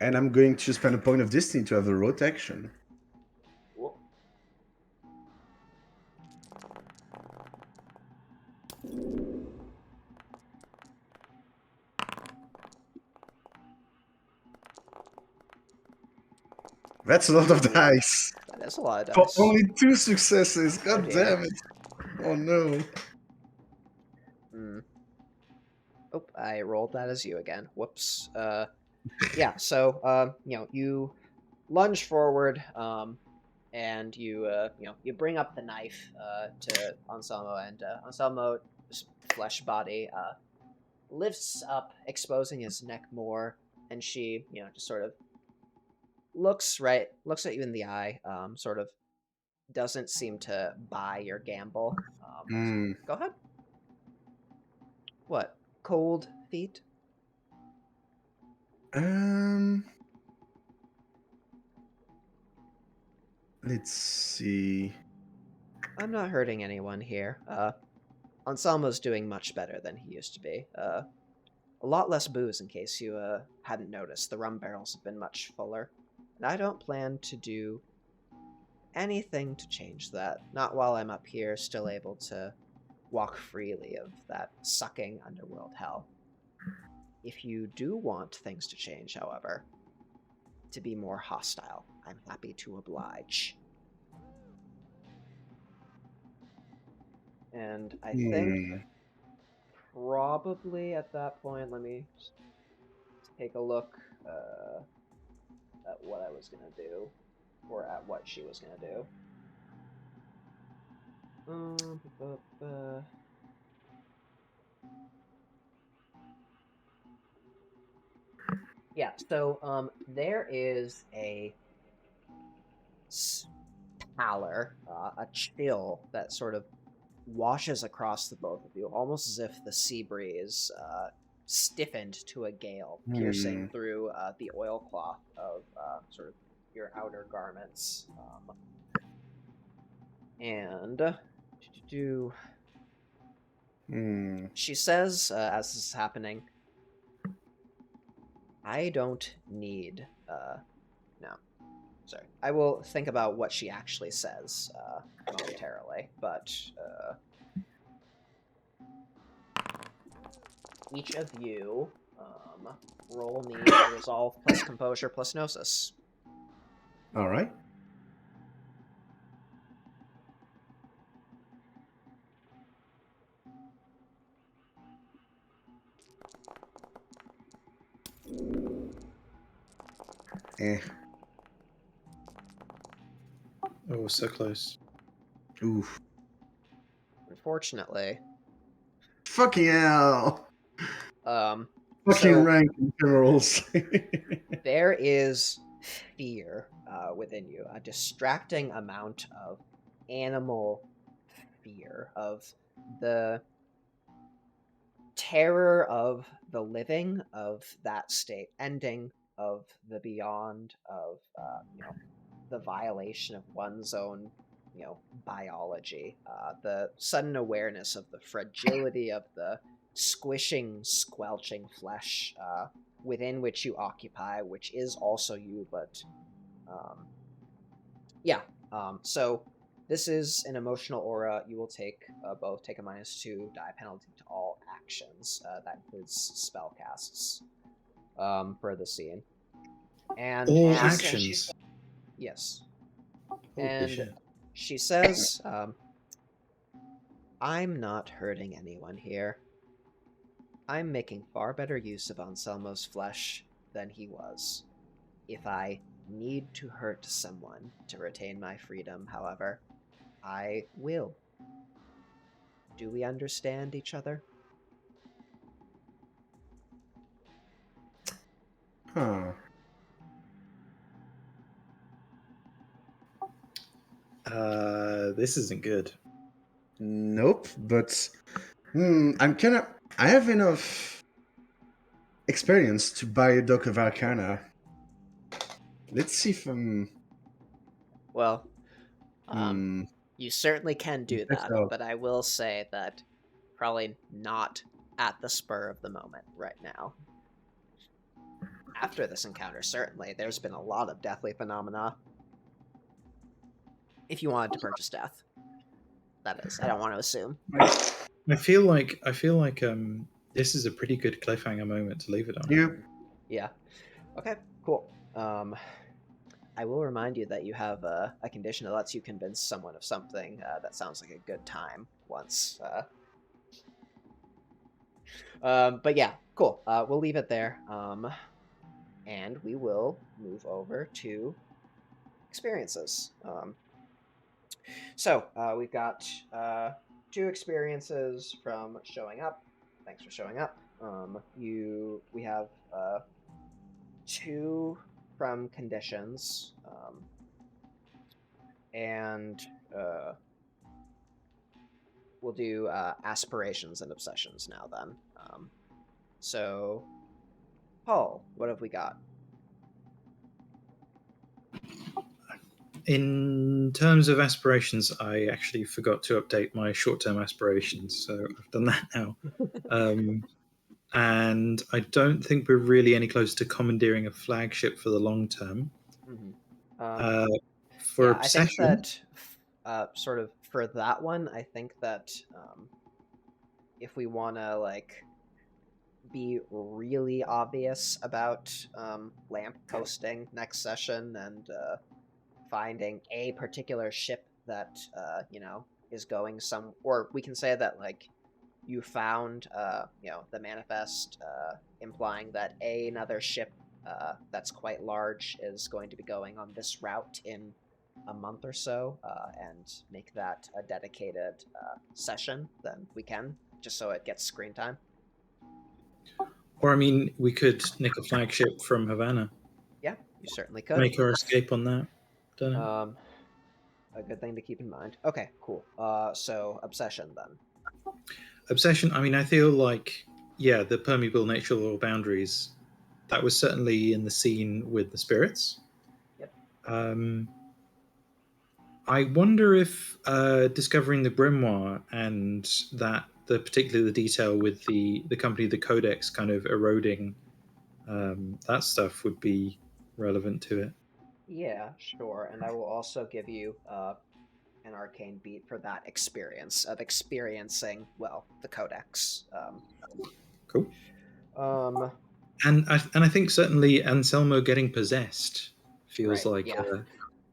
And I'm going to spend a point of destiny to have a rote action. Whoop. That's a lot of dice. That is a lot of For dice. only 2 successes. Oh, God dear. damn it. Oh no. Oh, I rolled that as you again. Whoops. Yeah, so, you lunge forward, and you bring up the knife to Anselmo, and Anselmo's flesh body lifts up, exposing his neck more, and she, just sort of looks at you in the eye, sort of doesn't seem to buy your gamble. Go ahead. What? Cold feet? Let's see. I'm not hurting anyone here. Anselmo's doing much better than he used to be. A lot less booze, in case you hadn't noticed. The rum barrels have been much fuller. And I don't plan to do anything to change that. Not while I'm up here, still able to walk freely of that sucking underworld hell. If you do want things to change, however, to be more hostile, I'm happy to oblige. And I think probably at that point, let me just take a look at what I was going to do, or at what she was going to do. Yeah, so there is a pallor, a chill that sort of washes across the both of you, almost as if the sea breeze stiffened to a gale, piercing through the oilcloth of sort of your outer garments. She says, as this is happening, I don't need... no. Sorry. I will think about what she actually says momentarily, but each of you roll me resolve plus composure plus gnosis. All right. Oh, so close. Oof. Unfortunately. Fucking hell. Fucking rank in generals. There is fear within you, a distracting amount of animal fear, of the terror of the living, of that state ending, of the beyond, of the violation of one's own biology, the sudden awareness of the fragility of the squishing, squelching flesh within which you occupy, which is also you, but yeah. So this is an emotional aura. You will both take a -2 die penalty to all actions. That includes spell casts for the scene. And All she actions. yes. Holy And shit. she says, I'm not hurting anyone here. I'm making far better use of Anselmo's flesh than he was. If I need to hurt someone to retain my freedom, however, I will. Do we understand each other? Huh. This isn't good. Nope, but I have enough experience to buy a Dock of Arcana. Let's see if Well, hmm, you certainly can do that, better. but I will say that probably not at the spur of the moment right now. After this encounter, certainly, there's been a lot of deathly phenomena. If you wanted to purchase death, that is. I don't want to assume. I feel like this is a pretty good cliffhanger moment to leave it on. Yeah. Yeah. Okay, cool. I will remind you that you have a condition that lets you convince someone of something that sounds like a good time once. But yeah, cool. We'll leave it there. And we will move over to experiences. So we've got 2 experiences from showing up. Thanks for showing up. We have 2 from conditions, and we'll do aspirations and obsessions now. Then, so Paul, what have we got? In terms of aspirations, I actually forgot to update my short-term aspirations, so I've done that now. And I don't think we're really any closer to commandeering a flagship for the long term. Mm-hmm. For yeah, obsession, I think that sort of for that one, I think that if we want to be really obvious about lamp posting next session and finding a particular ship that is going or we can say that you found the manifest implying that another ship that's quite large is going to be going on this route in a month or so, and make that a dedicated session, then we can, just so it gets screen time. or I mean, we could nick a flagship from Havana. Yeah, you certainly could. Make our escape on that. Don't know. A good thing to keep in mind. Okay, cool. So obsession then. Obsession. I mean, I feel like the permeable nature of all boundaries. That was certainly in the scene with the spirits. Yep. I wonder if discovering the grimoire and particularly the detail with the company, the Codex, kind of eroding that stuff would be relevant to it. Yeah, sure. And I will also give you an arcane beat for that experience of experiencing, well, the Codex. Cool. And I think certainly Anselmo getting possessed feels right, like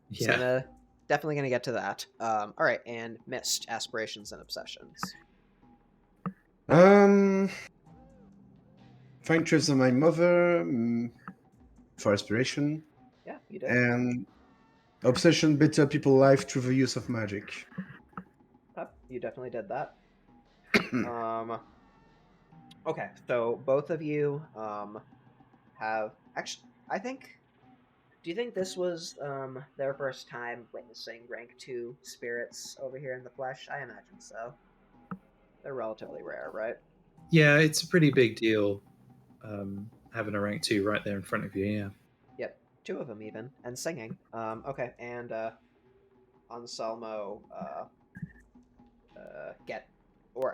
yeah. Definitely gonna get to that. All right, and missed aspirations and obsessions. Find trace of my mother for aspiration. Yeah, you did. And obsession, better people life through the use of magic. Yep, you definitely did that. Okay, so both of you have actually, I think Do you think this was their first time witnessing rank 2 spirits over here in the flesh? I imagine so. They're relatively rare, right? Yeah, it's a pretty big deal having a rank 2 right there in front of you, yeah. Yep, 2 of them even, and singing. Okay, and Anselmo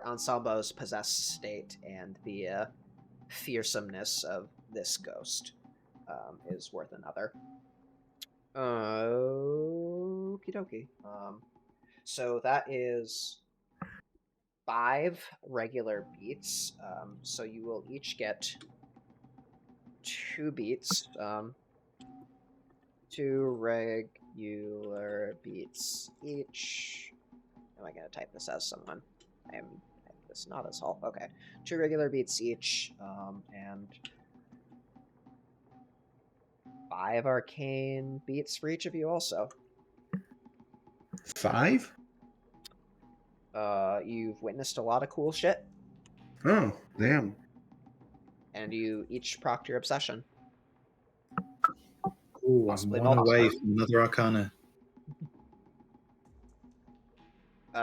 Anselmo's possessed state and the fearsomeness of this ghost is worth another. Okie dokie. So that is 5 regular beats. So you will each get 2 beats. 2 regular beats each. Am I gonna type this as someone? I am typing this not as Hall. Okay. 2 regular beats each, and 5 arcane beats for each of you also. 5? You've witnessed a lot of cool shit, Oh, damn. and you each proc your obsession. Ooh, I'm Possibly one away multiple. from another Arcana.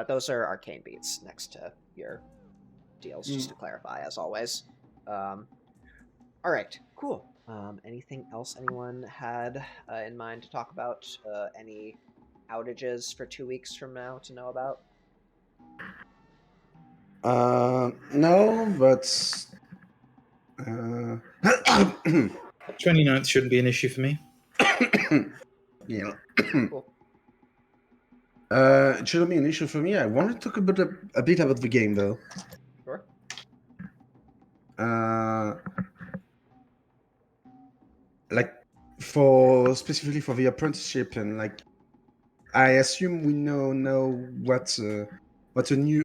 Those are arcane beats next to your deals, just to clarify, as always. All right, cool. Anything else anyone had in mind to talk about? Any outages for 2 weeks from now to know about? No, but 29th shouldn't be an issue for me. yeah. Cool. It shouldn't be an issue for me. I want to talk a bit about the game, though. Sure. Like specifically for the apprenticeship, and like I assume we know what a new